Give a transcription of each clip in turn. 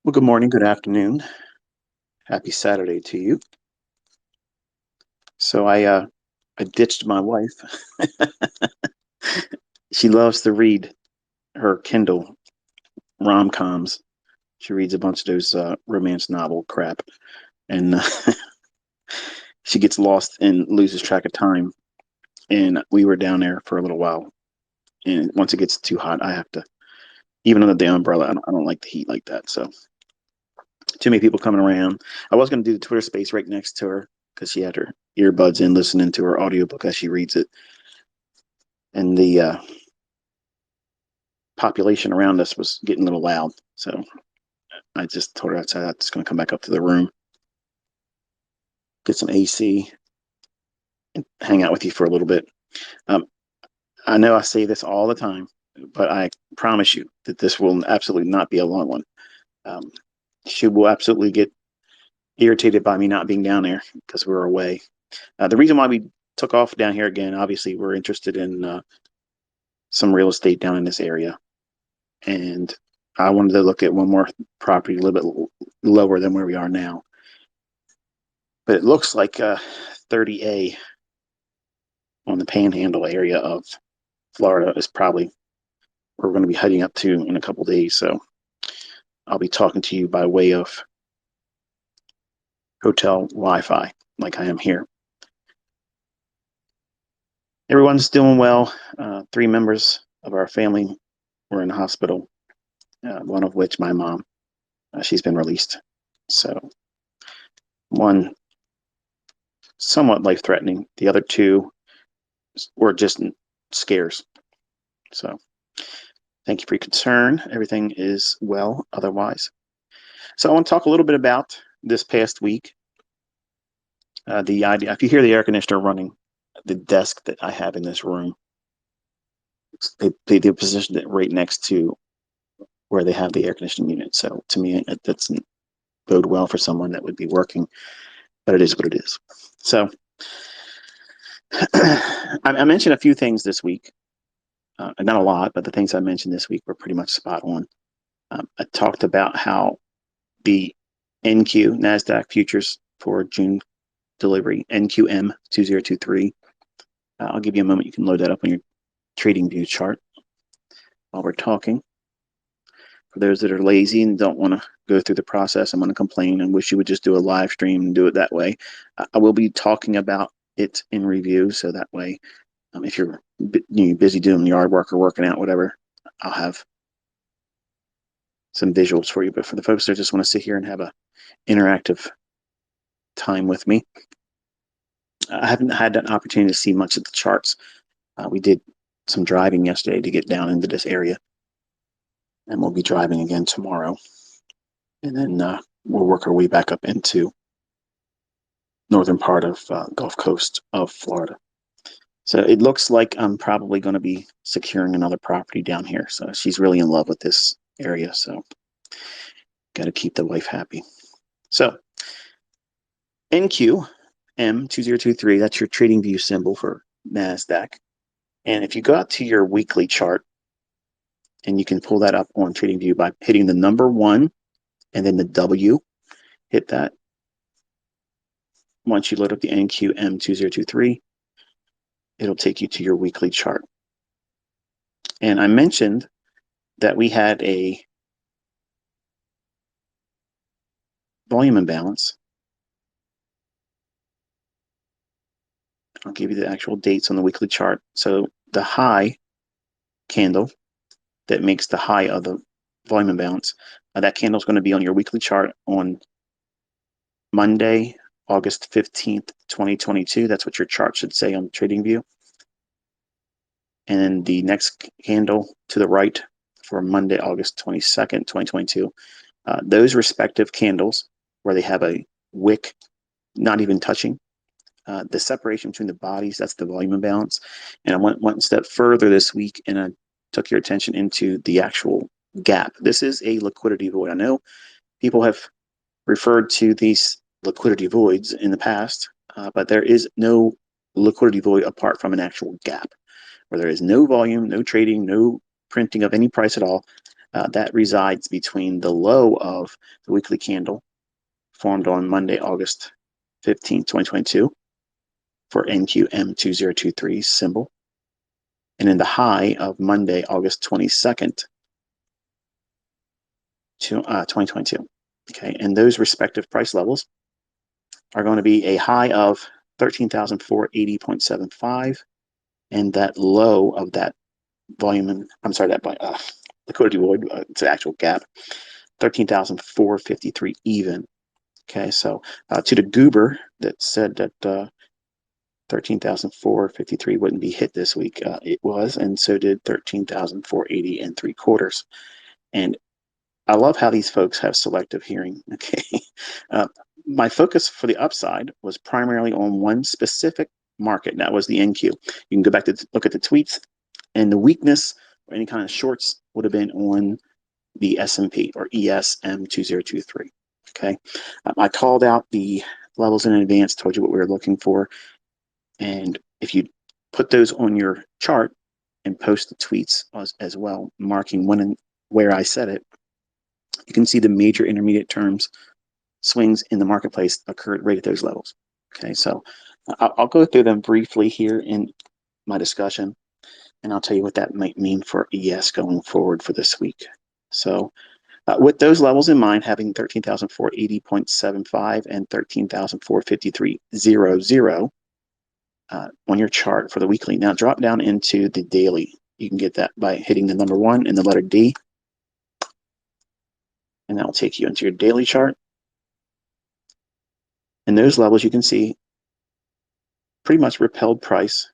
Well, good morning, good afternoon. Happy Saturday to you. So I ditched my wife. She loves to read her Kindle rom-coms. She reads a bunch of those romance novel crap, and she gets lost and loses track of time. And we were down there for a little while. And once it gets too hot, I have to, even under the umbrella, I don't like the heat like that. So too many people coming around. I was going to do the Twitter space right next to her because she had her earbuds in listening to her audiobook as she reads it. And the population around us was getting a little loud. So I just told her outside I'm just going to come back up to the room, get some AC, and hang out with you for a little bit. Um, I know I say this all the time, but I promise you that this will absolutely not be a long one. Um, she will absolutely get irritated by me not being down there because we're away. The reason why we took off down here again, obviously, we're interested in some real estate down in this area. And I wanted to look at one more property a little bit lower than where we are now. But it looks like 30A on the panhandle area of Florida is probably where we're going to be heading up to in a couple days. So I'll be talking to you by way of hotel Wi-Fi, like I am here. Everyone's doing well. 3 members of our family were in the hospital, one of which my mom. She's been released. So one somewhat life-threatening. The other two were just scares. So thank you for your concern. Everything is well otherwise. So I want to talk a little bit about this past week. The idea, if you hear the air conditioner running, the desk that I have in this room, they positioned it right next to where they have the air conditioning unit. So to me, it doesn't bode well for someone that would be working, but it is what it is. So I mentioned a few things this week. Not a lot, but the things I mentioned this week were pretty much spot on. I talked about how the NQ Nasdaq futures for June delivery, NQM 2023. I'll give you a moment. You can load that up on your trading view chart while we're talking. For those that are lazy and don't want to go through the process and want to complain and wish you would just do a live stream and do it that way, I will be talking about it in review. So that way, if you're busy doing yard work or working out, whatever, I'll have some visuals for you. But for the folks that just want to sit here and have a interactive time with me, I haven't had an opportunity to see much of the charts. We did some driving yesterday to get down into this area, and we'll be driving again tomorrow. And then we'll work our way back up into northern part of Gulf Coast of Florida. So it looks like I'm probably going to be securing another property down here. So she's really in love with this area. So got to keep the wife happy. So NQ M2023, that's your trading view symbol for NASDAQ. And if you go out to your weekly chart, and you can pull that up on TradingView by hitting the number 1 and then the W, hit that. Once you load up the NQM2023, it'll take you to your weekly chart. And I mentioned that we had a volume imbalance. I'll give you the actual dates on the weekly chart. So the high candle that makes the high of the volume imbalance, that candle is going to be on your weekly chart on Monday, August 15th, 2022. That's what your chart should say on TradingView. And the next candle to the right for Monday, August 22nd, 2022. Those respective candles where they have a wick not even touching, the separation between the bodies, that's the volume imbalance. And I went one step further this week and I took your attention into the actual gap. This is a liquidity void. I know people have referred to these liquidity voids in the past, but there is no liquidity void apart from an actual gap where there is no volume, no trading, no printing of any price at all. That resides between the low of the weekly candle formed on Monday, August 15th, 2022 for NQM2023 symbol, and in the high of Monday, August 22nd, 2022. Okay, and those respective price levels are going to be a high of 13,480.75 and that low of that volume, and I'm sorry, that liquidity void, it's an actual gap, 13,453 even. Okay, so to the goober that said that 13,453 wouldn't be hit this week, it was, and so did 13,480 and 3/4. And I love how these folks have selective hearing. Okay, my focus for the upside was primarily on one specific market, and that was the NQ. You can go back to look at the tweets, and the weakness or any kind of shorts would have been on the S&P or ESM2023. Okay, I called out the levels in advance, told you what we were looking for, and if you put those on your chart and post the tweets as well, marking when and where I said it, you can see the major intermediate terms swings in the marketplace occurred right at those levels. Okay, so I'll go through them briefly here in my discussion, and I'll tell you what that might mean for ES going forward for this week. So with those levels in mind, having 13,480.75 and 13,453.00 on your chart for the weekly. Now drop down into the daily. You can get that by hitting the number 1 and the letter D, and that will take you into your daily chart. And those levels you can see pretty much repelled price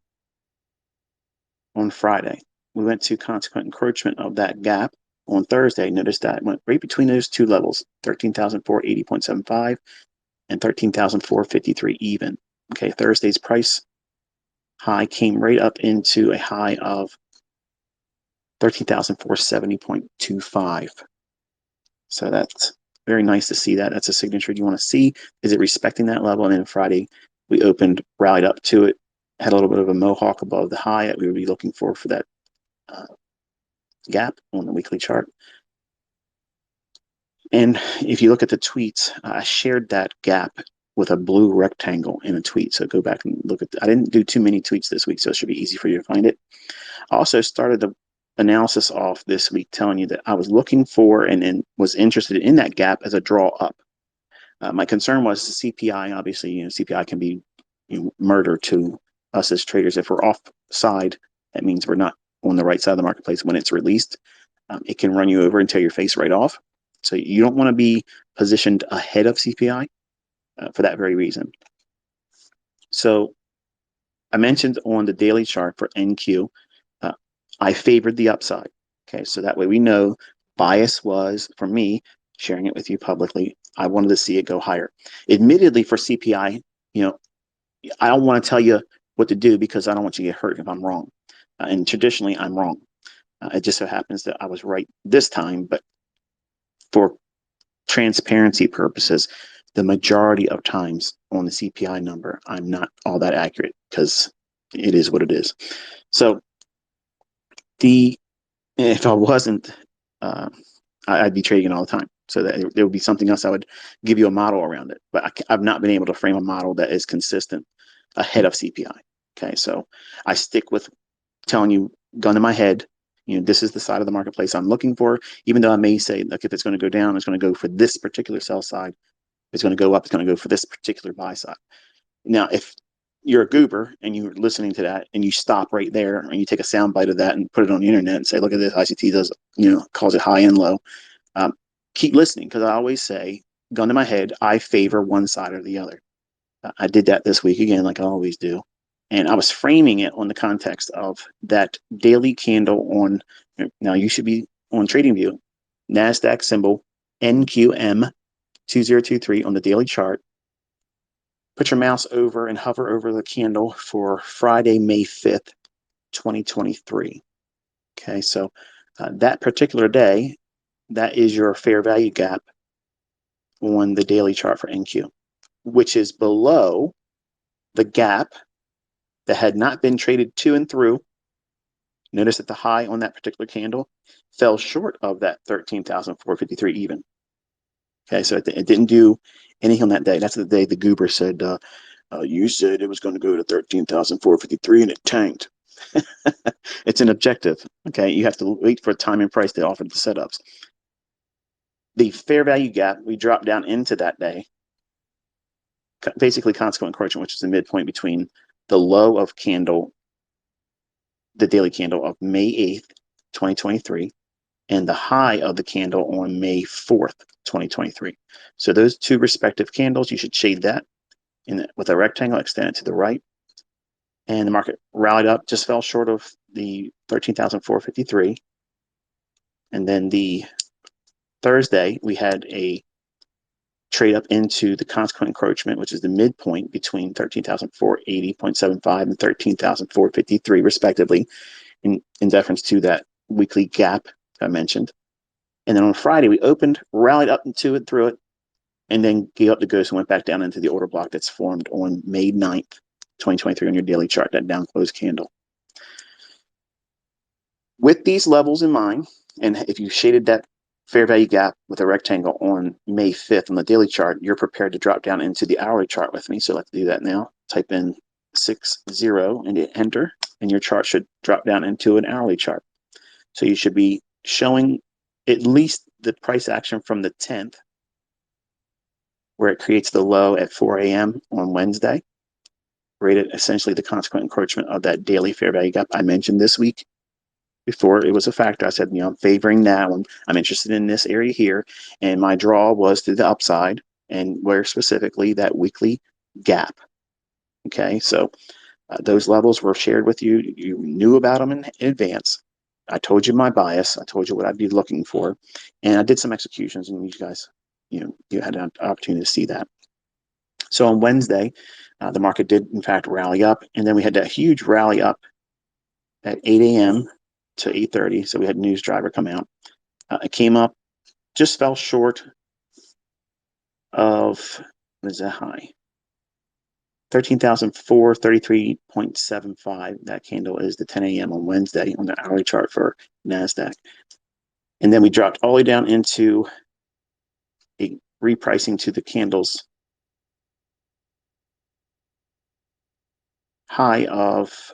on Friday. We went to consequent encroachment of that gap on Thursday. Notice that it went right between those two levels, 13,480.75 and 13,453 even. Okay, Thursday's price high came right up into a high of 13,470.25. So that's very nice to see that. That's a signature you want to see. Is it respecting that level? And then Friday, we opened, rallied up to it, had a little bit of a mohawk above the high that we would be looking for that gap on the weekly chart. And if you look at the tweets, I shared that gap with a blue rectangle in a tweet. So go back and look at I didn't do too many tweets this week, so it should be easy for you to find it. I also started the analysis off this week telling you that I was looking for and was interested in that gap as a draw up. My concern was the CPI. Obviously, CPI can be murder to us as traders. If we're offside, that means we're not on the right side of the marketplace when it's released. It can run you over and tear your face right off. So you don't want to be positioned ahead of CPI for that very reason. So I mentioned on the daily chart for NQ, I favored the upside. Okay, so that way we know bias was, for me, sharing it with you publicly, I wanted to see it go higher. Admittedly, for CPI, I don't want to tell you what to do because I don't want you to get hurt if I'm wrong. And traditionally, I'm wrong. It just so happens that I was right this time, but for transparency purposes, the majority of times on the CPI number, I'm not all that accurate because it is what it is. So if I wasn't, I'd be trading all the time. So that there would be something else I would give you a model around it. But I've not been able to frame a model that is consistent ahead of CPI. Okay, so I stick with telling you, gun to my head, this is the side of the marketplace I'm looking for. Even though I may say, look, if it's going to go down, it's going to go for this particular sell side. If it's going to go up, it's going to go for this particular buy side. Now, if you're a goober and you're listening to that and you stop right there and you take a sound bite of that and put it on the internet and say, look at this, ICT does, calls it high and low. Keep listening, because I always say, gun to my head, I favor one side or the other. I did that this week again, like I always do. And I was framing it on the context of that daily candle on, now you should be on TradingView, Nasdaq symbol NQM2023 on the daily chart. Put your mouse over and hover over the candle for Friday, May 5th, 2023. Okay, so that particular day, that is your fair value gap on the daily chart for NQ, which is below the gap that had not been traded to and through Notice that the high on that particular candle fell short of that 13,453 even. Okay, so it didn't do anything on that day. That's the day the goober said, you said it was going to go to 13,453 and it tanked. It's an objective. Okay, you have to wait for time and price to offer the setups. The fair value gap, we dropped down into that day, basically consequent encroachment, which is the midpoint between the low of candle, the daily candle of May 8th, 2023, and the high of the candle on May 4th, 2023. So those two respective candles, you should shade that with a rectangle, extend it to the right. And the market rallied up, just fell short of the 13,453. And then the Thursday, we had a trade up into the consequent encroachment, which is the midpoint between 13,480.75 and 13,453, respectively, in deference to that weekly gap I mentioned. And then on Friday, we opened, rallied up into it, through it, and then gave up the ghost and went back down into the order block that's formed on May 9th, 2023 on your daily chart, that down close candle. With these levels in mind, and if you shaded that fair value gap with a rectangle on May 5th on the daily chart, you're prepared to drop down into the hourly chart with me. So let's do that now. Type in 60 and hit enter, and your chart should drop down into an hourly chart. So you should be showing at least the price action from the 10th, where it creates the low at 4 a.m. on Wednesday, rated essentially the consequent encroachment of that daily fair value gap I mentioned this week. Before it was a factor, I said, I'm favoring that one. I'm interested in this area here. And my draw was to the upside, and where specifically that weekly gap. Okay, so those levels were shared with you. You knew about them in advance. I told you my bias. I told you what I'd be looking for. And I did some executions, and you guys, you had an opportunity to see that. So on Wednesday, the market did, in fact, rally up. And then we had that huge rally up at 8 a.m. to 8:30. So we had news driver come out. It came up, just fell short of, what is that high? 13,433.75. That candle is the 10 a.m. on Wednesday on the hourly chart for Nasdaq. And then we dropped all the way down into a repricing to the candles high of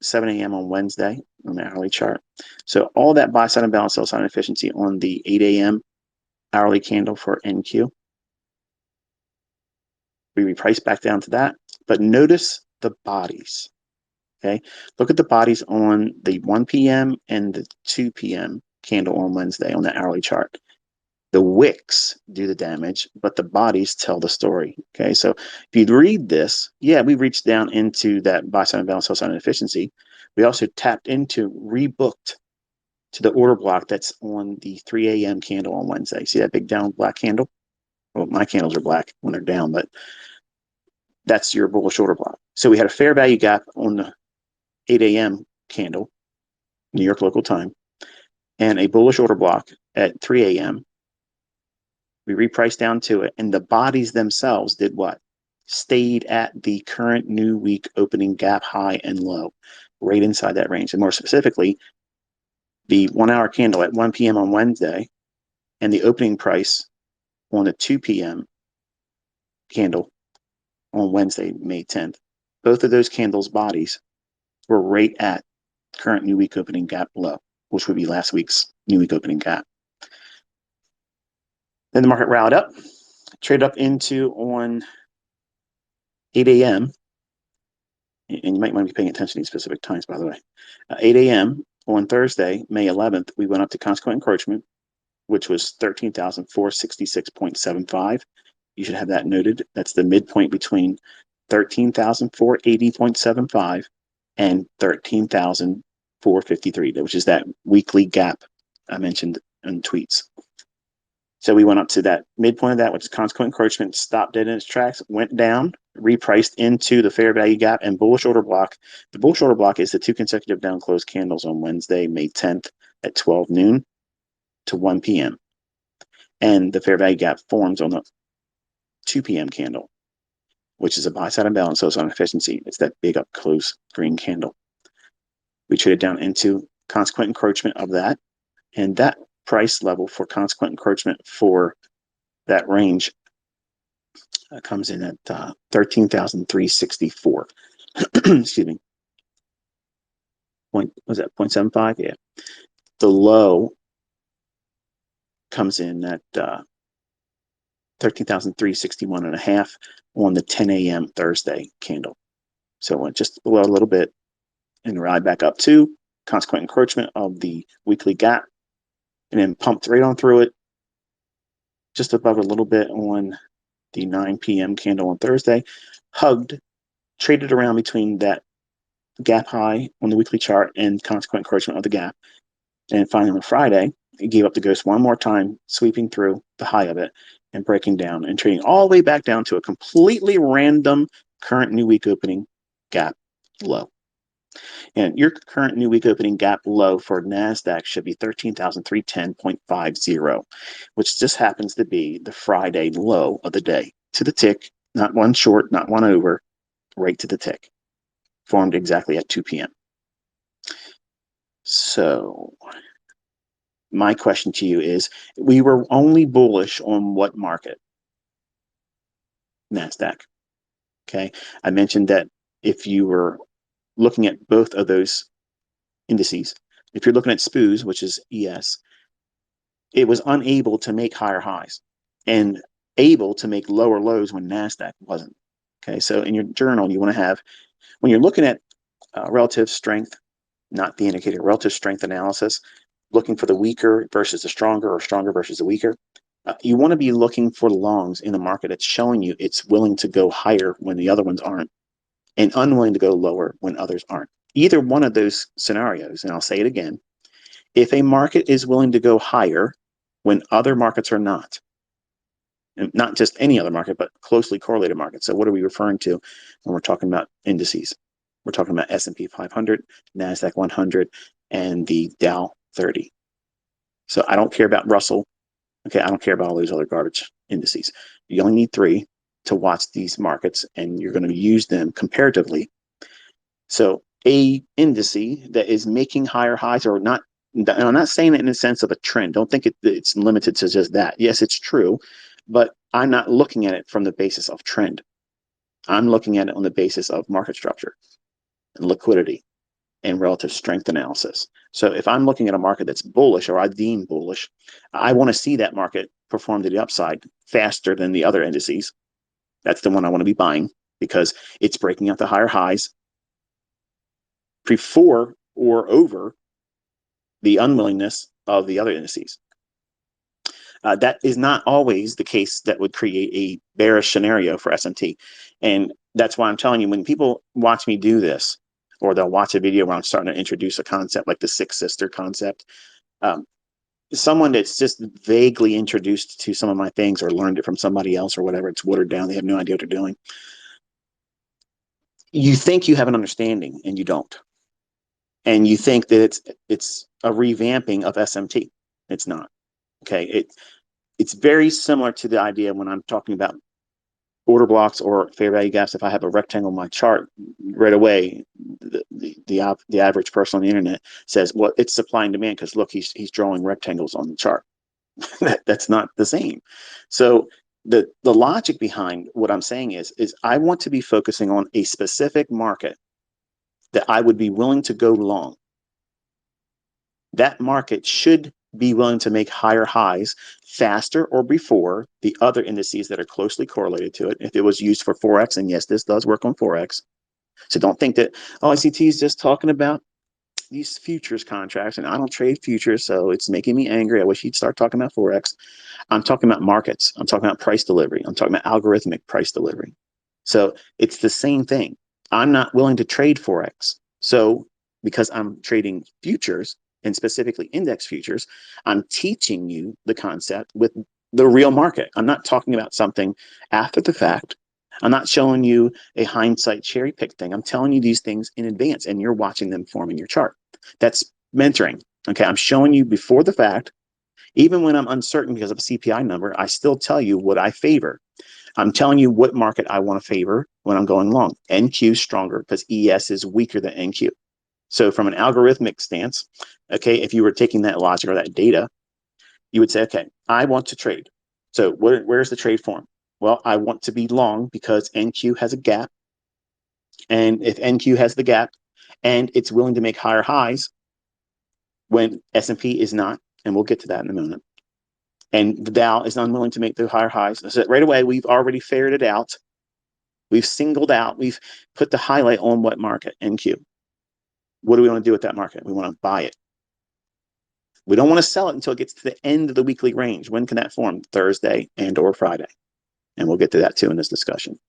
7 a.m. on Wednesday on the hourly chart. So all that buy side and balance, sell side efficiency on the 8 a.m. hourly candle for NQ. We repriced back down to that, but notice the bodies. Okay, look at the bodies on the 1 p.m. and the 2 p.m. candle on Wednesday on the hourly chart. The wicks do the damage, but the bodies tell the story. Okay, so if you read this, yeah, we reached down into that buy side and balance, sell side efficiency. We also tapped into, rebooked to the order block that's on the 3 a.m. candle on Wednesday. See that big down black candle? Well, my candles are black when they're down, but that's your bullish order block. So we had a fair value gap on the 8 a.m. candle, New York local time, and a bullish order block at 3 a.m. We repriced down to it, and the bodies themselves did what? Stayed at the current new week opening gap high and low, right inside that range. And more specifically, the 1 hour candle at 1 p.m. on Wednesday and the opening price on the 2 p.m. candle on Wednesday, May 10th. Both of those candles' bodies were right at current new week opening gap low, which would be last week's new week opening gap. Then the market rallied up, traded up into on 8 a.m. And you might want to be paying attention to these specific times, by the way. 8 a.m. on Thursday, May 11th, we went up to consequent encroachment, which was 13,466.75. You should have that noted. That's the midpoint between 13,480.75 and 13,453, which is that weekly gap I mentioned in tweets. So we went up to that midpoint of that, which is consequent encroachment, stopped dead in its tracks, went down, repriced into the fair value gap and bullish order block. The bullish order block is the two consecutive down close candles on Wednesday, May 10th at 12 noon to 1 p.m. And the fair value gap forms on the 2 p.m. candle, which is a buy side imbalance, so it's on efficiency. It's that big up close green candle. We traded down into consequent encroachment of that, and that price level for consequent encroachment for that range comes in at 13,364. Excuse me. Was that 0.75? Yeah. The low comes in at 13,361 and a half on the 10 a.m. Thursday candle. So it went just below a little bit and ride back up to consequent encroachment of the weekly gap, and then pumped right on through it, just above a little bit on the 9 p.m. candle on Thursday, hugged, traded around between that gap high on the weekly chart and consequent encroachment of the gap. And finally on Friday, it gave up the ghost one more time, sweeping through the high of it and breaking down and trading all the way back down to a completely random current new week opening gap low. And your current new week opening gap low for Nasdaq should be 13,310.50, which just happens to be the Friday low of the day, to the tick, not one short, not one over, right to the tick, formed exactly at 2 p.m. So my question to you is, we were only bullish on what market? Nasdaq. Okay. I mentioned that if you were looking at both of those indices, if you're looking at SPOOs, which is ES, it was unable to make higher highs and able to make lower lows when Nasdaq wasn't. Okay. So in your journal, you want to have, when you're looking at relative strength, not the indicator, relative strength analysis, looking for the weaker versus the stronger, or stronger versus the weaker, you want to be looking for longs in the market that's showing you it's willing to go higher when the other ones aren't, and unwilling to go lower when others aren't. Either one of those scenarios, and I'll say it again, if a market is willing to go higher when other markets are not, and not just any other market, but closely correlated markets. So what are we referring to when we're talking about indices? We're talking about S&P 500, Nasdaq 100, and the Dow 30. So I don't care about Russell. Okay, I don't care about all those other garbage indices. You only need 3 to watch these markets, and you're going to use them comparatively. So a indice that is making higher highs, or not, and I'm not saying it in the sense of a trend. Don't think it's limited to just that. Yes, it's true, but I'm not looking at it from the basis of trend. I'm looking at it on the basis of market structure and liquidity and relative strength analysis. So if I'm looking at a market that's bullish, or I deem bullish, I want to see that market perform to the upside faster than the other indices. That's the one I want to be buying, because it's breaking out the higher highs before or over the unwillingness of the other indices. That is not always the case that would create a bearish scenario for S&T. And that's why I'm telling you, when people watch me do this, or they'll watch a video where I'm starting to introduce a concept like the Six Sister concept, someone that's just vaguely introduced to some of my things, or learned it from somebody else, or whatever, it's watered down, they have no idea what they're doing. You think you have an understanding, and you don't. And you think that it's a revamping of SMT. It's not. Okay. It's very similar to the idea when I'm talking about order blocks or fair value gaps. If I have a rectangle on my chart, right away, the average person on the internet says, well, it's supply and demand, because look, he's drawing rectangles on the chart. That's not the same. So the logic behind what I'm saying is I want to be focusing on a specific market that I would be willing to go long. That market should be willing to make higher highs faster or before the other indices that are closely correlated to it, if it was used for Forex. And yes, this does work on Forex. So don't think that, oh, ICT is just talking about these futures contracts, and I don't trade futures, so it's making me angry. I wish he'd start talking about Forex. I'm talking about markets. I'm talking about price delivery. I'm talking about algorithmic price delivery. So it's the same thing. I'm not willing to trade Forex. So because I'm trading futures, and specifically index futures, I'm teaching you the concept with the real market. I'm not talking about something after the fact. I'm not showing you a hindsight cherry pick thing. I'm telling you these things in advance, and you're watching them form in your chart. That's mentoring. Okay, I'm showing you before the fact. Even when I'm uncertain because of a CPI number, I still tell you what I favor. I'm telling you what market I want to favor when I'm going long. NQ stronger because ES is weaker than NQ. So from an algorithmic stance, okay, if you were taking that logic or that data, you would say, okay, I want to trade. So where's the trade form? Well, I want to be long because NQ has a gap. And if NQ has the gap and it's willing to make higher highs when S&P is not, and we'll get to that in a moment, and the Dow is unwilling to make the higher highs. So right away, we've already figured it out. We've singled out, we've put the highlight on what market, NQ. What do we want to do with that market? We want to buy it. We don't want to sell it until it gets to the end of the weekly range. When can that form? Thursday and or Friday. And we'll get to that too in this discussion.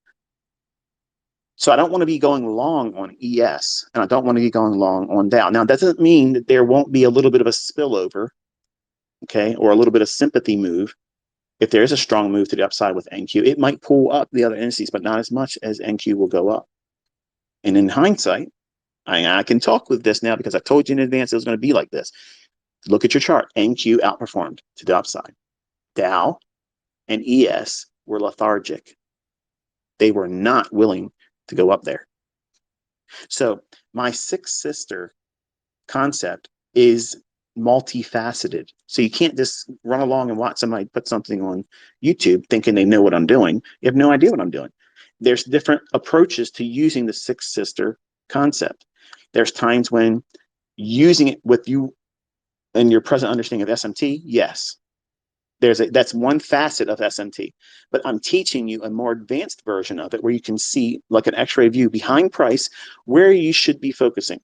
So I don't want to be going long on ES, and I don't want to be going long on Dow. Now, that doesn't mean that there won't be a little bit of a spillover, okay, or a little bit of sympathy move. If there is a strong move to the upside with NQ, it might pull up the other indices, but not as much as NQ will go up. And in hindsight, I can talk with this now because I told you in advance it was going to be like this. Look at your chart. NQ outperformed to the upside. Dow and ES were lethargic. They were not willing to go up there. So my sixth sister concept is multifaceted. So you can't just run along and watch somebody put something on YouTube thinking they know what I'm doing. You have no idea what I'm doing. There's different approaches to using the sixth sister concept. There's times when using it with you and your present understanding of SMT, yes. That's one facet of SMT, but I'm teaching you a more advanced version of it where you can see like an x-ray view behind price where you should be focusing.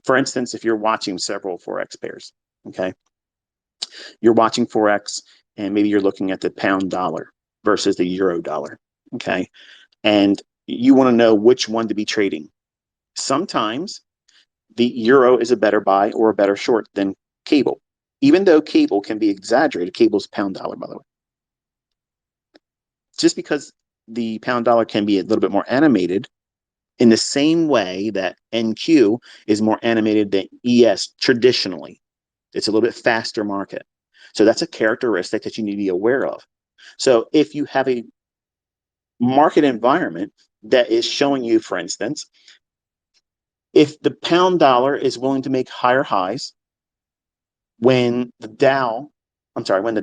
For instance, if you're watching several Forex pairs, okay, you're watching Forex and maybe you're looking at the pound dollar versus the euro dollar, okay, and you want to know which one to be trading. Sometimes the euro is a better buy or a better short than cable. Even though cable can be exaggerated, cable's pound dollar, by the way. Just because the pound dollar can be a little bit more animated in the same way that NQ is more animated than ES traditionally. It's a little bit faster market. So that's a characteristic that you need to be aware of. So if you have a market environment that is showing you, for instance, if the pound dollar is willing to make higher highs, when the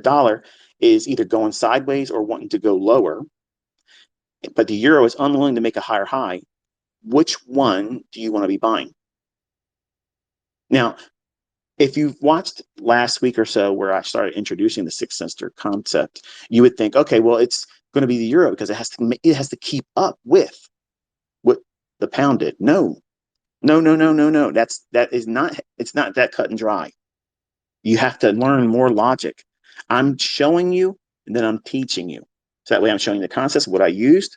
dollar is either going sideways or wanting to go lower, but the euro is unwilling to make a higher high, which one do you want to be buying? Now, if you've watched last week or so where I started introducing the sixth sister concept, you would think, okay, well, it's going to be the euro because it has to keep up with what the pound did. No. It's not that cut and dry. You have to learn more logic. I'm showing you and then I'm teaching you. So that way I'm showing you the concepts, what I used.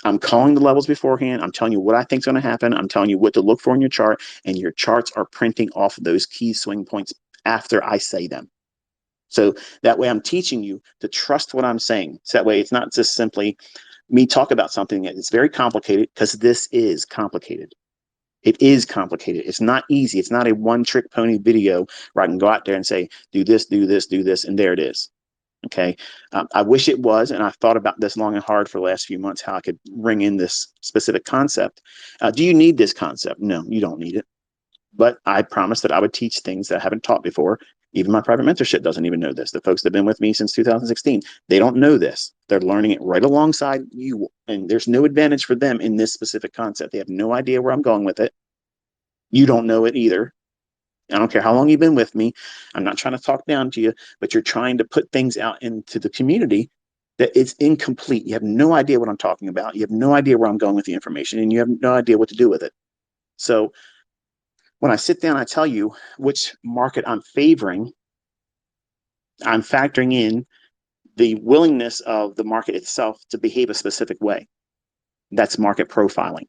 I'm calling the levels beforehand. I'm telling you what I think is going to happen. I'm telling you what to look for in your chart, and your charts are printing off of those key swing points after I say them. So that way I'm teaching you to trust what I'm saying. So that way it's not just simply me talk about something that is very complicated, because this is complicated. It is complicated. It's not easy. It's not a one-trick pony video where I can go out there and say, do this, do this, do this, and there it is. Okay. I wish it was, and I've thought about this long and hard for the last few months, how I could bring in this specific concept. Do you need this concept? No, you don't need it. But I promised that I would teach things that I haven't taught before. Even my private mentorship doesn't even know this. The folks that have been with me since 2016, they don't know this. They're learning it right alongside you, and there's no advantage for them in this specific concept. They have no idea where I'm going with it. You don't know it either. I don't care how long you've been with me. I'm not trying to talk down to you, but you're trying to put things out into the community that it's incomplete. You have no idea what I'm talking about. You have no idea where I'm going with the information, and you have no idea what to do with it. So when I sit down, I tell you which market I'm favoring. I'm factoring in the willingness of the market itself to behave a specific way. That's market profiling.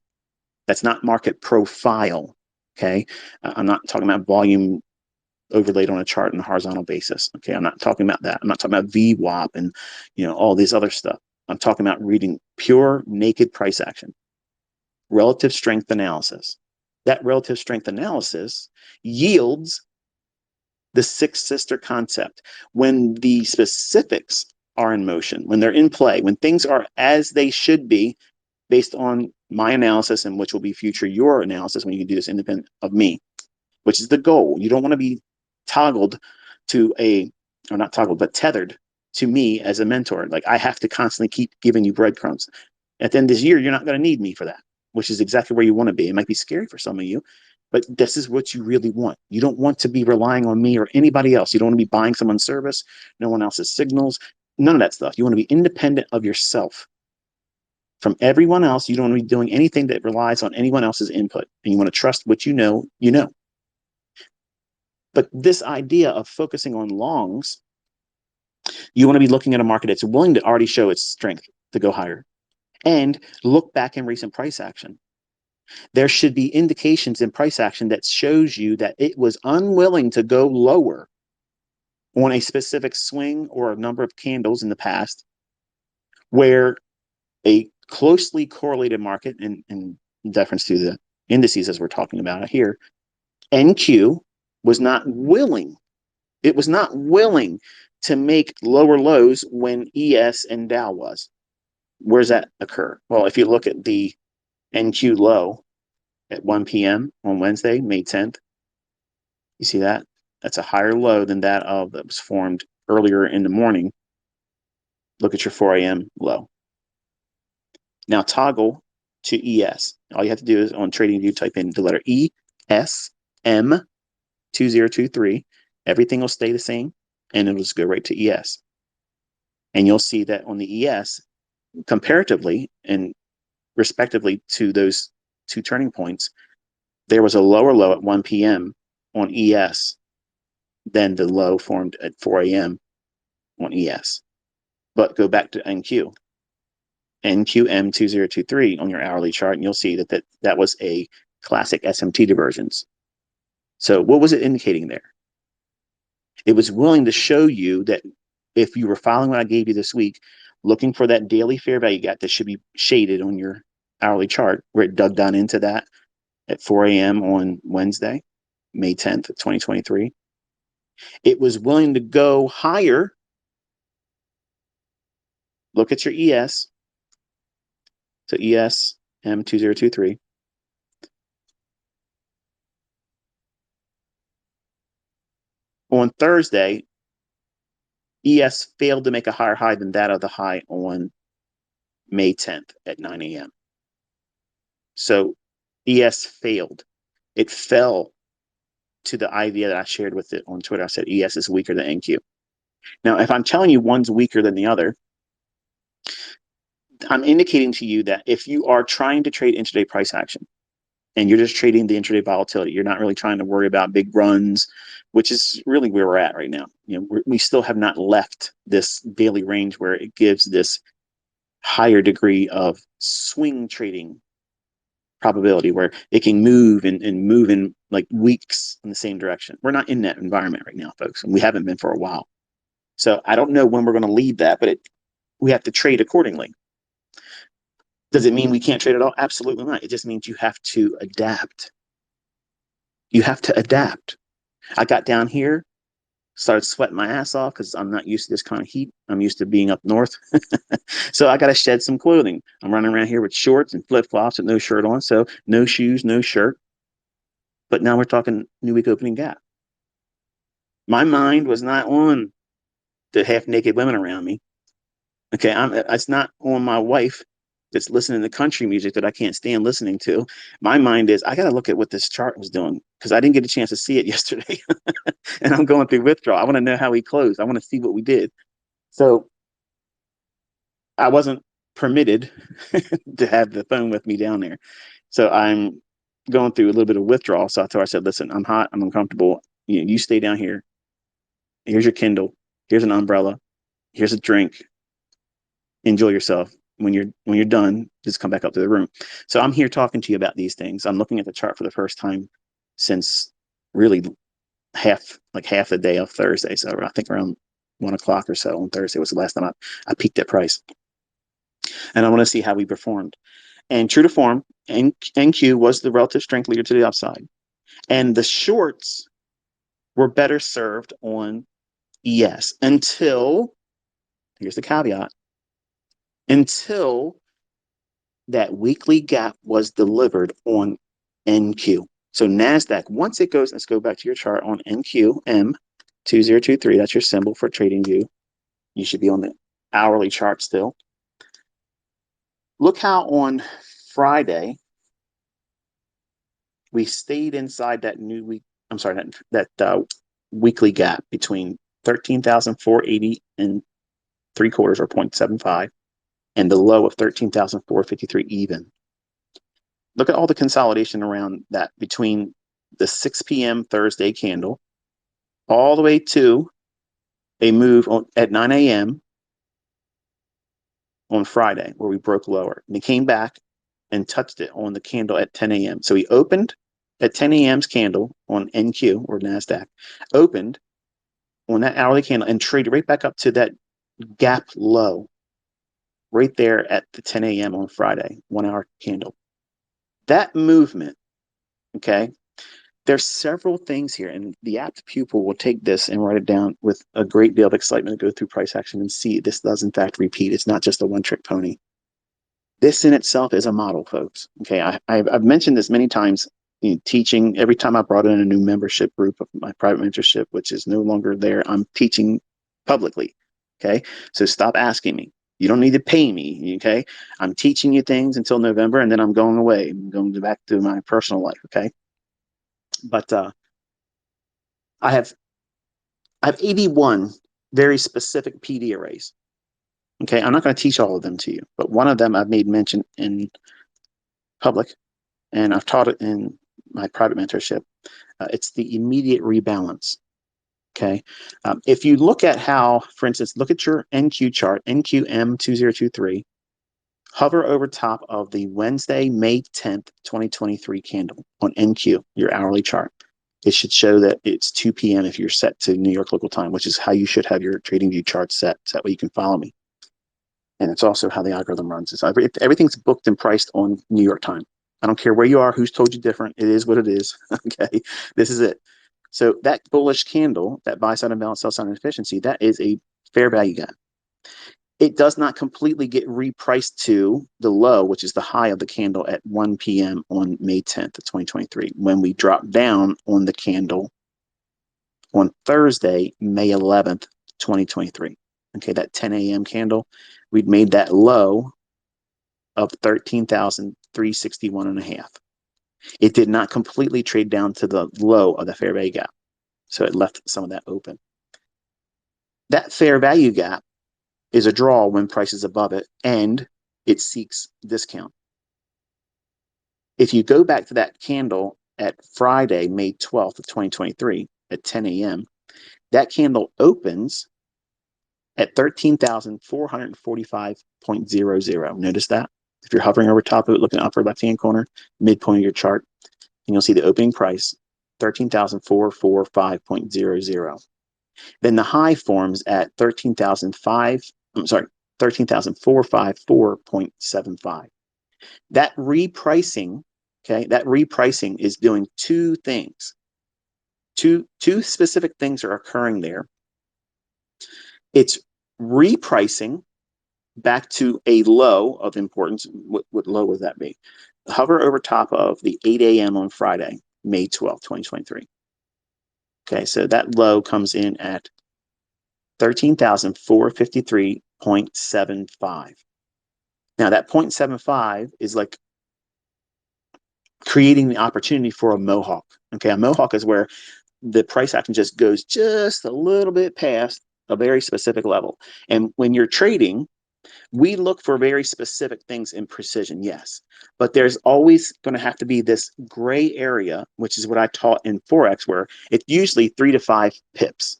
That's not market profile. Okay. I'm not talking about volume overlaid on a chart on a horizontal basis. Okay, I'm not talking about that. I'm not talking about VWAP and all this other stuff. I'm talking about reading pure naked price action, relative strength analysis. That relative strength analysis yields the sixth sister concept. When the specifics are in motion, when they're in play, when things are as they should be, based on my analysis, and which will be future your analysis when you can do this independent of me, which is the goal. You don't want to be toggled to or not toggled, but tethered to me as a mentor. Like, I have to constantly keep giving you breadcrumbs. At the end of this year, you're not going to need me for that, which is exactly where you want to be. It might be scary for some of you, but this is what you really want. You don't want to be relying on me or anybody else. You don't want to be buying someone's service, no one else's signals, none of that stuff. You want to be independent of yourself from everyone else. You don't want to be doing anything that relies on anyone else's input, and you want to trust what you know, you know. But this idea of focusing on longs, you want to be looking at a market that's willing to already show its strength to go higher, and look back in recent price action. There should be indications in price action that shows you that it was unwilling to go lower on a specific swing or a number of candles in the past, where a closely correlated market, in deference to the indices as we're talking about it here, NQ was not willing. It was not willing to make lower lows when ES and Dow was. Where's that occur? Well, if you look at the NQ low at 1 p.m. on Wednesday, May 10th, you see that? That's a higher low than that was formed earlier in the morning. Look at your 4 a.m. low. Now toggle to ES. All you have to do is on TradingView type in the letter ESM2023. Everything will stay the same, and it'll just go right to ES. And you'll see that on the ES, comparatively and respectively to those two turning points, there was a lower low at 1 p.m. on ES than the low formed at 4 a.m. on ES. But go back to NQ. NQM2023 on your hourly chart, and you'll see that was a classic SMT divergence. So what was it indicating there? It was willing to show you that if you were following what I gave you this week, looking for that daily fair value gap that should be shaded on your hourly chart, where it dug down into that at 4 a.m. on Wednesday, May 10th, 2023. It was willing to go higher. Look at your ES. So ES M2023. On Thursday, ES failed to make a higher high than that of the high on May 10th at 9 a.m. So ES failed. It fell to the idea that I shared with it on Twitter. I said ES is weaker than NQ. Now, if I'm telling you one's weaker than the other, I'm indicating to you that if you are trying to trade intraday price action and you're just trading the intraday volatility, you're not really trying to worry about big runs, which is really where we're at right now. You know, we still have not left this daily range where it gives this higher degree of swing trading probability, where it can move and move in like weeks in the same direction. We're not in that environment right now, folks, and we haven't been for a while. So I don't know when we're going to leave that, but we have to trade accordingly. Does it mean we can't trade at all? Absolutely not. It just means you have to adapt. You have to adapt. I got down here, started sweating my ass off because I'm not used to this kind of heat. I'm used to being up north. So I got to shed some clothing. I'm running around here with shorts and flip-flops with no shirt on. So no shoes, no shirt. But now we're talking new week opening gap. My mind was not on the half-naked women around me. Okay, it's not on my wife that's listening to country music that I can't stand listening to. My mind is, I got to look at what this chart was doing because I didn't get a chance to see it yesterday. And I'm going through withdrawal. I want to know how we closed. I want to see what we did. So I wasn't permitted to have the phone with me down there. So I'm going through a little bit of withdrawal. So I told her, I said, listen, I'm hot. I'm uncomfortable. You stay down here. Here's your Kindle. Here's an umbrella. Here's a drink. Enjoy yourself. When you're done, just come back up to the room. So I'm here talking to you about these things. I'm looking at the chart for the first time since really half the day of Thursday. So I think around 1 o'clock or so on Thursday was the last time I peaked at price. And I want to see how we performed. And true to form, NQ was the relative strength leader to the upside. And the shorts were better served on ES until, here's the caveat, until that weekly gap was delivered on NQ. So Nasdaq, once it goes, let's go back to your chart on NQM 2023. That's your symbol for trading view. You should be on the hourly chart still. Look how on Friday we stayed inside that new week. I'm sorry, that weekly gap between 13,480 and 3/4 or 0.75 and the low of 13,453 even. Look at all the consolidation around that between the 6 p.m. Thursday candle all the way to a move at 9 a.m. on Friday where we broke lower. And he came back and touched it on the candle at 10 a.m. So he opened at 10 a.m.'s candle on NQ or Nasdaq, opened on that hourly candle and traded right back up to that gap low right there at the 10 a.m. on Friday, 1 hour candle. That movement, okay, there's several things here, and the apt pupil will take this and write it down with a great deal of excitement to go through price action and see this does in fact repeat. It's not just a one-trick pony. This in itself is a model, folks. Okay, I've mentioned this many times in teaching. Every time I brought in a new membership group of my private mentorship, which is no longer there, I'm teaching publicly. Okay, so stop asking me. You don't need to pay me. Okay, I'm teaching you things until November, and then I'm going away. I'm going back to my personal life. Okay, but I have 81 very specific PD arrays. Okay, I'm not going to teach all of them to you, but one of them I've made mention in public, and I've taught it in my private mentorship. It's the immediate rebalance. Okay, if you look at how, for instance, look at your NQ chart, NQM 2023, hover over top of the Wednesday, May 10th, 2023 candle on NQ, your hourly chart. It should show that it's 2 p.m. if you're set to New York local time, which is how you should have your trading view chart set. So that way you can follow me. And it's also how the algorithm runs. It's everything's booked and priced on New York time. I don't care where you are, who's told you different. It is what it is. Okay, this is it. So that bullish candle, that buy side imbalance, sell side inefficiency, that is a fair value gap. It does not completely get repriced to the low, which is the high of the candle at 1 p.m. on May 10th of 2023, when we drop down on the candle on Thursday, May 11th, 2023. Okay, that 10 a.m. candle, we'd made that low of 13,361.5. It did not completely trade down to the low of the fair value gap. So it left some of that open. That fair value gap is a draw when price is above it, and it seeks discount. If you go back to that candle at Friday, May 12th of 2023 at 10 a.m., that candle opens at 13,445.00. Notice that? If you're hovering over top of it, looking upper left-hand corner, midpoint of your chart, and you'll see the opening price, 13,445.00. Then the high forms at 13,454.75. That repricing, okay, that repricing is doing two things. Two specific things are occurring there. It's repricing back to a low of importance. What low would that be? Hover over top of the 8 a.m. on Friday, May 12th, 2023. Okay, so that low comes in at 13,453.75. Now that 0.75 is like creating the opportunity for a mohawk. Okay, a mohawk is where the price action just goes just a little bit past a very specific level. And when you're trading, we look for very specific things in precision, yes. But there's always going to have to be this gray area, which is what I taught in Forex, where it's usually 3 to 5 pips.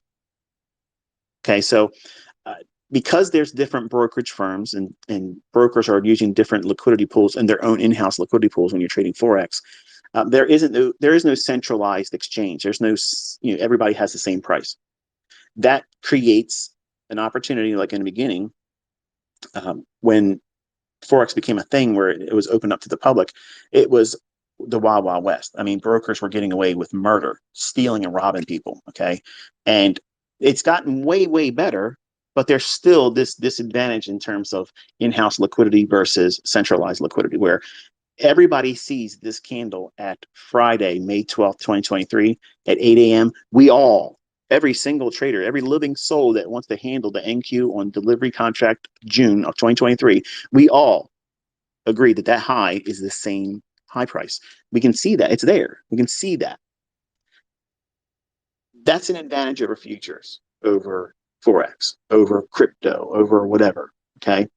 Okay, so because there's different brokerage firms and brokers are using different liquidity pools and their own in-house liquidity pools when you're trading Forex, there is no centralized exchange. There's no, everybody has the same price. That creates an opportunity, like in the beginning, when Forex became a thing where it was opened up to the public, it was the Wild Wild West. I mean, brokers were getting away with murder, stealing and robbing people, okay? And it's gotten way, way better but there's still this disadvantage in terms of in-house liquidity versus centralized liquidity, where everybody sees this candle at Friday, May 12th, 2023 at 8 a.m. Every single trader, every living soul that wants to handle the NQ on delivery contract June of 2023, we all agree that that high is the same high price. We can see that. It's there. We can see that. That's an advantage over futures, over Forex, over crypto, over whatever. Okay.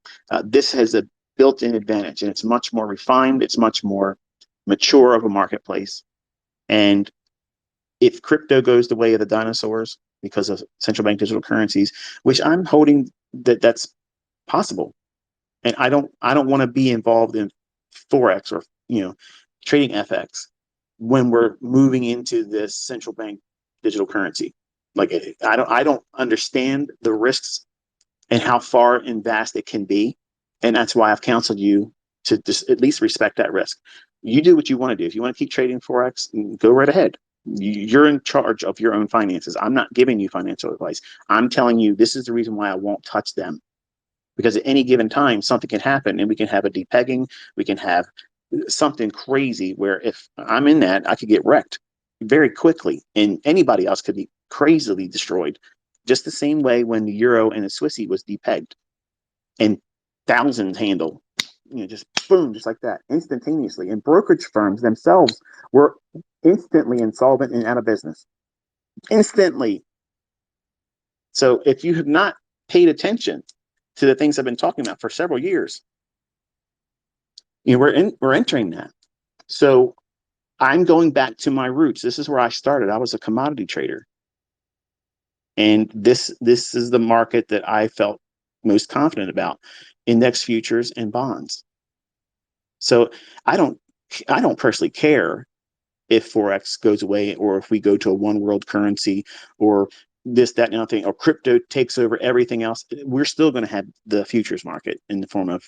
This has a built-in advantage, and it's much more refined. It's much more mature of a marketplace. And if crypto goes the way of the dinosaurs because of central bank digital currencies, which I'm holding that's possible, and I don't want to be involved in Forex or trading FX when we're moving into this central bank digital currency. Like I don't understand the risks and how far and vast it can be, and that's why I've counseled you to just at least respect that risk. You do what you want to do. If you want to keep trading Forex, go right ahead. You're in charge of your own finances. I'm not giving you financial advice. I'm telling you this is the reason why I won't touch them, because at any given time something can happen and we can have a depegging, we can have something crazy where if I'm in that, I could get wrecked very quickly and anybody else could be crazily destroyed, just the same way when the euro and the Swissy was depegged and thousands handle, just boom, just like that, instantaneously. And brokerage firms themselves were instantly insolvent and out of business instantly. So if you have not paid attention to the things I've been talking about for several years, we're entering that. So I'm going back to my roots. This is where I started. I was a commodity trader, and this is the market that I felt most confident about: index futures and bonds. So I don't personally care if Forex goes away, or if we go to a one world currency, or this, that, and other thing, or crypto takes over everything else. We're still going to have the futures market in the form of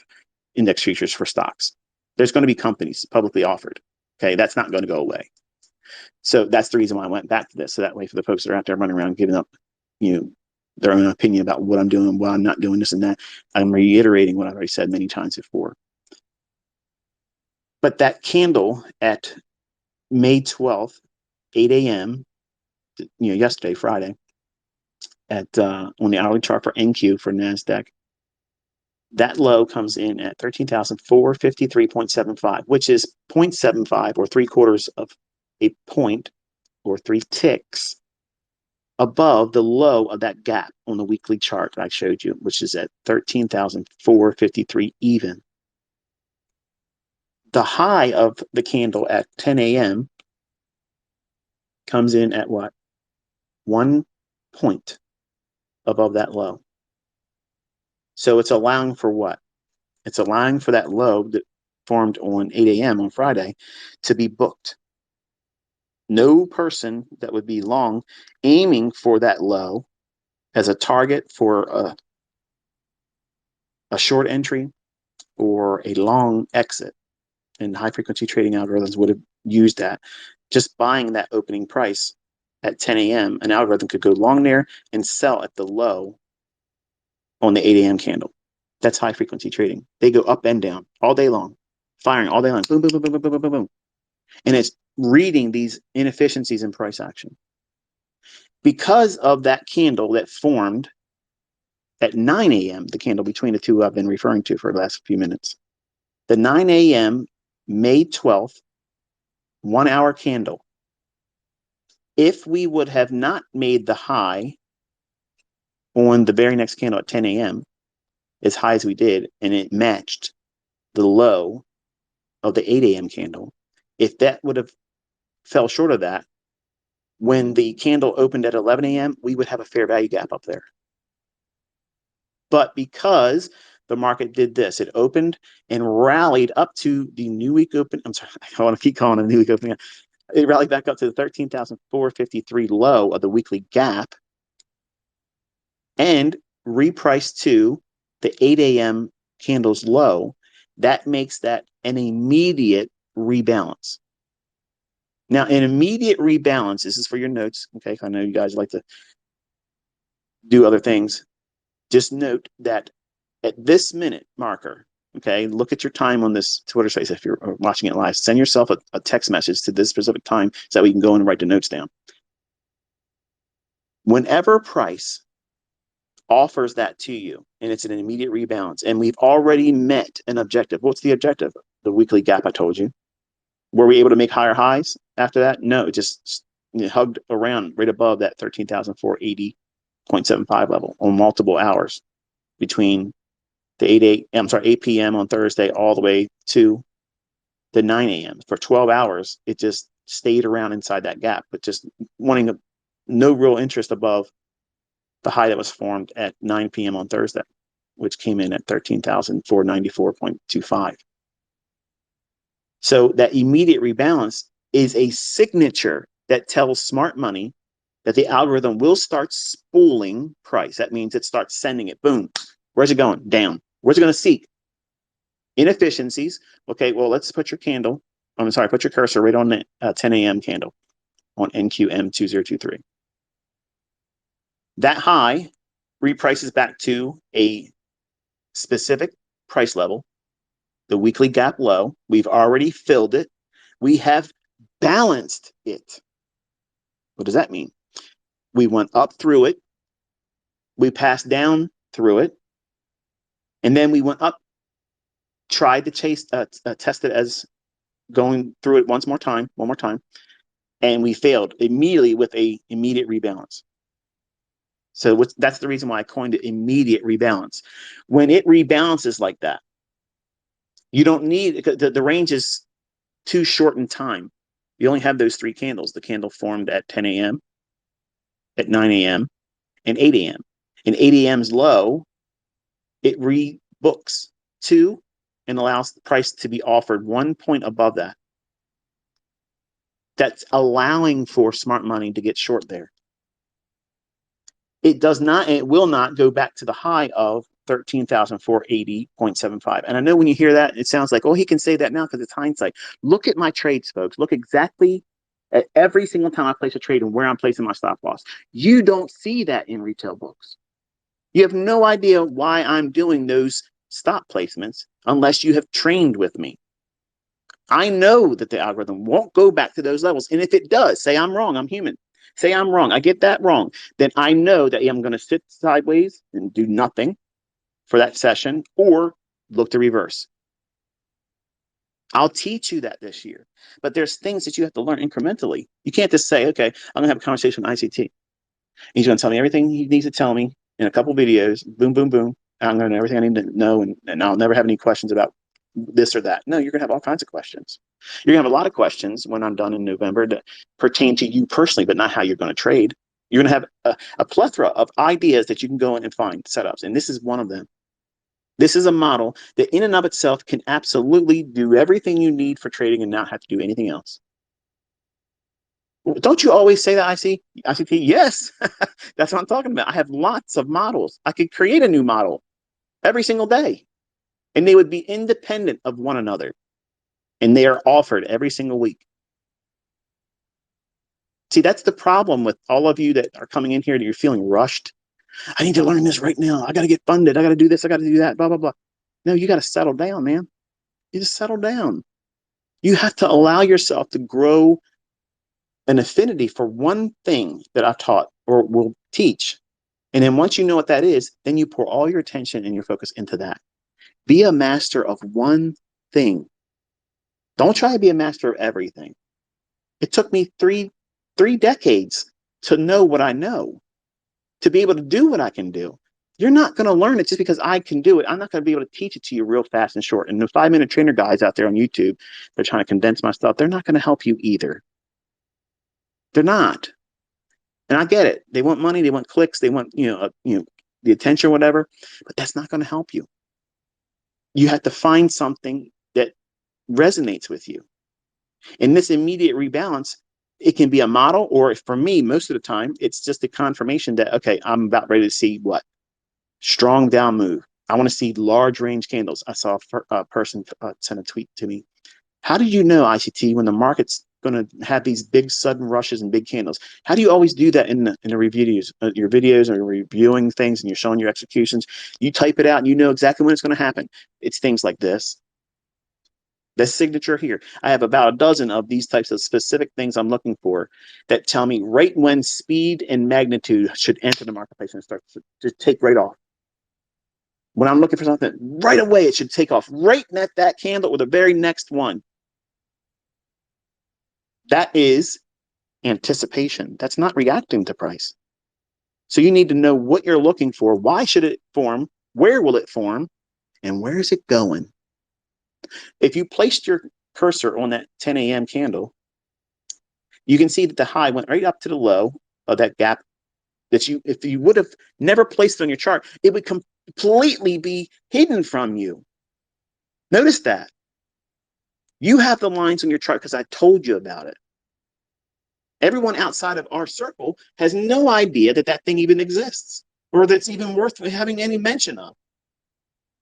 index futures for stocks. There's going to be companies publicly offered. Okay, that's not going to go away. So that's the reason why I went back to this. So that way, for the folks that are out there running around giving up, their own opinion about what I'm doing, why I'm not doing this and that, I'm reiterating what I've already said many times before. But that candle at May 12th, 8 a.m., yesterday, Friday, at on the hourly chart for NQ for Nasdaq, that low comes in at 13,453.75, which is 0.75 or 3/4 of a point or 3 ticks above the low of that gap on the weekly chart that I showed you, which is at 13,453 even. The high of the candle at 10 a.m. comes in at what? 1 point above that low. So it's allowing for what? It's allowing for that low that formed on 8 a.m. on Friday to be booked. No person that would be long aiming for that low as a target for a short entry or a long exit, and high frequency trading algorithms would have used that. Just buying that opening price at 10 a.m., an algorithm could go long there and sell at the low on the 8 a.m. candle. That's high frequency trading. They go up and down all day long, firing all day long, boom, boom, boom, boom, boom, boom, boom, boom. And it's reading these inefficiencies in price action. Because of that candle that formed at 9 a.m., the candle between the two I've been referring to for the last few minutes, the 9 a.m. May 12th 1 hour candle, if we would have not made the high on the very next candle at 10 a.m., as high as we did, and it matched the low of the 8 a.m. candle, if that would have fell short of that, when the candle opened at 11 a.m., we would have a fair value gap up there. But because the market did this, it opened and rallied up to the new week open. I'm sorry, I want to keep calling it a new week opening. It rallied back up to the 13,453 low of the weekly gap and repriced to the 8 a.m. candle's low. That makes that an immediate rebalance. Now, an immediate rebalance, this is for your notes, okay? I know you guys like to do other things. Just note that at this minute marker, okay, look at your time on this Twitter space if you're watching it live. Send yourself a text message to this specific time so that we can go in and write the notes down. Whenever price offers that to you and it's an immediate rebalance and we've already met an objective. What's the objective? The weekly gap I told you. Were we able to make higher highs after that? No, it just hugged around right above that 13,480.75 level on multiple hours between the 8 p.m. on Thursday all the way to the 9 a.m. For 12 hours, it just stayed around inside that gap, but just wanting no real interest above the high that was formed at 9 p.m. on Thursday, which came in at 13,494.25. So that immediate rebalance is a signature that tells smart money that the algorithm will start spooling price. That means it starts sending it. Boom. Where's it going? Down. Where's it going to seek? Inefficiencies. Okay, well, let's put your candle. I'm sorry, put your cursor right on the 10 a.m. candle on NQM2023. That high reprices back to a specific price level, the weekly gap low. We've already filled it. We have balanced it. What does that mean? We went up through it. We passed down through it. And then we went up, tried to test it as going through it one more time. And we failed immediately with a immediate rebalance. So that's the reason why I coined it immediate rebalance. When it rebalances like that, you don't need, the range is too short in time. You only have those three candles. The candle formed at 10 a.m., at 9 a.m., and 8 a.m. And 8 a.m.'s low, it rebooks to and allows the price to be offered 1 point above that. That's allowing for smart money to get short there. It does not, and it will not go back to the high of 13,480.75. And I know when you hear that, it sounds like, oh, he can say that now because it's hindsight. Look at my trades, folks. Look exactly at every single time I place a trade and where I'm placing my stop loss. You don't see that in retail books. You have no idea why I'm doing those stop placements unless you have trained with me. I know that the algorithm won't go back to those levels. And if it does, say I'm wrong, I'm human. Say I'm wrong, I get that wrong. Then I know that I'm going to sit sideways and do nothing for that session or look to reverse. I'll teach you that this year. But there's things that you have to learn incrementally. You can't just say, okay, I'm going to have a conversation with ICT. He's going to tell me everything he needs to tell me in a couple of videos. Boom, boom, boom. I'm going to know everything I need to know, and I'll never have any questions about this or that. No, you're going to have all kinds of questions. You're going to have a lot of questions when I'm done in November that pertain to you personally, but not how you're going to trade. You're going to have a plethora of ideas that you can go in and find setups, and this is one of them. This is a model that in and of itself can absolutely do everything you need for trading and not have to do anything else. Don't you always say that, ICT? Yes, that's what I'm talking about. I have lots of models. I could create a new model every single day, and they would be independent of one another, and they are offered every single week. See, that's the problem with all of you that are coming in here that you're feeling rushed. I need to learn this right now. I got to get funded. I got to do this. I got to do that, blah, blah, blah. No, you got to settle down, man. You just settle down. You have to allow yourself to grow an affinity for one thing that I've taught or will teach. And then once you know what that is, then you pour all your attention and your focus into that. Be a master of one thing. Don't try to be a master of everything. It took me three decades to know what I know, to be able to do what I can do. You're not going to learn it just because I can do it. I'm not going to be able to teach it to you real fast and short. And the 5-minute trainer guys out there on YouTube, they're trying to condense my stuff. They're not going to help you either. They're not. And I get it. They want money. They want clicks. They want, the attention or whatever. But that's not going to help you. You have to find something that resonates with you. In this immediate rebalance, it can be a model, or for me, most of the time, it's just a confirmation that, okay, I'm about ready to see what? Strong down move. I want to see large range candles. I saw a person send a tweet to me. How did you know, ICT, when the market's going to have these big sudden rushes and big candles. How do you always do that in the reviews, your videos, or reviewing things and you're showing your executions? You type it out and you know exactly when it's going to happen. It's things like this. This signature here. I have about a dozen of these types of specific things I'm looking for that tell me right when speed and magnitude should enter the marketplace and start to take right off. When I'm looking for something, right away it should take off. Right at that candle or the very next one. That is anticipation. That's not reacting to price. So you need to know what you're looking for. Why should it form? Where will it form? And where is it going? If you placed your cursor on that 10 a.m. candle, you can see that the high went right up to the low of that gap that if you would have never placed it on your chart, it would completely be hidden from you. Notice that. You have the lines on your chart because I told you about it. Everyone outside of our circle has no idea that that thing even exists or that's even worth having any mention of.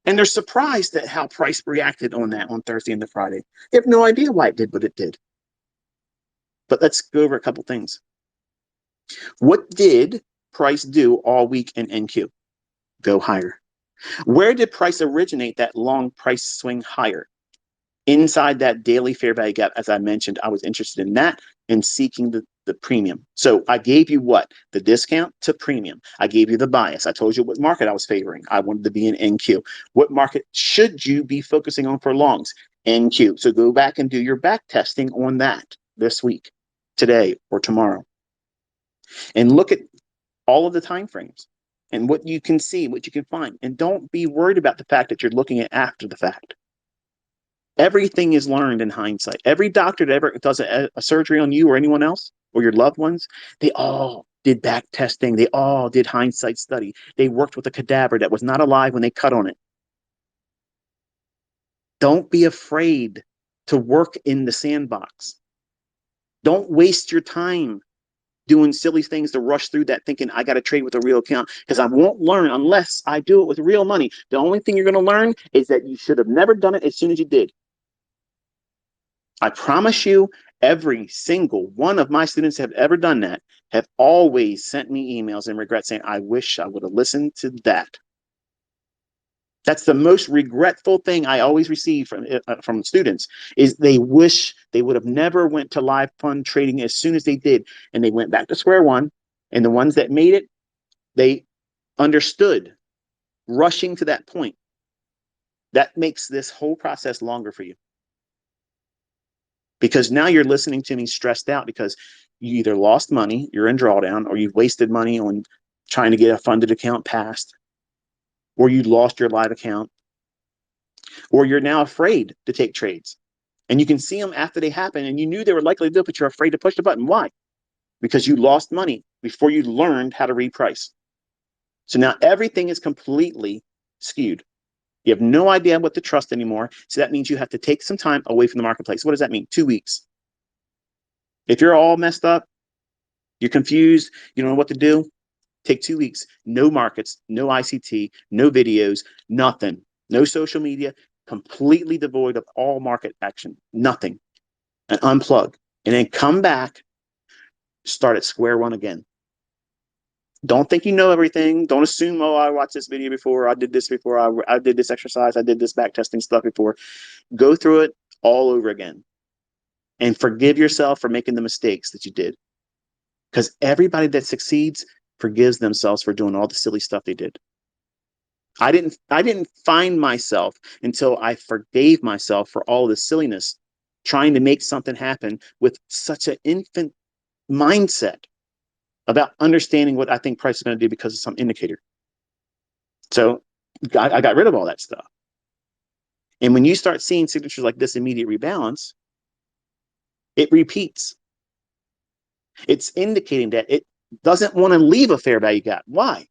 And they're surprised at how price reacted on that on Thursday and the Friday. They have no idea why it did what it did. But let's go over a couple things. What did price do all week in NQ? Go higher. Where did price originate that long price swing higher? Inside that daily fair value gap, as I mentioned, I was interested in that and seeking the premium. So I gave you what? The discount to premium. I gave you the bias. I told you what market I was favoring. I wanted to be in NQ. What market should you be focusing on for longs? NQ. So go back and do your back testing on that this week, today, or tomorrow. And look at all of the time frames and what you can see, what you can find. And don't be worried about the fact that you're looking at after the fact. Everything is learned in hindsight. Every doctor that ever does a surgery on you or anyone else or your loved ones, they all did back testing. They all did hindsight study. They worked with a cadaver that was not alive when they cut on it. Don't be afraid to work in the sandbox. Don't waste your time doing silly things to rush through that thinking I got to trade with a real account because I won't learn unless I do it with real money. The only thing you're going to learn is that you should have never done it as soon as you did. I promise you, every single one of my students have ever done that have always sent me emails and regret saying, I wish I would have listened to that. That's the most regretful thing I always receive from students is they wish they would have never went to live fund trading as soon as they did. And they went back to square one. And the ones that made it, they understood rushing to that point. That makes this whole process longer for you. Because now you're listening to me stressed out because you either lost money, you're in drawdown, or you've wasted money on trying to get a funded account passed, or you lost your live account, or you're now afraid to take trades. And you can see them after they happen, and you knew they were likely to do it, but you're afraid to push the button. Why? Because you lost money before you learned how to reprice. So now everything is completely skewed. You have no idea what to trust anymore. So that means you have to take some time away from the marketplace. What does that mean? 2 weeks. If you're all messed up, you're confused, you don't know what to do, take 2 weeks. No markets, no ICT, no videos, nothing. No social media, completely devoid of all market action. Nothing. And unplug. And then come back, start at square one again. Don't think you know everything. Don't assume, oh, I watched this video before. I did this before. I did this exercise. I did this back testing stuff before. Go through it all over again. And forgive yourself for making the mistakes that you did. Because everybody that succeeds forgives themselves for doing all the silly stuff they did. I didn't find myself until I forgave myself for all the silliness, trying to make something happen with such an infant mindset about understanding what I think price is going to do because of some indicator. So I got rid of all that stuff. And when you start seeing signatures like this immediate rebalance, it repeats. It's indicating that it doesn't want to leave a fair value gap. Why?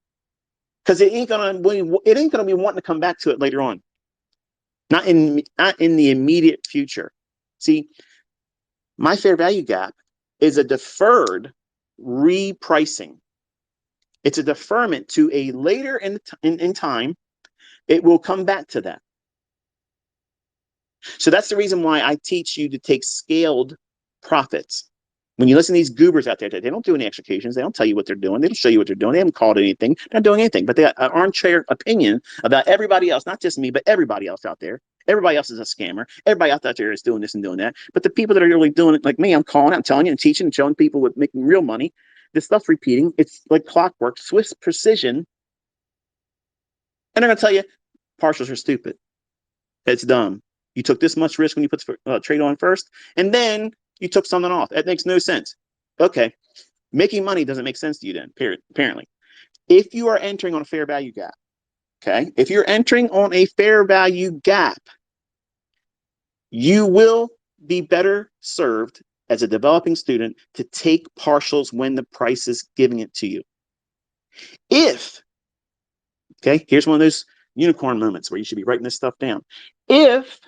Because it ain't gonna be wanting to come back to it later on. Not in the immediate future. See, my fair value gap is a deferred repricing. It's a deferment to a later in time. It will come back to that. So that's the reason why I teach you to take scaled profits. When you listen to these goobers out there, they don't do any executions. They don't tell you what they're doing. They don't show you what they're doing. They haven't called anything. They're not doing anything. But they got an armchair opinion about everybody else, not just me, but everybody else out there. Everybody else is a scammer. Everybody else out there is doing this and doing that. But the people that are really doing it, like me, I'm calling, I'm telling you, and teaching and showing people with making real money. This stuff's repeating. It's like clockwork, swift precision. And they're going to tell you, partials are stupid. It's dumb. You took this much risk when you put the trade on first, and then you took something off. That makes no sense. Okay. Making money doesn't make sense to you then, apparently. If you are entering on a fair value gap, okay, if you're entering on a fair value gap, you will be better served as a developing student to take partials when the price is giving it to you. If, okay, here's one of those unicorn moments where you should be writing this stuff down. If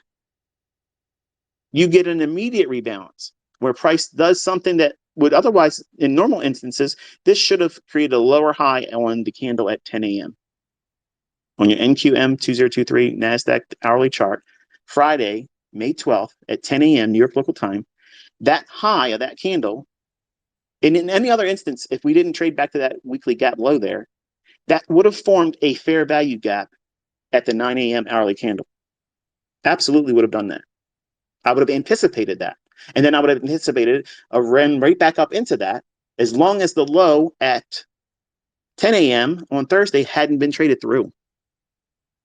you get an immediate rebalance where price does something that would otherwise, in normal instances, this should have created a lower high on the candle at 10 a.m. On your NQM 2023 Nasdaq hourly chart, Friday, May 12th at 10 a.m. New York local time, that high of that candle, and in any other instance, if we didn't trade back to that weekly gap low there, that would have formed a fair value gap at the 9 a.m. hourly candle. Absolutely would have done that. I would have anticipated that. And then I would have anticipated a run right back up into that as long as the low at 10 a.m. on Thursday hadn't been traded through.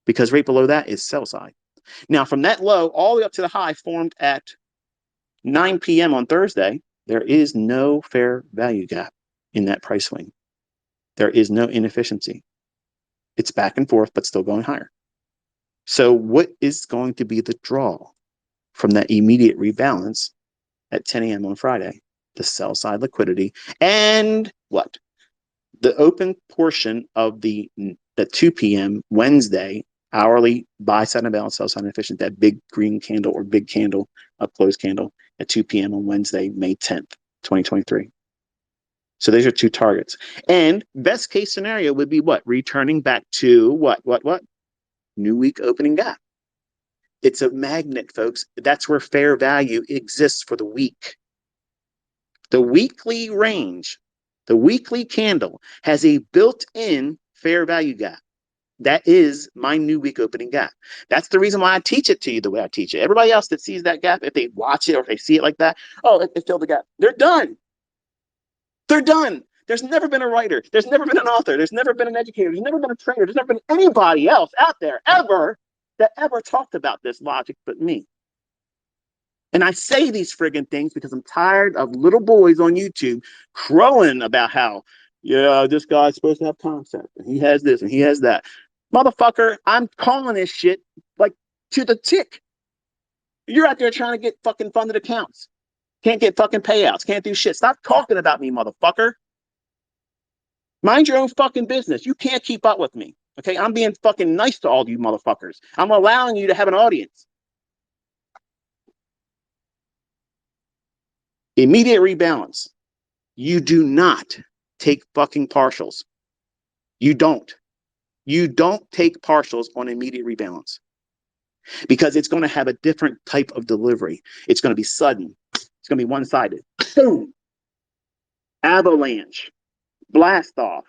Because right below that is sell side. Now, from that low all the way up to the high formed at 9 p.m. on Thursday, there is no fair value gap in that price swing. There is no inefficiency. It's back and forth, but still going higher. So what is going to be the draw from that immediate rebalance at 10 a.m. on Friday? The sell side liquidity and what? The open portion of the 2 p.m. Wednesday hourly buy side and balance, sell side inefficient, that big green candle or big candle, up close candle at 2 p.m. on Wednesday, May 10th, 2023. So these are two targets. And best case scenario would be what? Returning back to what? New week opening gap. It's a magnet, folks. That's where fair value exists for the week. The weekly range, the weekly candle has a built-in fair value gap. That is my new week opening gap. That's the reason why I teach it to you the way I teach it. Everybody else that sees that gap, if they watch it or if they see it like that, oh, it filled the gap. They're done. They're done. There's never been a writer. There's never been an author. There's never been an educator. There's never been a trainer. There's never been anybody else out there ever that ever talked about this logic but me. And I say these friggin' things because I'm tired of little boys on YouTube crowing about how, yeah, this guy's supposed to have concept and he has this and he has that. Motherfucker, I'm calling this shit like to the tick. You're out there trying to get fucking funded accounts. Can't get fucking payouts. Can't do shit. Stop talking about me, motherfucker. Mind your own fucking business. You can't keep up with me. Okay, I'm being fucking nice to all you motherfuckers. I'm allowing you to have an audience. Immediate rebalance. You do not take fucking partials. You don't. You don't take partials on immediate rebalance because it's going to have a different type of delivery. It's going to be sudden. It's going to be one-sided. Boom. Avalanche. Blast off.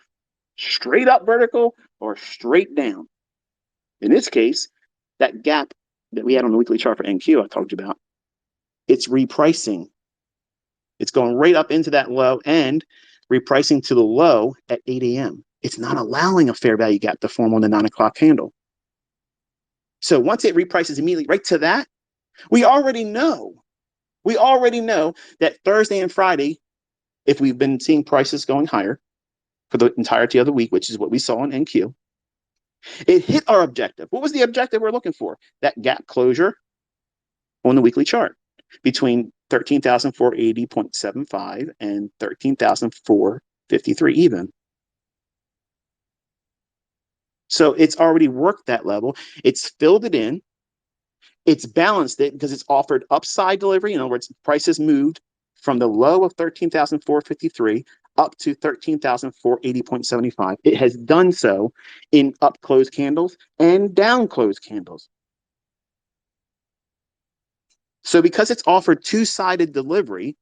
Straight up vertical or straight down. In this case, that gap that we had on the weekly chart for NQ I talked about, it's repricing. It's going right up into that low and repricing to the low at 8 a.m. It's not allowing a fair value gap to form on the 9 o'clock candle. So once it reprices immediately right to that, we already know that Thursday and Friday, if we've been seeing prices going higher for the entirety of the week, which is what we saw in NQ, it hit our objective. What was the objective we're looking for? That gap closure on the weekly chart between 13,480.75 and 13,453 even. So it's already worked that level. It's filled it in. It's balanced it because it's offered upside delivery. In other words, prices moved from the low of 13,453 up to 13,480.75. It has done so in up close candles and down close candles. So because it's offered two-sided delivery,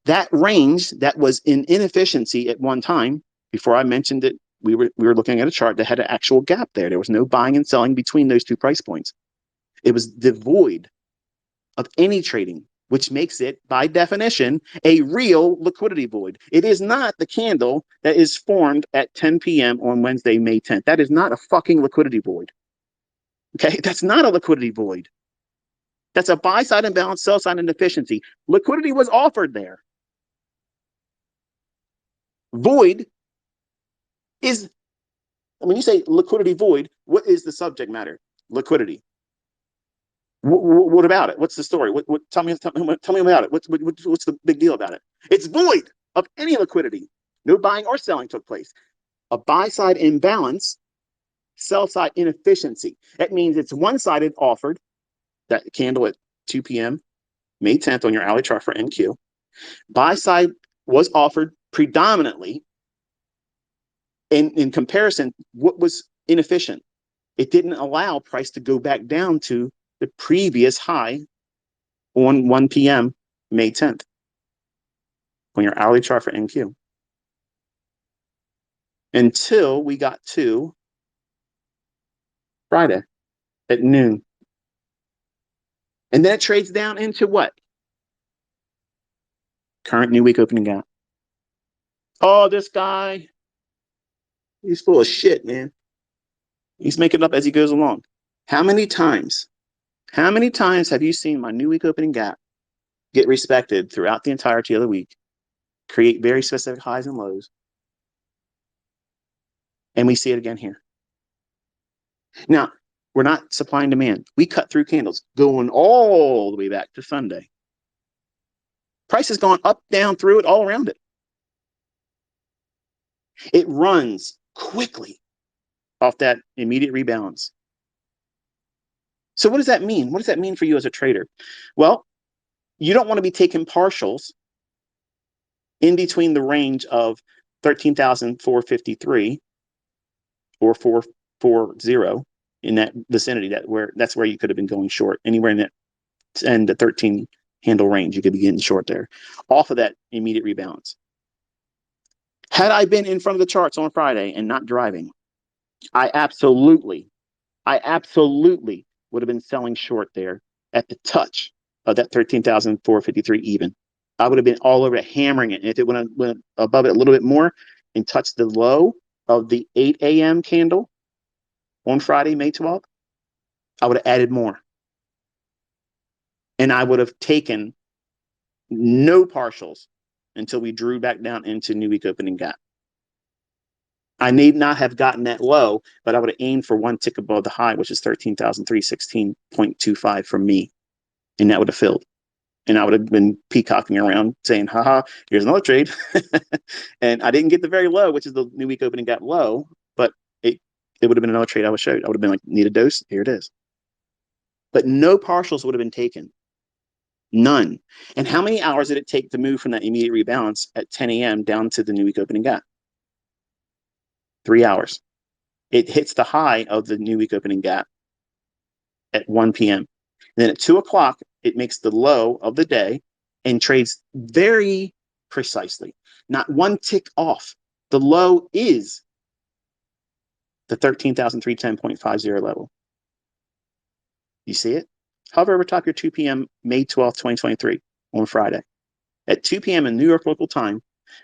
That range that was in inefficiency at one time, before I mentioned it, we were looking at a chart that had an actual gap there. There was no buying and selling between those two price points. It was devoid of any trading, which makes it, by definition, a real liquidity void. It is not the candle that is formed at 10 p.m. on Wednesday, May 10th. That is not a fucking liquidity void. Okay, that's not a liquidity void. That's a buy side imbalance, sell side inefficiency. Liquidity was offered there. Void is, when you say liquidity void, what is the subject matter? Liquidity. What about it? What's the story? Tell me about it. What's the big deal about it? It's void of any liquidity. No buying or selling took place. A buy side imbalance, sell side inefficiency. That means it's one-sided offered, that candle at 2 p.m., May 10th on your hourly chart for NQ. Buy side was offered predominantly. In comparison, what was inefficient? It didn't allow price to go back down to the previous high on 1 p.m. May 10th on your hourly chart for NQ. Until we got to Friday at noon. And then it trades down into what? Current new week opening gap. Oh, this guy, he's full of shit, man. He's making it up as he goes along. How many times have you seen my new week opening gap get respected throughout the entirety of the week, create very specific highs and lows, and we see it again here? Now, we're not supply and demand. We cut through candles going all the way back to Sunday. Price has gone up, down, through it, all around it. It runs quickly off that immediate rebalance. So what does that mean? What does that mean for you as a trader? Well, you don't want to be taking partials in between the range of 13,453 or 440 in that vicinity. That's where you could have been going short, anywhere in that 10 to 13 handle range. You could be getting short there off of that immediate rebalance. Had I been in front of the charts on Friday and not driving, I absolutely would have been selling short there at the touch of that 13,453 even. I would have been all over it, hammering it. And if it went above it a little bit more and touched the low of the 8 a.m. candle on Friday, May 12th, I would have added more. And I would have taken no partials until we drew back down into new week opening gap. I need not have gotten that low, but I would have aimed for one tick above the high, which is 13,316.25 for me. And that would have filled. And I would have been peacocking around saying, haha, here's another trade. And I didn't get the very low, which is the new week opening gap low, but it would have been another trade I would show. I would have been like, need a dose? Here it is. But no partials would have been taken. None. And how many hours did it take to move from that immediate rebalance at 10 a.m. down to the new week opening gap? 3 hours. It hits the high of the new week opening gap at 1 p.m. And then at 2 o'clock, it makes the low of the day and trades very precisely. Not one tick off. The low is the 13,310.50 level. You see it? Hover over top your 2 p.m. May 12th, 2023 on Friday. At 2 p.m. in New York local time,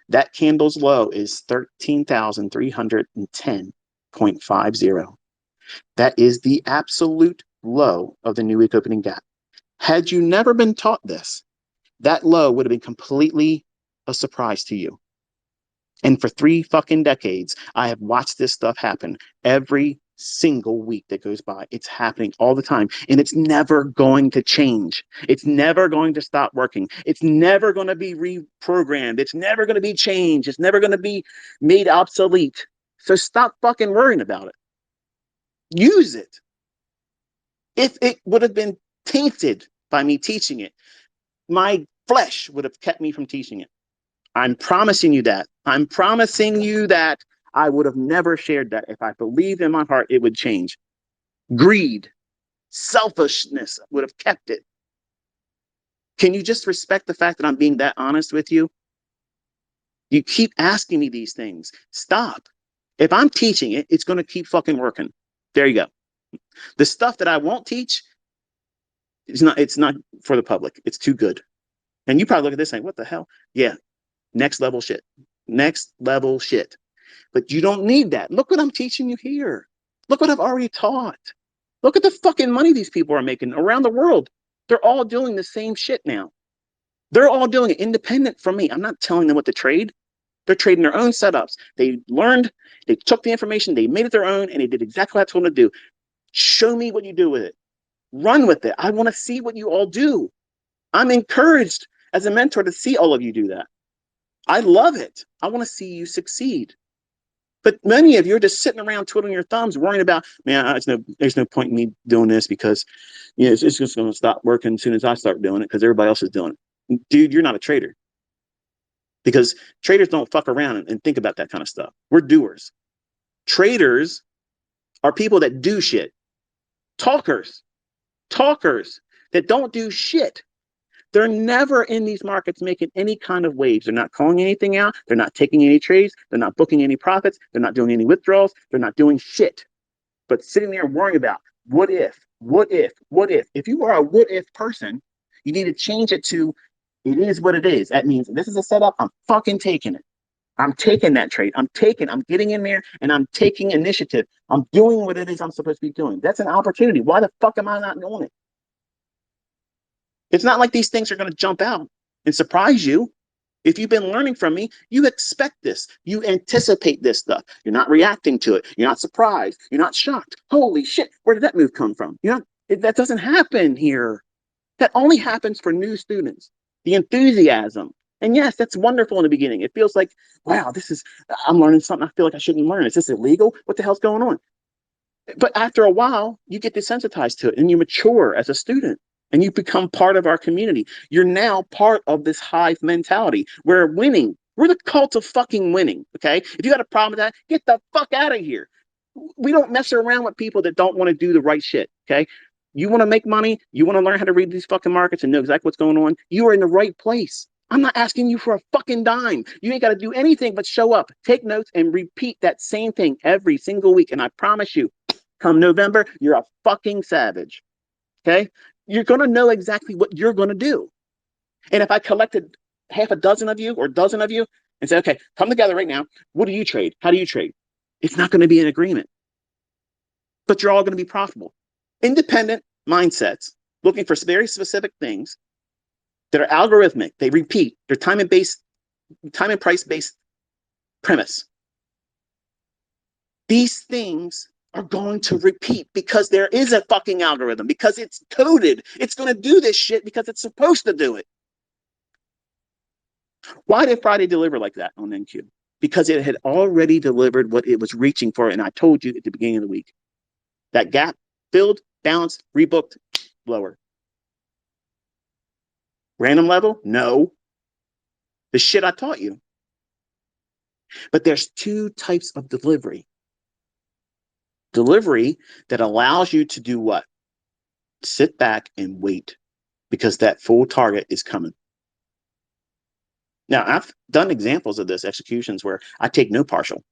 that candle's low is 13,310.50. That is the absolute low of the new week opening gap. Had you never been taught this, that low would have been completely a surprise to you. And for 3 fucking decades, I have watched this stuff happen every single week that goes by. It's happening all the time, and it's never going to change. It's never going to stop working. It's never going to be reprogrammed. It's never going to be changed. It's never going to be made obsolete. So stop fucking worrying about it. Use it. If it would have been tainted by me teaching it, my flesh would have kept me from teaching it. I'm promising you that. I'm promising you that I would have never shared that if I believed in my heart it would change. Greed, selfishness would have kept it. Can you just respect the fact that I'm being that honest with you? You keep asking me these things. Stop. If I'm teaching it, it's going to keep fucking working. There you go. The stuff that I won't teach, it's not for the public. It's too good. And you probably look at this saying, what the hell? Yeah, next level shit. Next level shit. But you don't need that. Look what I'm teaching you here. Look what I've already taught. Look at the fucking money these people are making around the world. They're all doing the same shit now. They're all doing it independent from me. I'm not telling them what to trade. They're trading their own setups. They learned, they took the information, they made it their own, and they did exactly what I told them to do. Show me what you do with it. Run with it. I want to see what you all do. I'm encouraged as a mentor to see all of you do that. I love it. I want to see you succeed. But many of you are just sitting around twiddling your thumbs, worrying about, man, there's no point in me doing this because it's just going to stop working as soon as I start doing it because everybody else is doing it. Dude, you're not a trader. Because traders don't fuck around and think about that kind of stuff. We're doers. Traders are people that do shit. Talkers that don't do shit. They're never in these markets making any kind of waves. They're not calling anything out. They're not taking any trades. They're not booking any profits. They're not doing any withdrawals. They're not doing shit. But sitting there worrying about what if. If you are a what if person, you need to change it to it is what it is. That means this is a setup. I'm fucking taking it. I'm taking that trade. I'm getting in there and I'm taking initiative. I'm doing what it is I'm supposed to be doing. That's an opportunity. Why the fuck am I not doing it? It's not like these things are going to jump out and surprise you. If you've been learning from me, you expect this. You anticipate this stuff. You're not reacting to it. You're not surprised. You're not shocked. Holy shit, where did that move come from? That doesn't happen here. That only happens for new students. The enthusiasm. And yes, that's wonderful in the beginning. It feels like, wow, I'm learning something I feel like I shouldn't learn. Is this illegal? What the hell's going on? But after a while, you get desensitized to it and you mature as a student and you become part of our community. You're now part of this hive mentality. We're winning. We're the cult of fucking winning. Okay. If you got a problem with that, get the fuck out of here. We don't mess around with people that don't want to do the right shit. Okay. You want to make money. You want to learn how to read these fucking markets and know exactly what's going on. You are in the right place. I'm not asking you for a fucking dime. You ain't got to do anything but show up, take notes, and repeat that same thing every single week. And I promise you, come November, you're a fucking savage. Okay? You're going to know exactly what you're going to do. And if I collected half a dozen of you or a dozen of you and say, okay, come together right now. What do you trade? How do you trade? It's not going to be an agreement. But you're all going to be profitable. Independent mindsets looking for very specific things that are algorithmic. They repeat. They're time and price based premise. These things are going to repeat because there is a fucking algorithm, because it's coded. It's going to do this shit because it's supposed to do it. Why did Friday deliver like that on NQ? Because it had already delivered what it was reaching for. And I told you at the beginning of the week, that gap filled, balanced, rebooked, lower. Random level? No. The shit I taught you. But there's two types of delivery. Delivery that allows you to do what? Sit back and wait because that full target is coming. Now, I've done examples of this, executions where I take no partial.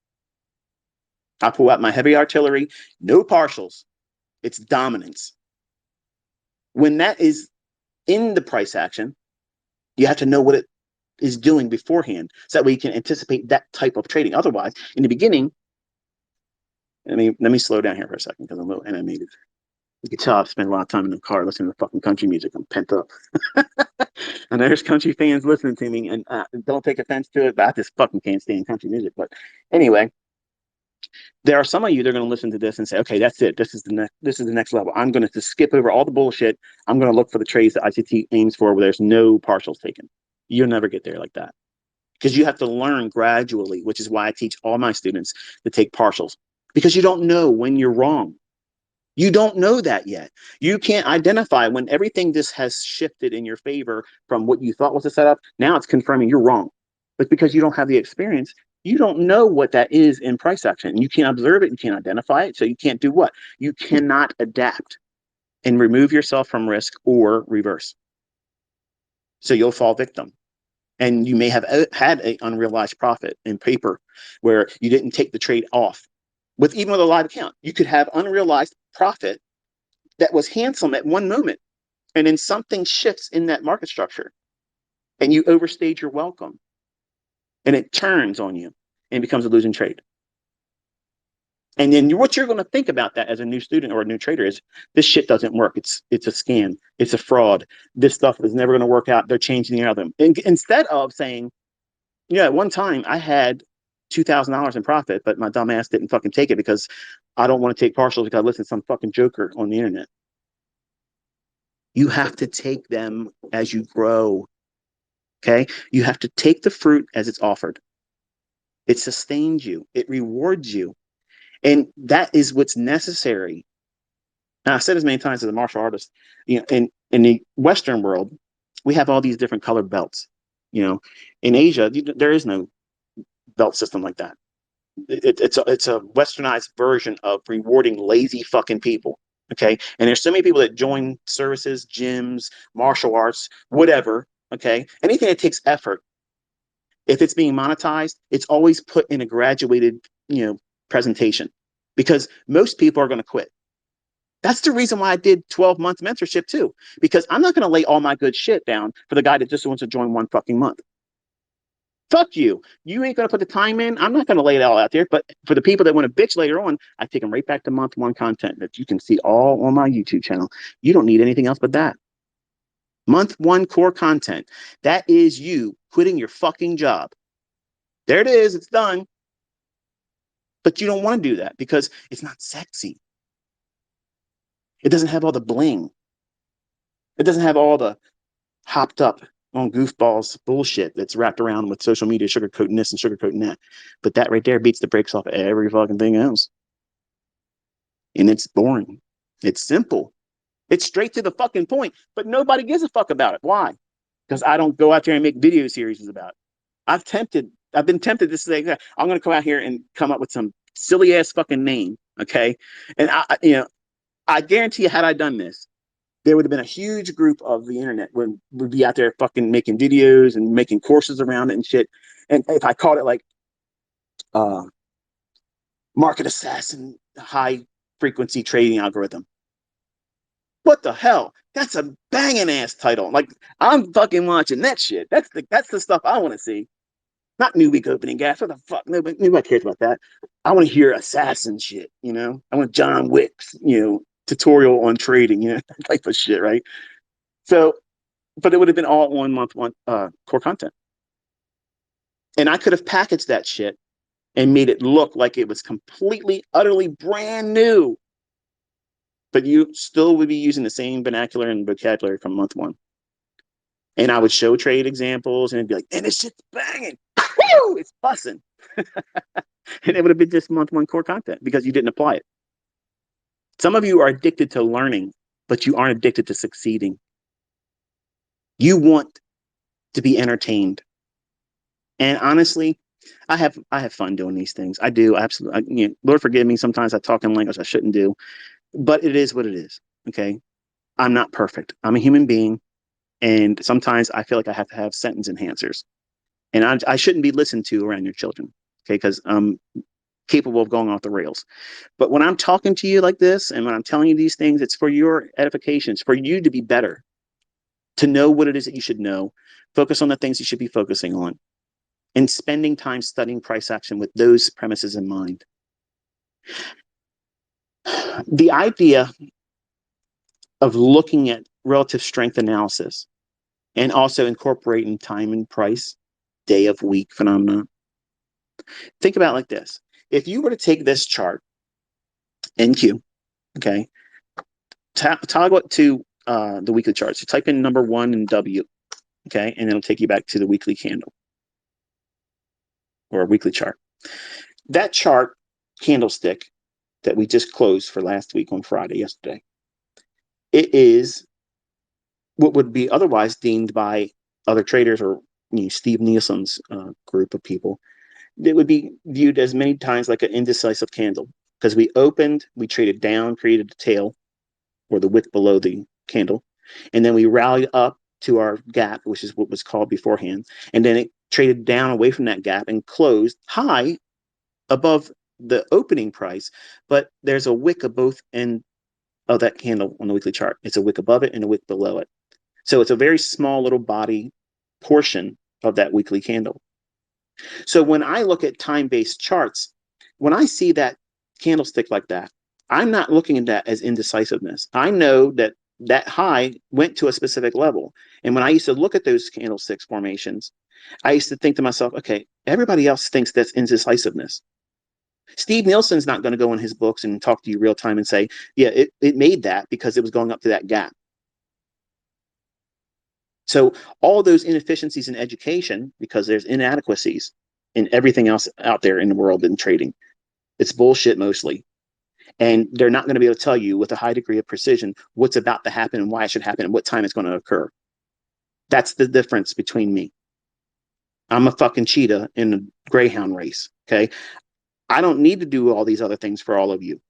I pull out my heavy artillery, no partials. It's dominance. When that is in the price action, you have to know what it is doing beforehand so that way you can anticipate that type of trading. Otherwise, in the beginning, let me slow down here for a second because I'm a little animated. You can tell I've spent a lot of time in the car listening to fucking country music. I'm pent up. And there's country fans listening to me, and don't take offense to it, but I just fucking can't stand country music. But anyway, there are some of you that are going to listen to this and say, okay, that's it. This is the next level. I'm going to skip over all the bullshit. I'm going to look for the trades that ICT aims for where there's no partials taken. You'll never get there like that because you have to learn gradually, which is why I teach all my students to take partials, because you don't know when you're wrong. You don't know that yet. You can't identify when everything just has shifted in your favor from what you thought was a setup. Now it's confirming you're wrong. But because you don't have the experience, you don't know what that is in price action. You can't observe it. You can't identify it. So you can't do what? You cannot adapt and remove yourself from risk or reverse. So you'll fall victim. And you may have had an unrealized profit in paper where you didn't take the trade off. Even with a live account, you could have unrealized profit that was handsome at one moment, and then something shifts in that market structure, and you overstayed your welcome, and it turns on you and becomes a losing trade. And then what you're going to think about that as a new student or a new trader is, this shit doesn't work. It's a scam. It's a fraud. This stuff is never going to work out. They're changing the algorithm. Instead of saying, yeah, at one time I had $2,000 in profit, but my dumb ass didn't fucking take it because I don't want to take partials because I listened to some fucking joker on the internet. You have to take them as you grow. Okay? You have to take the fruit as it's offered. It sustains you. It rewards you. And that is what's necessary. Now, I've said as many times as a martial artist, in the Western world, we have all these different colored belts. In Asia, there is no belt system like that. It's a westernized version of rewarding lazy fucking people. Okay. And there's so many people that join services, gyms, martial arts, whatever. Okay. Anything that takes effort, if it's being monetized, it's always put in a graduated, presentation, because most people are going to quit. That's the reason why I did 12 months mentorship too, because I'm not going to lay all my good shit down for the guy that just wants to join one fucking month. Fuck you. You ain't going to put the time in. I'm not going to lay it all out there. But for the people that want to bitch later on, I take them right back to month one content that you can see all on my YouTube channel. You don't need anything else but that. Month one core content. That is you quitting your fucking job. There it is. It's done. But you don't want to do that because it's not sexy. It doesn't have all the bling. It doesn't have all the hopped up on goofballs bullshit that's wrapped around with social media, sugarcoating this and sugarcoating that. But that right there beats the brakes off every fucking thing else. And it's boring. It's simple. It's straight to the fucking point, but nobody gives a fuck about it. Why? Because I don't go out there and make video series about it. I've been tempted to say, I'm going to come out here and come up with some silly ass fucking name. Okay. And I guarantee you, had I done this, there would have been a huge group of the internet would be out there fucking making videos and making courses around it and shit. And if I called it like market assassin high frequency trading algorithm, what the hell? That's a banging ass title. Like, I'm fucking watching that shit. That's the stuff I want to see. Not new week opening gas. What the fuck? Nobody cares about that. I want to hear assassin shit. I want John Wick's tutorial on trading. That type of shit, right? So, but it would have been all on month one core content. And I could have packaged that shit and made it look like it was completely, utterly brand new. But you still would be using the same vernacular and vocabulary from month one. And I would show trade examples and it'd be like, and this shit's banging. Woo! It's bussing. And it would have been just month one core content because you didn't apply it. Some of you are addicted to learning, but you aren't addicted to succeeding. You want to be entertained. And honestly, I have fun doing these things. I do, absolutely. Lord forgive me. Sometimes I talk in language I shouldn't do, but it is what it is. Okay, I'm not perfect. I'm a human being, and sometimes I feel like I have to have sentence enhancers, and I shouldn't be listened to around your children. Okay, because I'm capable of going off the rails. But when I'm talking to you like this, and when I'm telling you these things, it's for your edification. It's for you to be better, to know what it is that you should know, focus on the things you should be focusing on, and spending time studying price action with those premises in mind. The idea of looking at relative strength analysis and also incorporating time and price, day of week phenomenon. Think about it like this. If you were to take this chart, NQ, okay, toggle it to the weekly chart. So type in number 1 and W, okay, and it'll take you back to the weekly candle or a weekly chart. That chart candlestick that we just closed for last week on Friday, yesterday, it is what would be otherwise deemed by other traders or Steve Nielsen's group of people, it would be viewed as many times like an indecisive candle, because we opened, we traded down, created a tail or the wick below the candle, and then we rallied up to our gap, which is what was called beforehand. And then it traded down away from that gap and closed high above the opening price. But there's a wick of both ends of that candle on the weekly chart. It's a wick above it and a wick below it. So it's a very small little body portion of that weekly candle. So when I look at time-based charts, when I see that candlestick like that, I'm not looking at that as indecisiveness. I know that that high went to a specific level. And when I used to look at those candlesticks formations, I used to think to myself, okay, everybody else thinks that's indecisiveness. Steve Nielsen's not going to go in his books and talk to you real time and say, yeah, it made that because it was going up to that gap. So all those inefficiencies in education, because there's inadequacies in everything else out there in the world in trading, it's bullshit mostly. And they're not going to be able to tell you with a high degree of precision what's about to happen and why it should happen and what time it's going to occur. That's the difference between me. I'm a fucking cheetah in a greyhound race, okay? I don't need to do all these other things for all of you.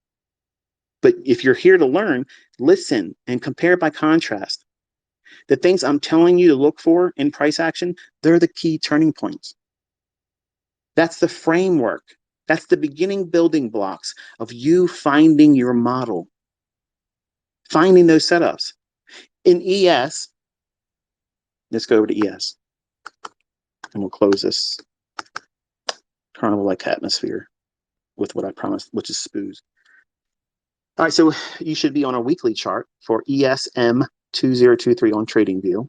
But if you're here to learn, listen and compare by contrast. The things I'm telling you to look for in price action, they're the key turning points. That's the framework. That's the beginning building blocks of you finding your model, finding those setups. In ES, let's go over to ES, and we'll close this carnival-like atmosphere with what I promised, which is spoos. All right, so you should be on a weekly chart for ESM 2023 on TradingView.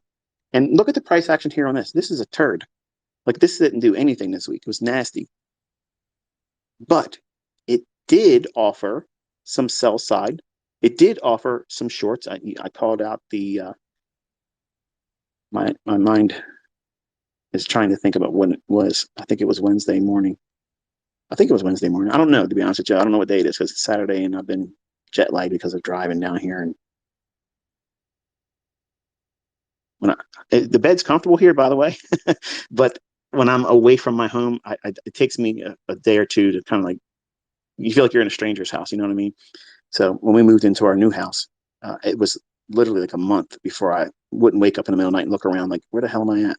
And look at the price action here on this. This is a turd. Like, this didn't do anything this week. It was nasty. But it did offer some sell side. It did offer some shorts. I called out the, my mind is trying to think about when it was. I think it was Wednesday morning. I think it was Wednesday morning. I don't know, to be honest with you. I don't know what day it is because it's Saturday and I've been jet lagged because of driving down here. And when the bed's comfortable here, by the way, but when I'm away from my home, it takes me a day or two to kind of like, you feel like you're in a stranger's house, you know what I mean? So when we moved into our new house, it was literally like a month before I wouldn't wake up in the middle of the night and look around like, where the hell am I at?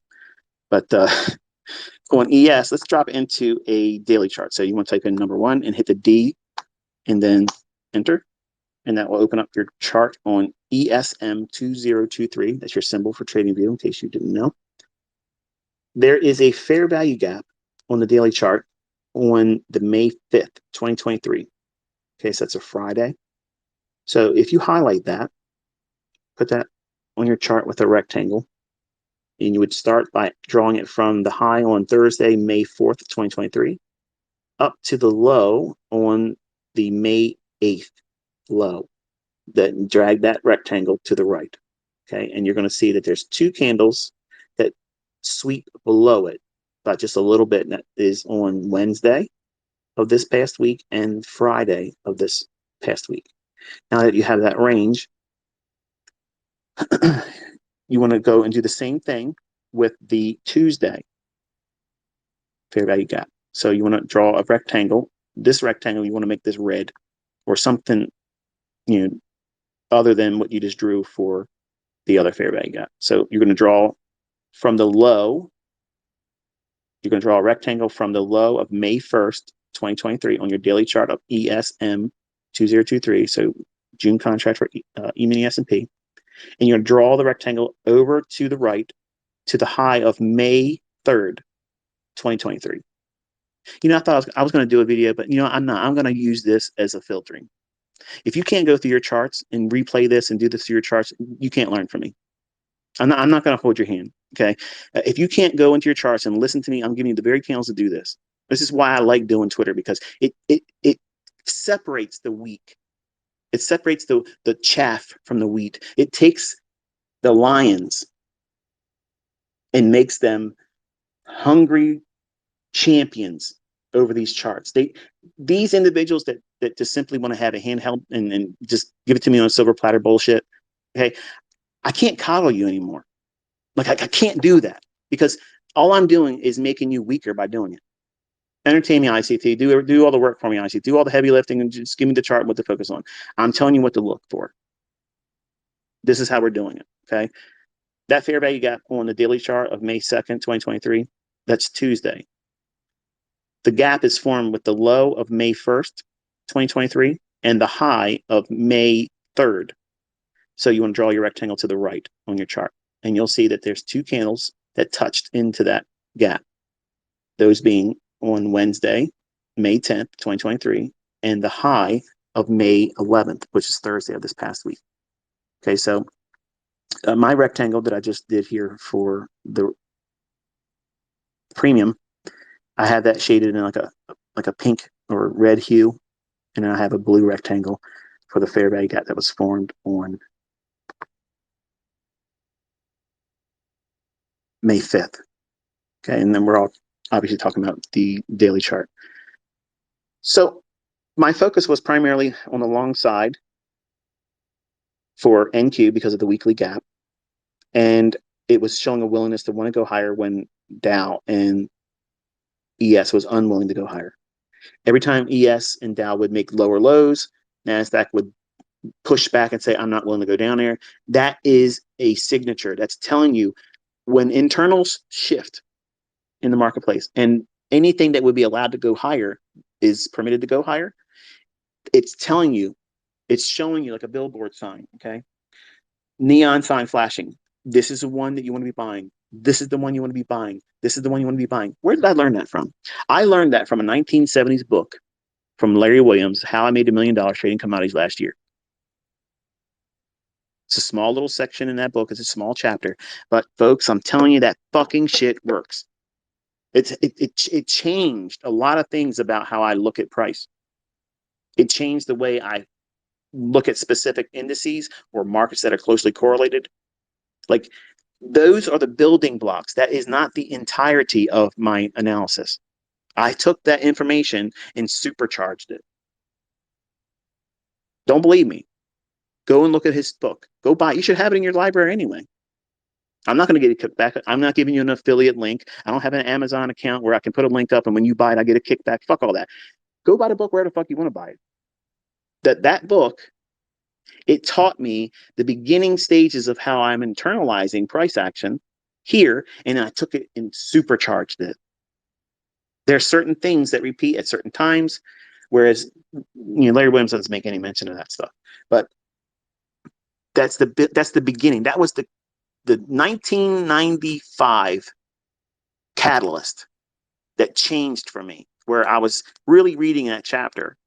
But on ES, let's drop into a daily chart. So you want to type in number 1 and hit the D and then enter. And that will open up your chart on ESM 2023. That's your symbol for TradingView, in case you didn't know. There is a fair value gap on the daily chart on the May 5th, 2023. Okay, so that's a Friday. So if you highlight that, put that on your chart with a rectangle, and you would start by drawing it from the high on Thursday, May 4th, 2023, up to the low on the May 8th low. Then drag that rectangle to the right. Okay, and you're going to see that there's 2 candles that sweep below it by just a little bit, and that is on Wednesday of this past week and Friday of this past week. Now that you have that range, you want to go and do the same thing with the Tuesday fair value gap. So you want to draw a rectangle. This rectangle, you want to make this red or something, you know, other than what you just drew for the other fair value gap. So you're going to draw from the low. You're going to draw a rectangle from the low of May 1st, 2023 on your daily chart of ESM 2023. So June contract for E-mini S&P. And you're going to draw the rectangle over to the right to the high of May 3rd, 2023. You know, I thought I was going to do a video, but, you know, I'm not. I'm going to use this as a filtering. If you can't go through your charts and replay this and do this through your charts, you can't learn from me. I'm not going to hold your hand, okay? If you can't go into your charts and listen to me, I'm giving you the very channels to do this. This is why I like doing Twitter, because it separates the weak. It separates the chaff from the wheat. It takes the lions and makes them hungry champions over these charts. These individuals that just simply want to have a handheld and just give it to me on a silver platter bullshit. Okay, I can't coddle you anymore. Like I can't do that, because all I'm doing is making you weaker by doing it. Entertain me, ICT. Do all the work for me, ICT. Do all the heavy lifting and just give me the chart and what to focus on. I'm telling you what to look for. This is how we're doing it. Okay. That fair value gap on the daily chart of May 2nd, 2023, that's Tuesday. The gap is formed with the low of May 1st, 2023, and the high of May 3rd. So you want to draw your rectangle to the right on your chart, and you'll see that there's two candles that touched into that gap. Those being on Wednesday, May 10th, 2023, and the high of May 11th, which is Thursday of this past week. Okay, so my rectangle that I just did here for the premium, I have that shaded in like a pink or red hue, and then I have a blue rectangle for the fair value gap that was formed on May 5th. Okay, and then we're all obviously talking about the daily chart. So my focus was primarily on the long side for NQ because of the weekly gap, and it was showing a willingness to want to go higher when Dow and ES was unwilling to go higher. Every time ES and Dow would make lower lows, Nasdaq would push back and say, I'm not willing to go down there. That is a signature. That's telling you when internals shift in the marketplace and anything that would be allowed to go higher is permitted to go higher. It's telling you, it's showing you like a billboard sign, okay? Neon sign flashing. This is the one that you want to be buying. This is the one you want to be buying. This is the one you want to be buying. Where did I learn that from? I learned that from a 1970s book from Larry Williams, How I Made $1 Million Trading Commodities Last Year. It's a small little section in that book. It's a small chapter. But folks, I'm telling you that fucking shit works. It changed a lot of things about how I look at price. It changed the way I look at specific indices or markets that are closely correlated. Like those are the building blocks. That is not the entirety of my analysis. I took that information and supercharged it. Don't believe me? Go and look at his book. Go buy it. You should have it in your library anyway. I'm not going to get a kickback. I'm not giving you an affiliate link. I don't have an Amazon account where I can put a link up and when you buy it, I get a kickback. Fuck all that. Go buy the book where the fuck you want to buy it. That book, it taught me the beginning stages of how I'm internalizing price action here, and I took it and supercharged it. There are certain things that repeat at certain times, whereas Larry Williams doesn't make any mention of that stuff. But that's the beginning. That was the 1995 catalyst that changed for me, where I was really reading that chapter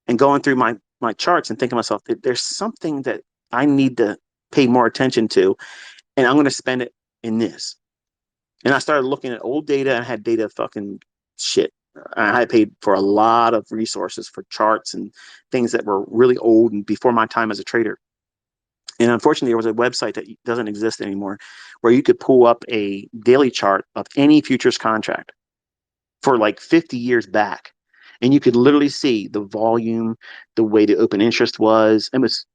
and going through my charts and thinking to myself, there's something that I need to pay more attention to, and I'm going to spend it in this. And I started looking at old data, and I had data fucking shit. I had paid for a lot of resources for charts and things that were really old and before my time as a trader. And unfortunately, there was a website that doesn't exist anymore where you could pull up a daily chart of any futures contract for like 50 years back. And you could literally see the volume, the way the open interest was. It was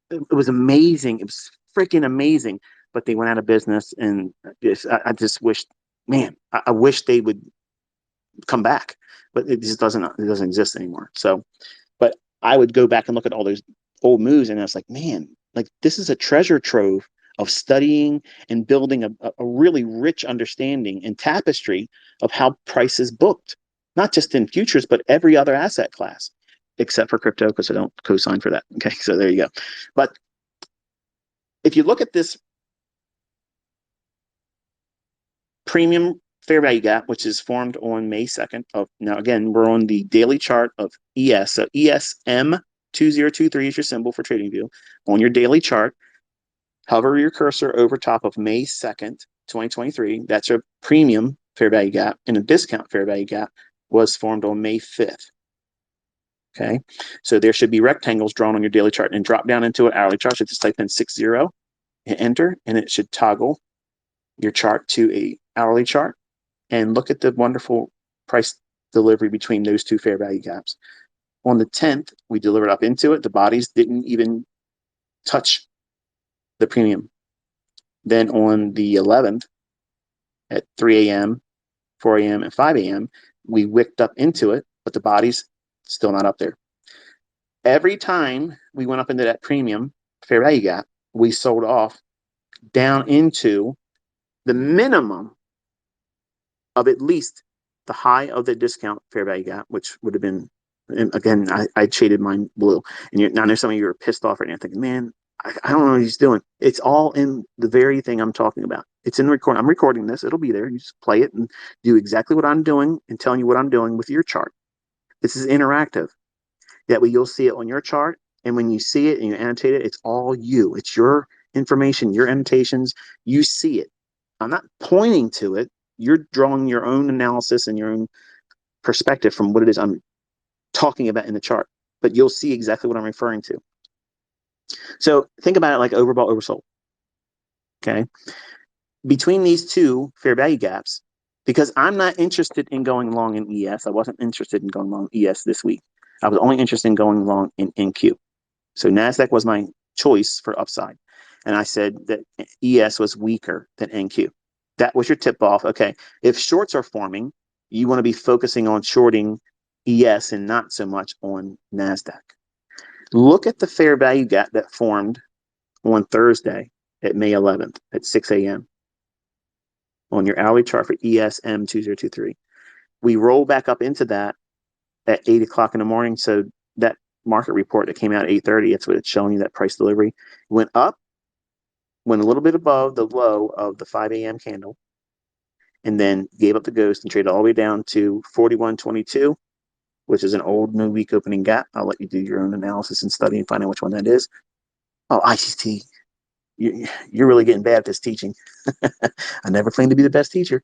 amazing. It was freaking amazing. But they went out of business, and I just wished, man, I wish they would come back. But it just doesn't exist anymore. So, but I would go back and look at all those old moves, and I was like, man, like this is a treasure trove of studying and building a really rich understanding and tapestry of how price is booked, not just in futures, but every other asset class, except for crypto, because I don't co-sign for that. Okay, so there you go. But if you look at this premium fair value gap, which is formed on May 2nd of, now again, we're on the daily chart of ES. So ESM2023 is your symbol for TradingView. On your daily chart, hover your cursor over top of May 2nd, 2023. That's your premium fair value gap, and a discount fair value gap was formed on May 5th. Okay, so there should be rectangles drawn on your daily chart, and drop down into an hourly chart. So just type in 60 and enter, and it should toggle your chart to a hourly chart. And look at the wonderful price delivery between those two fair value gaps. On the 10th, we delivered up into it. The bodies didn't even touch the premium. Then on the 11th, at 3 a.m., 4 a.m., and 5 a.m., we wicked up into it, but the body's still not up there. Every time we went up into that premium fair value gap, we sold off down into the minimum of at least the high of the discount fair value gap, which would have been, and again, I shaded mine blue. And now there's some of you are pissed off right now thinking, man, I don't know what he's doing. It's all in the very thing I'm talking about. It's in the recording. I'm recording this. It'll be there. You just play it and do exactly what I'm doing and telling you what I'm doing with your chart. This is interactive. That way you'll see it on your chart. And when you see it and you annotate it, it's all you. It's your information, your annotations. You see it. I'm not pointing to it. You're drawing your own analysis and your own perspective from what it is I'm talking about in the chart. But you'll see exactly what I'm referring to. So think about it like overbought, oversold. Okay. Between these two fair value gaps, because I'm not interested in going long in ES. I wasn't interested in going long ES this week. I was only interested in going long in NQ. So Nasdaq was my choice for upside. And I said that ES was weaker than NQ. That was your tip off. Okay. If shorts are forming, you want to be focusing on shorting ES and not so much on Nasdaq. Look at the fair value gap that formed on Thursday at May 11th at 6 a.m. on your hourly chart for ESM2023. We roll back up into that at 8 o'clock in the morning. So that market report that came out at 8:30, it's what it's showing you, that price delivery went up, went a little bit above the low of the 5 a.m. candle, and then gave up the ghost and traded all the way down to 41.22, which is an old new week opening gap. I'll let you do your own analysis and study and find out which one that is. Oh, ICT. You're really getting bad at this teaching. I never claimed to be the best teacher.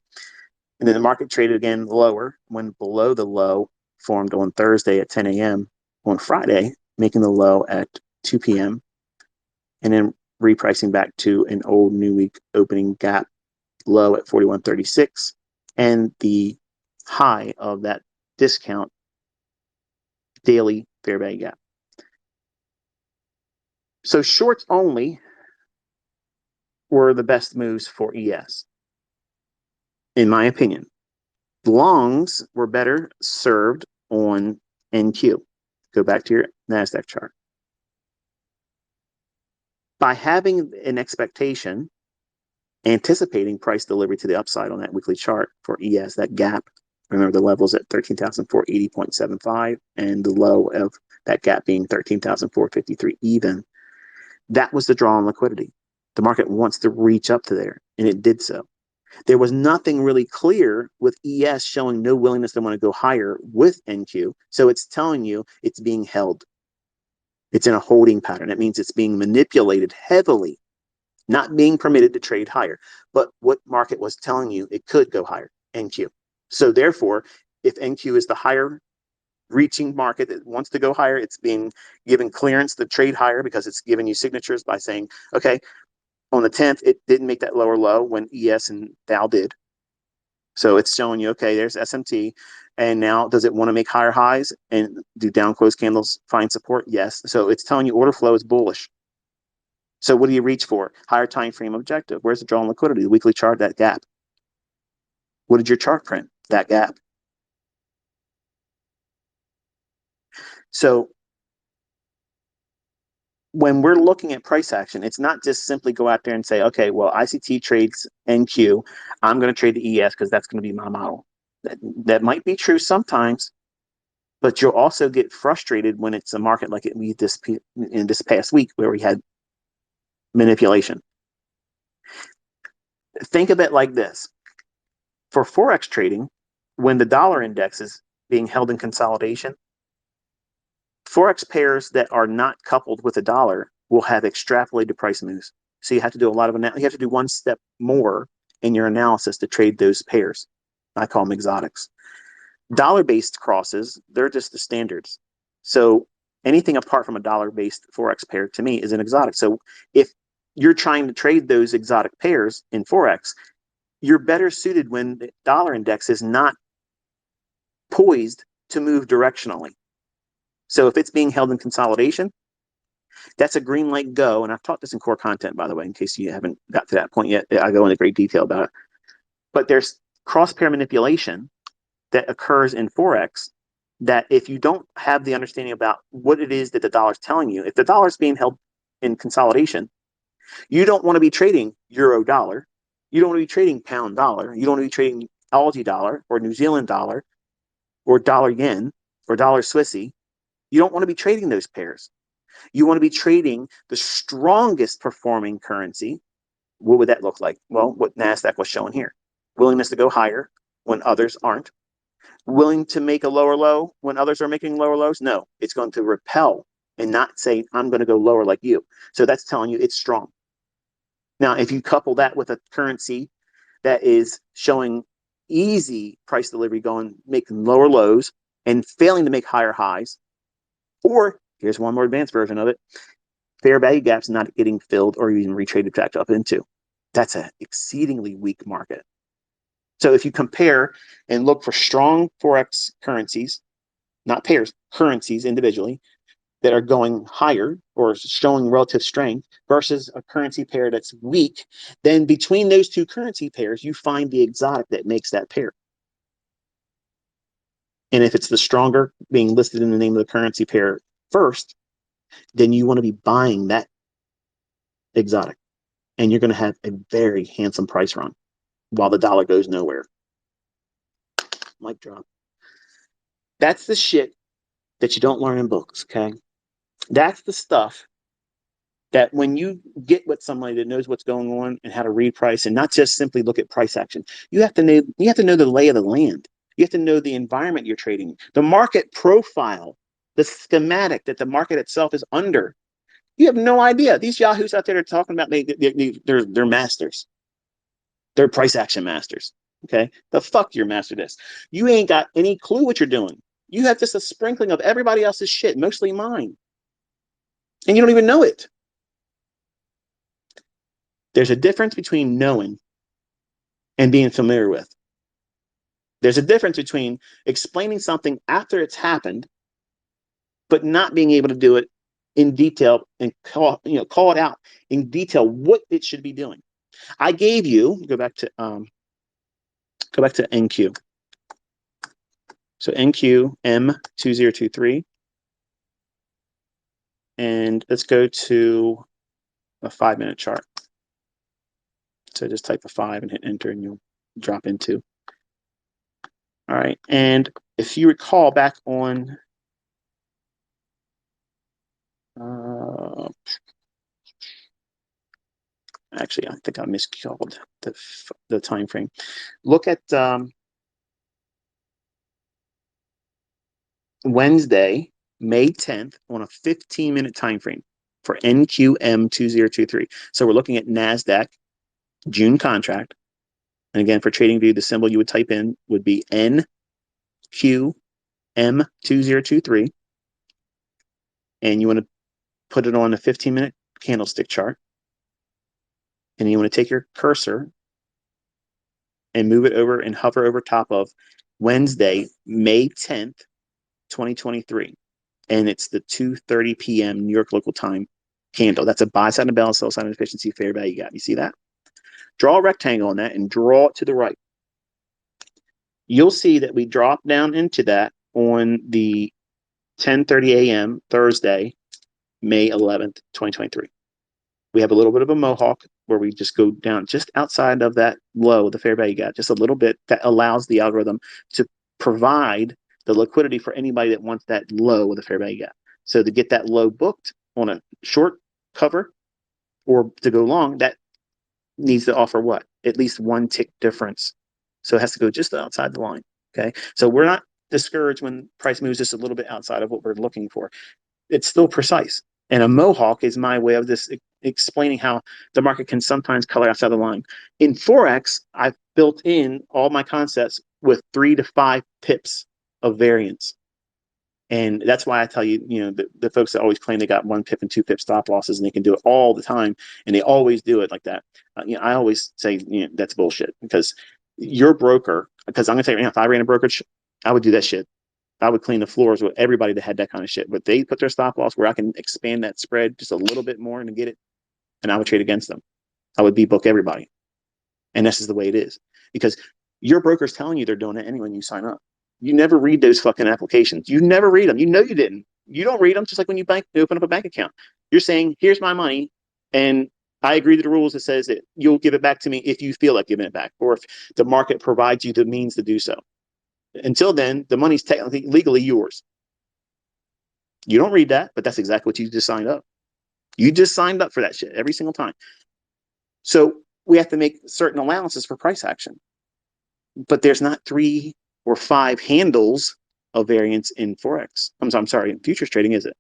And then the market traded again lower, went below the low formed on Thursday at 10 a.m. on Friday, making the low at 2 p.m. and then repricing back to an old new week opening gap low at 41.36 and the high of that discount daily fair value gap. So shorts only were the best moves for ES, in my opinion. Longs were better served on NQ. Go back to your Nasdaq chart. By having an expectation, anticipating price delivery to the upside on that weekly chart for ES, that gap, remember the levels at 13,480.75 and the low of that gap being 13,453 even. That was the draw on liquidity. The market wants to reach up to there, and it did so. There was nothing really clear with ES showing no willingness to want to go higher with NQ. So it's telling you it's being held. It's in a holding pattern. It means it's being manipulated heavily, not being permitted to trade higher. But what market was telling you it could go higher? NQ. So therefore, if NQ is the higher reaching market that wants to go higher, it's being given clearance to trade higher because it's giving you signatures by saying, okay, on the 10th, it didn't make that lower low when ES and Dow did. So it's showing you, okay, there's SMT. And now does it want to make higher highs and do down close candles find support? Yes. So it's telling you order flow is bullish. So what do you reach for? Higher time frame objective. Where's the draw on liquidity? The weekly chart, that gap. What did your chart print? That gap. So when we're looking at price action, it's not just simply go out there and say, okay, well, ICT trades NQ. I'm going to trade the ES because that's going to be my model. That might be true sometimes, but you'll also get frustrated when it's a market like we in this past week where we had manipulation. Think of it like this. For Forex trading, when the dollar index is being held in consolidation, Forex pairs that are not coupled with a dollar will have extrapolated price moves. So you have to do a lot of you have to do one step more in your analysis to trade those pairs. I call them exotics. Dollar-based crosses, they're just the standards. So anything apart from a dollar-based Forex pair to me is an exotic. So if you're trying to trade those exotic pairs in Forex, you're better suited when the dollar index is not poised to move directionally. So if it's being held in consolidation, that's a green light go. And I've taught this in core content, by the way, in case you haven't got to that point yet. I go into great detail about it. But there's cross-pair manipulation that occurs in Forex that if you don't have the understanding about what it is that the dollar's telling you, if the dollar's being held in consolidation, you don't want to be trading euro dollar. You don't want to be trading pound dollar. You don't want to be trading Aussie dollar or New Zealand dollar or dollar yen or dollar Swissy. You don't want to be trading those pairs. You want to be trading the strongest performing currency. What would that look like? Well, what Nasdaq was showing here. Willingness to go higher when others aren't. Willing to make a lower low when others are making lower lows? No, it's going to repel and not say, I'm going to go lower like you. So that's telling you it's strong. Now, if you couple that with a currency that is showing easy price delivery, going making lower lows and failing to make higher highs, or here's one more advanced version of it, fair value gaps not getting filled or even retraded back up into. That's an exceedingly weak market. So if you compare and look for strong Forex currencies, not pairs, currencies individually, that are going higher or showing relative strength versus a currency pair that's weak, then between those two currency pairs, you find the exotic that makes that pair. And if it's the stronger being listed in the name of the currency pair first, then you want to be buying that exotic. And you're going to have a very handsome price run while the dollar goes nowhere. Mic drop. That's the shit that you don't learn in books, okay? That's the stuff that when you get with somebody that knows what's going on and how to read price and not just simply look at price action, you have to know the lay of the land. You have to know the environment you're trading, the market profile, the schematic that the market itself is under. You have no idea. These yahoos out there are talking about they're masters. They're price action masters. Okay, the fuck your master this. You ain't got any clue what you're doing. You have just a sprinkling of everybody else's shit, mostly mine, and you don't even know it. There's a difference between knowing and being familiar with. There's a difference between explaining something after it's happened, but not being able to do it in detail and call it out in detail what it should be doing. I gave you, go back to NQ. So NQ M2023. And let's go to a 5-minute chart. So just type a 5 and hit enter and you'll drop into. All right. And if you recall back on actually, I think I miscalled the time frame. Look at Wednesday, May 10th on a 15-minute time frame for NQM2023. So we're looking at Nasdaq June contract. And again, for TradingView, the symbol you would type in would be NQM2023. And you want to put it on a 15-minute candlestick chart. And you want to take your cursor and move it over and hover over top of Wednesday, May 10th, 2023. And it's the 2:30 p.m. New York local time candle. That's a buy side and balance, sell side and efficiency, fair value gap. You see that? Draw a rectangle on that and draw it to the right. You'll see that we drop down into that on the 10:30 a.m. Thursday, May 11th, 2023. We have a little bit of a mohawk where we just go down just outside of that low, the fair value gap, just a little bit. That allows the algorithm to provide the liquidity for anybody that wants that low with a fair value gap. So to get that low booked on a short cover or to go long, that needs to offer what? At least one tick difference. So it has to go just outside the line. Okay. So we're not discouraged when price moves just a little bit outside of what we're looking for. It's still precise. And a mohawk is my way of this explaining how the market can sometimes color outside the line. In Forex, I've built in all my concepts with 3 to 5 pips of variance. And that's why I tell you, the folks that always claim they got 1 pip and 2 pip stop losses and they can do it all the time, and they always do it like that. I always say, that's bullshit, because your broker, because I'm going to tell you, if I ran a brokerage, I would do that shit. I would clean the floors with everybody that had that kind of shit. But they put their stop loss where I can expand that spread just a little bit more and get it, and I would trade against them. I would book everybody. And this is the way it is. Because your broker's telling you they're doing it anyway when you sign up. You never read those fucking applications. You never read them. You know you didn't. You don't read them, just like when you open up a bank account. You're saying, here's my money, and I agree to the rules that says that you'll give it back to me if you feel like giving it back, or if the market provides you the means to do so. Until then, the money's technically legally yours. You don't read that, but that's exactly what you just signed up. You just signed up for that shit every single time. So we have to make certain allowances for price action. But there's not 3 or 5 handles of variance in Forex. I'm sorry, in futures trading, is it?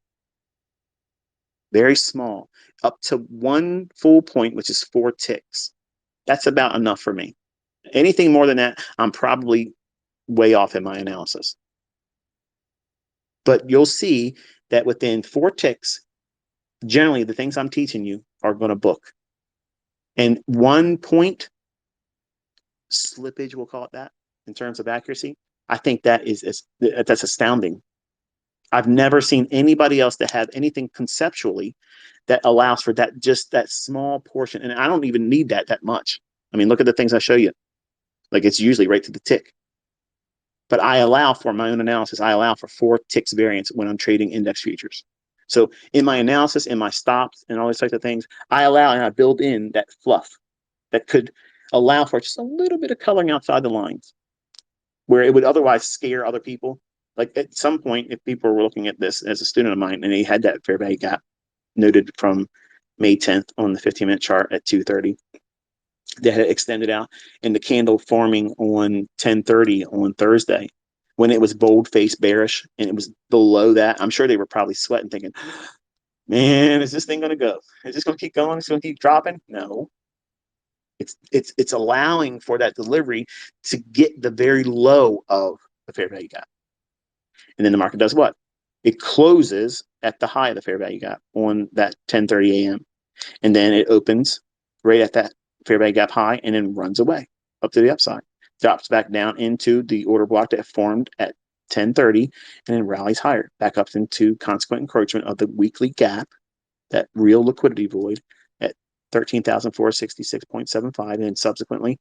Very small, up to 1 full point, which is 4 ticks. That's about enough for me. Anything more than that, I'm probably way off in my analysis. But you'll see that within 4 ticks, generally the things I'm teaching you are going to book. And 1 point slippage, we'll call it that, in terms of accuracy, I think that's astounding. I've never seen anybody else that have anything conceptually that allows for that, just that small portion. And I don't even need that much. I mean, look at the things I show you. Like, it's usually right to the tick. But I allow for my own analysis. I allow for 4 ticks variance when I'm trading index futures. So in my analysis, in my stops, and all these types of things, I allow and I build in that fluff that could allow for just a little bit of coloring outside the lines, where it would otherwise scare other people. Like, at some point, if people were looking at this as a student of mine and they had that fair value gap noted from May 10th on the 15-minute chart at 2:30, that had extended out, and the candle forming on 10:30 on Thursday, when it was bold-faced bearish and it was below that, I'm sure they were probably sweating, thinking, man, is this thing going to go? Is this going to keep going? It's going to keep dropping? No. It's allowing for that delivery to get the very low of the fair value gap. And then the market does what? It closes at the high of the fair value gap on that 10:30 a.m. And then it opens right at that fair value gap high and then runs away up to the upside, drops back down into the order block that formed at 10:30, and then rallies higher, back up into consequent encroachment of the weekly gap, that real liquidity void at 13,466.75, and then subsequently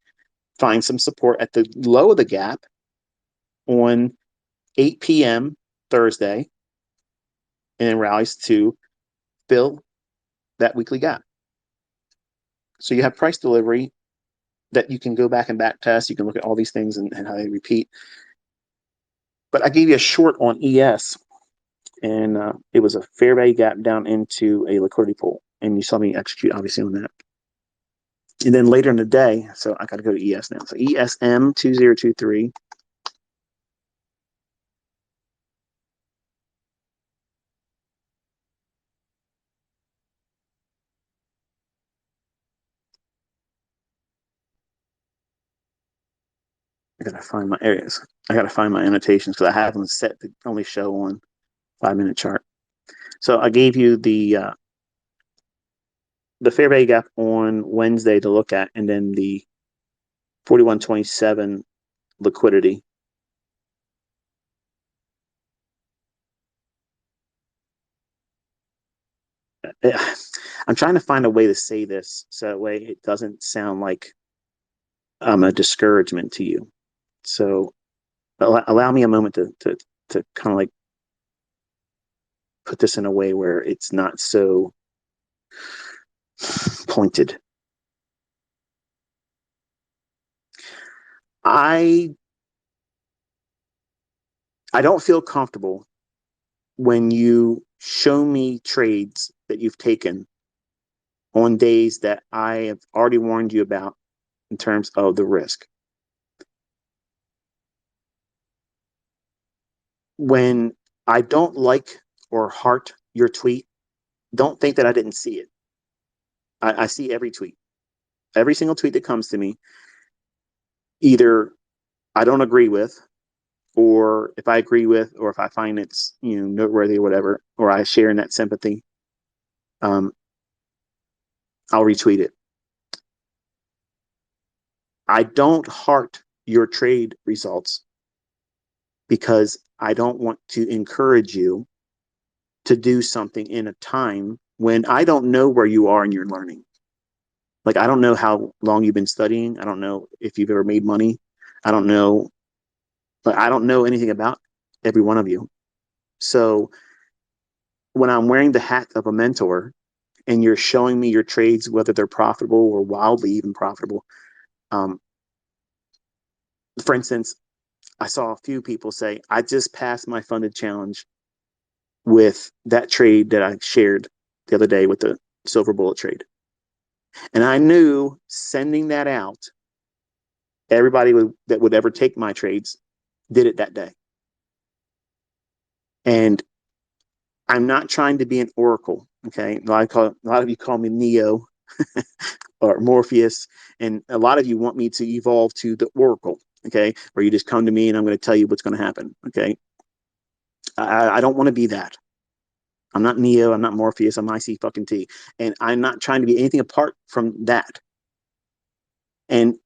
finds some support at the low of the gap on 8 p.m. Thursday, and then rallies to fill that weekly gap. So you have price delivery that you can go back and back test. You can look at all these things and how they repeat. But I gave you a short on ES, and it was a fair value gap down into a liquidity pool. And you saw me execute, obviously, on that. And then later in the day, so I got to go to ES now. So ESM 2023. I gotta find my areas. I gotta find my annotations because I have them set to only show on 5-minute chart. So I gave you the fair value gap on Wednesday to look at, and then the 41.27 liquidity. I'm trying to find a way to say this so that way it doesn't sound like I'm a discouragement to you. So allow me a moment to kind of like put this in a way where it's not so pointed. I don't feel comfortable when you show me trades that you've taken on days that I have already warned you about in terms of the risk. When I don't like or heart your tweet, don't think that I didn't see it. I see every tweet. Every single tweet that comes to me, either I don't agree with, or if I agree with, or if I find it's noteworthy or whatever, or I share in that sympathy, I'll retweet it. I don't heart your trade results because I don't want to encourage you to do something in a time when I don't know where you are in your learning. Like, I don't know how long you've been studying. I don't know if you've ever made money. I don't know anything about every one of you. So when I'm wearing the hat of a mentor and you're showing me your trades, whether they're profitable or wildly even profitable. For instance, I saw a few people say, I just passed my funded challenge with that trade that I shared the other day with the silver bullet trade. And I knew sending that out, everybody that would ever take my trades did it that day. And I'm not trying to be an oracle. Okay. A lot of you call me Neo or Morpheus. And a lot of you want me to evolve to the oracle. Okay. Where you just come to me and I'm going to tell you what's going to happen. Okay. I don't want to be that. I'm not Neo. I'm not Morpheus. I'm ICT. And I'm not trying to be anything apart from that. And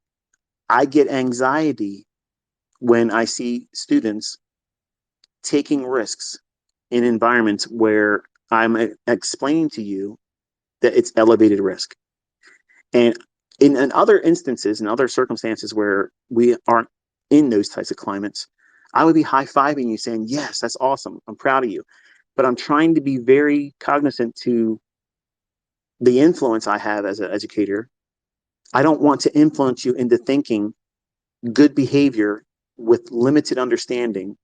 I get anxiety when I see students taking risks in environments where I'm explaining to you that it's elevated risk. And in other instances, in other circumstances where we aren't in those types of climates, I would be high-fiving you saying, yes, that's awesome. I'm proud of you. But I'm trying to be very cognizant to the influence I have as an educator. I don't want to influence you into thinking good behavior with limited understanding.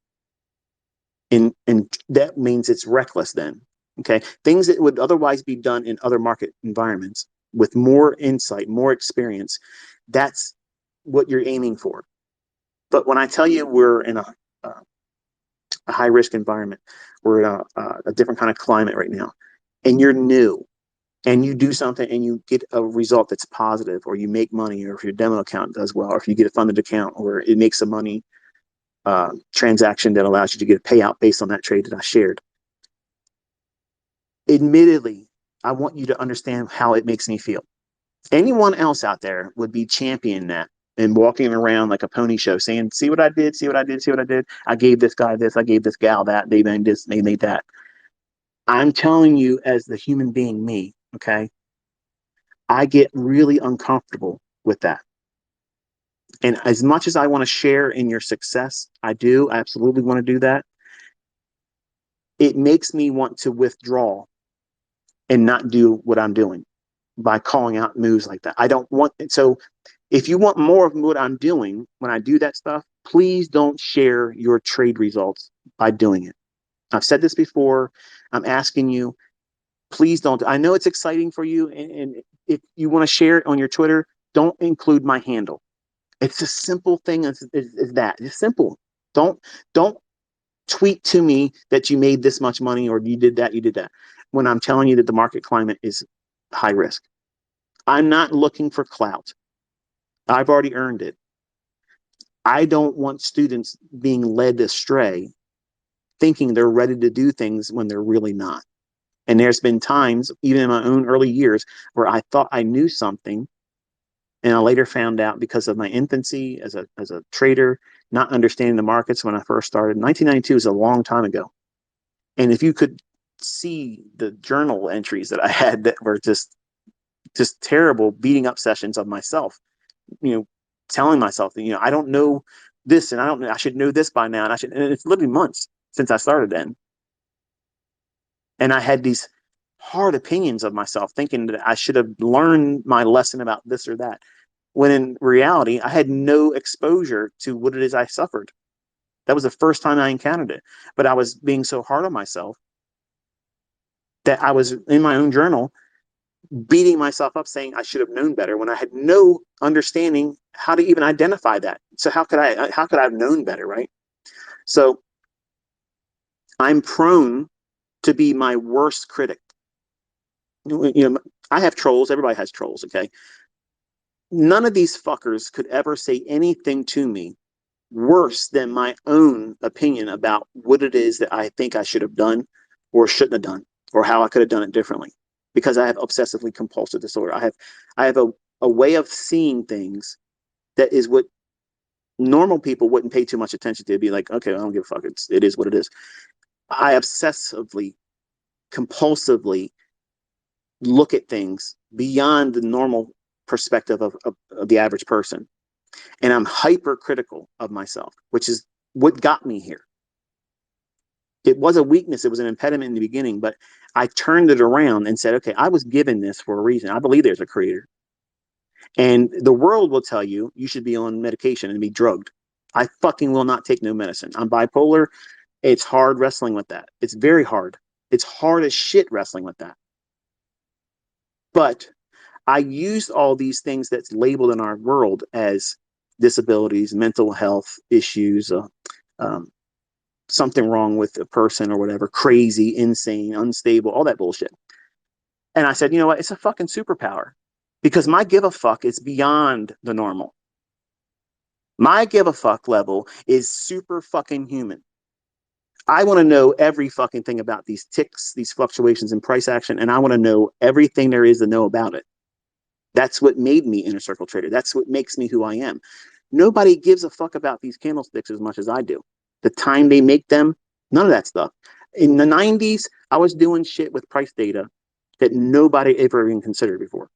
And that means it's reckless then. Okay. Things that would otherwise be done in other market environments with more insight, more experience, that's what you're aiming for. But when I tell you we're in a high risk environment, we're in a different kind of climate right now, and you're new, and you do something and you get a result that's positive, or you make money, or if your demo account does well, or if you get a funded account, or it makes some money transaction that allows you to get a payout based on that trade that I shared. Admittedly, I want you to understand how it makes me feel. Anyone else out there would be championing that and walking around like a pony show saying, see what I did, see what I did, see what I did. I gave this guy this, I gave this gal that, they made this, they made that. I'm telling you, as the human being, me, okay, I get really uncomfortable with that. And as much as I want to share in your success, I do, I absolutely want to do that. It makes me want to withdraw and not do what I'm doing by calling out moves like that. I don't want it. So if you want more of what I'm doing when I do that stuff, please don't share your trade results by doing it. I've said this before. I'm asking you, please don't. I know it's exciting for you. And if you want to share it on your Twitter, don't include my handle. It's a simple thing as that. It's simple. Don't tweet to me that you made this much money or you did that, when I'm telling you that the market climate is high risk. I'm not looking for clout. I've already earned it. I don't want students being led astray, thinking they're ready to do things when they're really not. And there's been times, even in my own early years, where I thought I knew something, and I later found out because of my infancy as a trader, not understanding the markets when I first started. 1992 is a long time ago. And if you could see the journal entries that I had that were just terrible beating up sessions of myself, telling myself that, I don't know this, and I should know this by now. And it's literally months since I started then. And I had these hard opinions of myself, thinking that I should have learned my lesson about this or that. When in reality, I had no exposure to what it is I suffered. That was the first time I encountered it. But I was being so hard on myself that I was in my own journal beating myself up saying I should have known better when I had no understanding how to even identify that. So how could I have known better, right? So I'm prone to be my worst critic. I have trolls. Everybody has trolls, okay? None of these fuckers could ever say anything to me worse than my own opinion about what it is that I think I should have done or shouldn't have done, or how I could have done it differently, because I have obsessively compulsive disorder. I have a way of seeing things that is what normal people wouldn't pay too much attention to. It'd be like, okay, I don't give a fuck. It is what it is. I obsessively, compulsively look at things beyond the normal perspective of the average person. And I'm hypercritical of myself, which is what got me here. It was a weakness. It was an impediment in the beginning, but I turned it around and said, okay, I was given this for a reason. I believe there's a creator. And the world will tell you you should be on medication and be drugged. I fucking will not take no medicine. I'm bipolar. It's hard wrestling with that. It's very hard. It's hard as shit wrestling with that. But I used all these things that's labeled in our world as disabilities, mental health issues, something wrong with a person or whatever, crazy, insane, unstable, all that bullshit. And I said, you know what? It's a fucking superpower because my give a fuck is beyond the normal. My give a fuck level is super fucking human. I want to know every fucking thing about these ticks, these fluctuations in price action, and I want to know everything there is to know about it. That's what made me inner circle trader. That's what makes me who I am. Nobody gives a fuck about these candlesticks as much as I do. The time they make them, none of that stuff. In the 90s, I was doing shit with price data that nobody ever even considered before.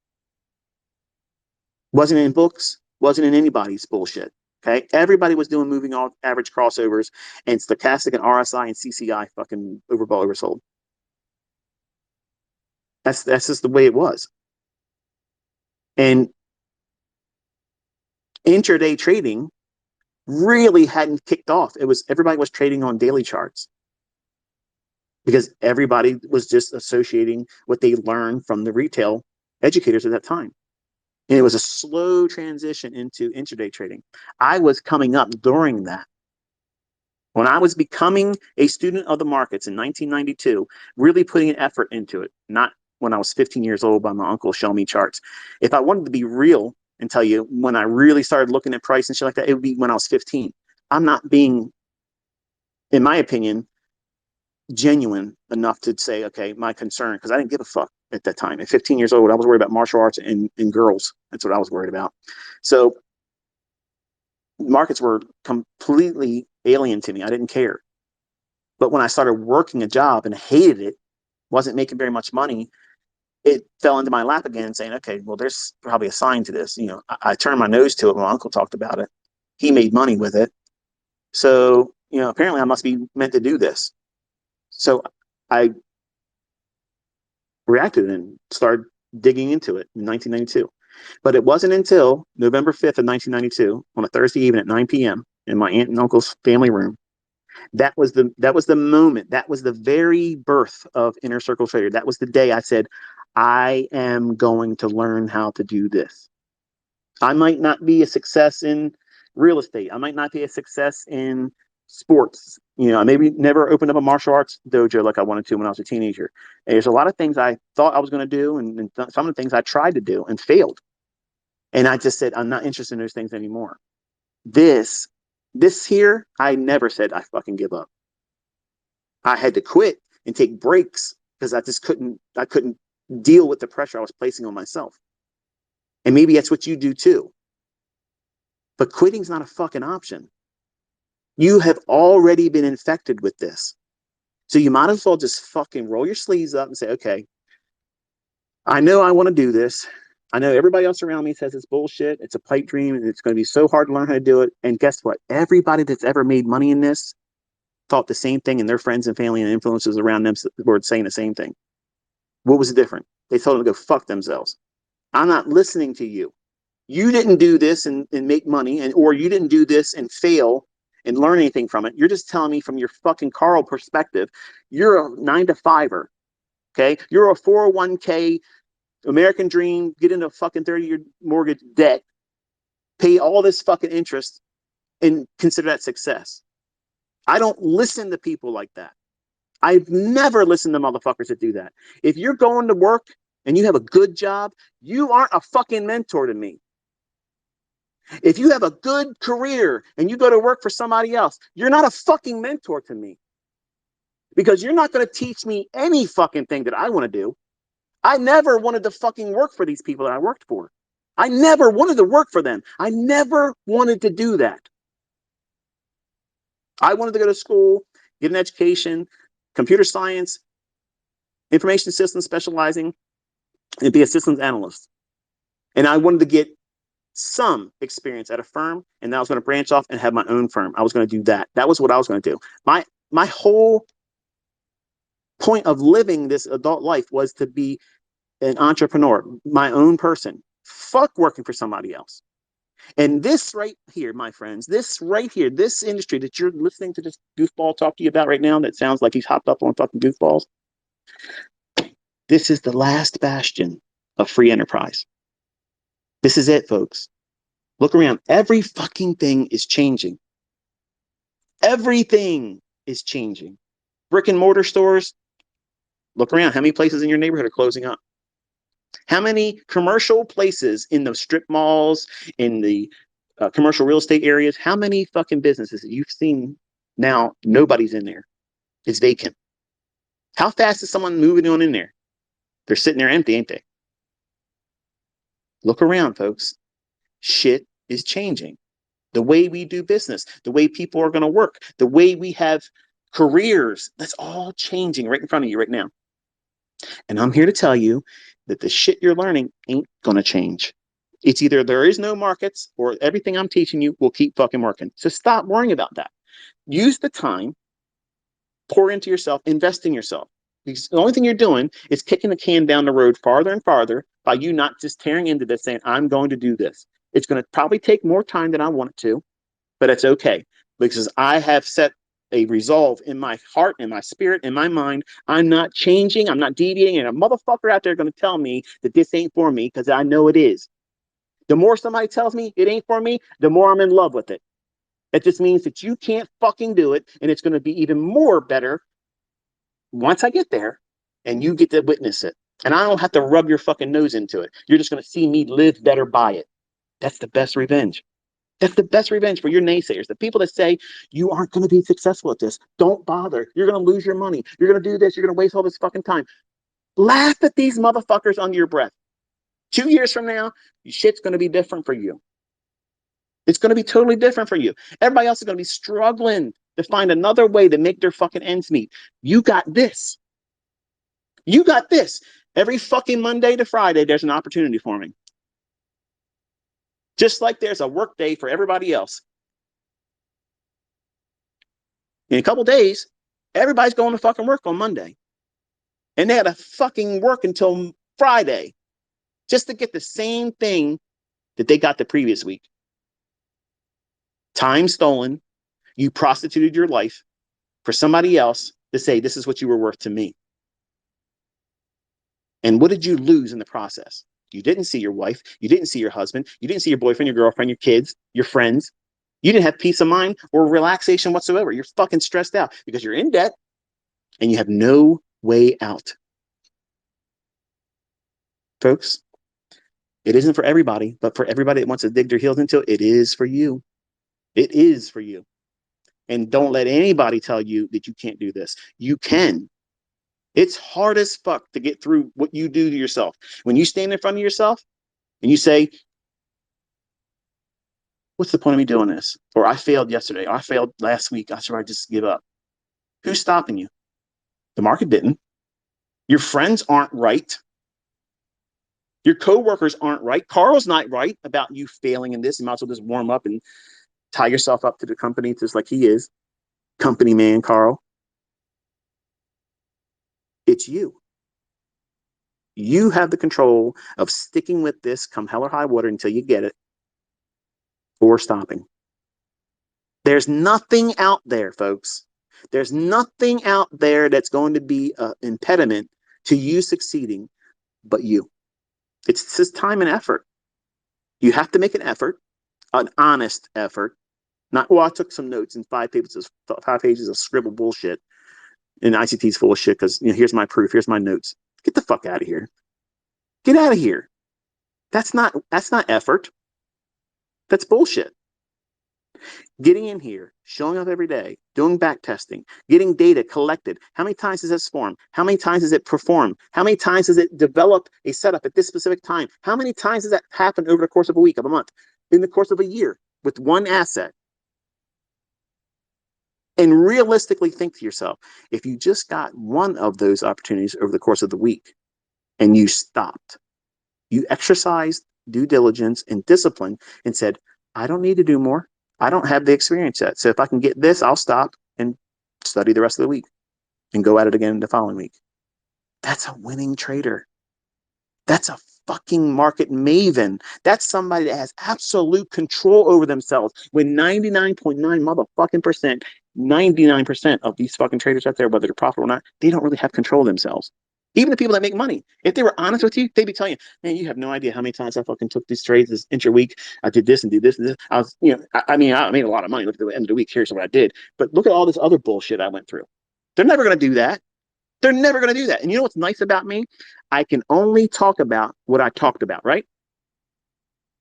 Wasn't in books, wasn't in anybody's bullshit. Okay, everybody was doing moving on average crossovers and stochastic and RSI and CCI fucking overbought, oversold. That's just the way it was. And intraday trading really hadn't kicked off. It was everybody was trading on daily charts because everybody was just associating what they learned from the retail educators at that time. And it was a slow transition into intraday trading. I was coming up during that. When I was becoming a student of the markets in 1992, really putting an effort into it, not when I was 15 years old by my uncle showing me charts. If I wanted to be real and tell you when I really started looking at price and shit like that, it would be when I was 15. I'm not being, in my opinion, genuine enough to say, okay, my concern, because I didn't give a fuck at that time. At 15 years old, I was worried about martial arts and girls. That's what I was worried about. So markets were completely alien to me. I didn't care. But when I started working a job and hated it, wasn't making very much money, it fell into my lap again saying, okay, well, there's probably a sign to this. You know, I turned my nose to it when my uncle talked about it. He made money with it. So, you know, apparently I must be meant to do this. So I reacted and started digging into it in 1992. But it wasn't until November 5th of 1992, on a Thursday evening at 9 p.m. in my aunt and uncle's family room, that was the moment. That was the very birth of Inner Circle Trader. That was the day I said, I am going to learn how to do this. I might not be a success in real estate. I might not be a success in sports. You know, I maybe never opened up a martial arts dojo like I wanted to when I was a teenager. There's a lot of things I thought I was going to do, and some of the things I tried to do and failed. And I just said, I'm not interested in those things anymore. This here, I never said I fucking give up. I had to quit and take breaks because I couldn't deal with the pressure I was placing on myself. And maybe that's what you do too. But quitting's not a fucking option. You have already been infected with this. So you might as well just fucking roll your sleeves up and say, okay, I know I want to do this. I know everybody else around me says it's bullshit. It's a pipe dream and it's going to be so hard to learn how to do it. And guess what? Everybody that's ever made money in this thought the same thing, and their friends and family and influences around them were saying the same thing. What was the difference? They told them to go fuck themselves. I'm not listening to you. You didn't do this and make money, or you didn't do this and fail and learn anything from it. You're just telling me from your fucking Carl perspective, you're a 9-to-5er. Okay. You're a 401k American dream, get into a fucking 30-year mortgage debt, pay all this fucking interest and consider that success. I don't listen to people like that. I've never listened to motherfuckers that do that. If you're going to work and you have a good job, you aren't a fucking mentor to me. If you have a good career and you go to work for somebody else, you're not a fucking mentor to me. Because you're not going to teach me any fucking thing that I want to do. I never wanted to fucking work for these people that I worked for. I never wanted to work for them. I never wanted to do that. I wanted to go to school, get an education, computer science, information systems specializing, and be a systems analyst. And I wanted to get some experience at a firm, and then I was going to branch off and have my own firm. I was going to do that. That was what I was going to do. My whole point of living this adult life was to be an entrepreneur, my own person. Fuck working for somebody else. And this right here, my friends, this right here, this industry that you're listening to this goofball talk to you about right now, that sounds like he's hopped up on fucking goofballs. This is the last bastion of free enterprise. This is it, folks. Look around. Every fucking thing is changing. Everything is changing. Brick and mortar stores, look around. How many places in your neighborhood are closing up? How many commercial places in the strip malls, in the commercial real estate areas, how many fucking businesses that you've seen now, nobody's in there? It's vacant. How fast is someone moving on in there? They're sitting there empty, ain't they? Look around, folks. Shit is changing. The way we do business, the way people are going to work, the way we have careers, that's all changing right in front of you right now. And I'm here to tell you that the shit you're learning ain't going to change. It's either there is no markets or everything I'm teaching you will keep fucking working. So stop worrying about that. Use the time, pour into yourself, invest in yourself. Because the only thing you're doing is kicking the can down the road farther and farther by you not just tearing into this saying, I'm going to do this. It's going to probably take more time than I want it to, but it's okay because I have set a resolve in my heart, in my spirit, in my mind. I'm not changing. I'm not deviating. And a motherfucker out there going to tell me that this ain't for me because I know it is. The more somebody tells me it ain't for me, the more I'm in love with it. It just means that you can't fucking do it. And it's going to be even more better once I get there and you get to witness it. And I don't have to rub your fucking nose into it. You're just going to see me live better by it. That's the best revenge. That's the best revenge for your naysayers. The people that say you aren't going to be successful at this. Don't bother. You're going to lose your money. You're going to do this. You're going to waste all this fucking time. Laugh at these motherfuckers under your breath. 2 years from now, shit's going to be different for you. It's going to be totally different for you. Everybody else is going to be struggling to find another way to make their fucking ends meet. You got this. You got this. Every fucking Monday to Friday, there's an opportunity for me. Just like there's a work day for everybody else. In a couple days, everybody's going to fucking work on Monday. And they had to fucking work until Friday just to get the same thing that they got the previous week. Time stolen. You prostituted your life for somebody else to say, this is what you were worth to me. And what did you lose in the process? You didn't see your wife. You didn't see your husband. You didn't see your boyfriend, your girlfriend, your kids, your friends. You didn't have peace of mind or relaxation whatsoever. You're fucking stressed out because you're in debt and you have no way out. Folks, it isn't for everybody, but for everybody that wants to dig their heels into it, it is for you. It is for you. And don't let anybody tell you that you can't do this. You can. It's hard as fuck to get through what you do to yourself. When you stand in front of yourself and you say, what's the point of me doing this? Or I failed yesterday. Or I failed last week. I should I just give up. Who's stopping you? The market didn't. Your friends aren't right. Your coworkers aren't right. Carl's not right about you failing in this. You might as well just warm up and tie yourself up to the company just like he is. Company man, Carl. It's you. You have the control of sticking with this come hell or high water until you get it or stopping. There's nothing out there, folks. There's nothing out there that's going to be an impediment to you succeeding but you. It's just time and effort. You have to make an effort, an honest effort. Not, well, I took some notes in 5 pages of scribble bullshit. And ICT is full of shit because, you know, here's my proof. Here's my notes. Get the fuck out of here. Get out of here. That's not effort. That's bullshit. Getting in here, showing up every day, doing back testing, getting data collected. How many times does this form? How many times does it perform? How many times does it develop a setup at this specific time? How many times does that happen over the course of a week, of a month, in the course of a year with one asset? And realistically think to yourself, if you just got one of those opportunities over the course of the week and you stopped, you exercised due diligence and discipline and said, I don't need to do more. I don't have the experience yet. So if I can get this, I'll stop and study the rest of the week. and go at it again the following week. That's a winning trader. That's a fucking market maven. That's somebody that has absolute control over themselves. When 99.9 motherfucking percent, 99% of these fucking traders out there, whether they're profitable or not, they don't really have control of themselves. Even the people that make money, if they were honest with you, they'd be telling you, man, you have no idea how many times I fucking took these trades this intra-week. I did this and did this and this. I was, I mean, I made a lot of money. Look at the end of the week. Here's what I did. But look at all this other bullshit I went through. They're never going to do that. They're never going to do that. And you know what's nice about me? I can only talk about what I talked about, right?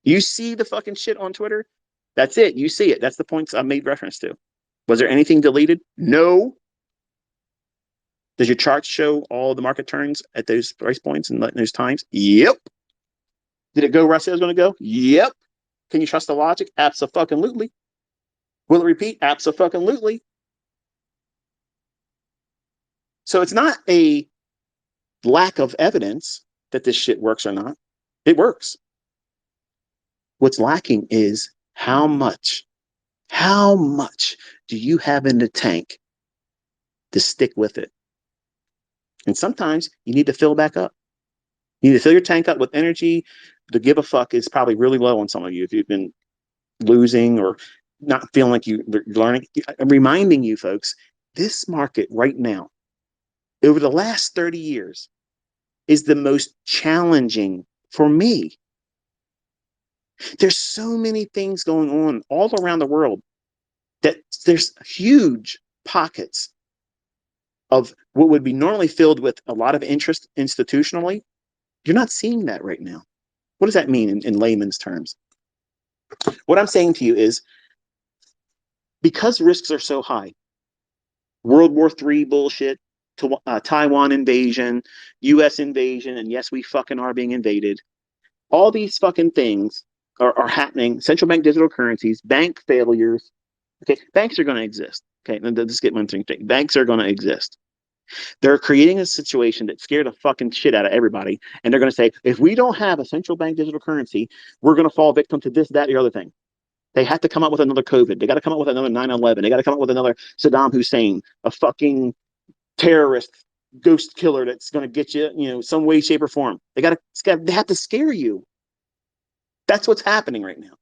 You see the fucking shit on Twitter? That's it. You see it. That's the points I made reference to. Was there anything deleted? No. Does your chart show all the market turns at those price points and those times? Yep. Did it go where I said it was going to go? Yep. Can you trust the logic? Abso-fucking-lutely. Will it repeat? Abso-fucking-lutely. So it's not a lack of evidence that this shit works or not. It works. What's lacking is how much do you have in the tank to stick with it? And sometimes you need to fill back up. You need to fill your tank up with energy. The give a fuck is probably really low on some of you if you've been losing or not feeling like you're learning. I'm reminding you folks, this market right now, over the last 30 years, is the most challenging for me. There's so many things going on all around the world that there's huge pockets of what would be normally filled with a lot of interest institutionally. You're not seeing that right now. What does that mean in layman's terms? What I'm saying to you is, because risks are so high, World War III bullshit, Taiwan invasion, US invasion, and yes, we fucking are being invaded. All these fucking things are happening. Central bank digital currencies, bank failures. Okay, banks are going to exist. Okay, let's get one thing straight. Banks are going to exist. They're creating a situation that scared the fucking shit out of everybody. And they're going to say, if we don't have a central bank digital currency, we're going to fall victim to this, that, or the other thing. They have to come up with another COVID. They got to come up with another 9/11. They got to come up with another Saddam Hussein, a fucking terrorist ghost killer that's going to get you, some way, shape, or form. They have to scare you. That's what's happening right now.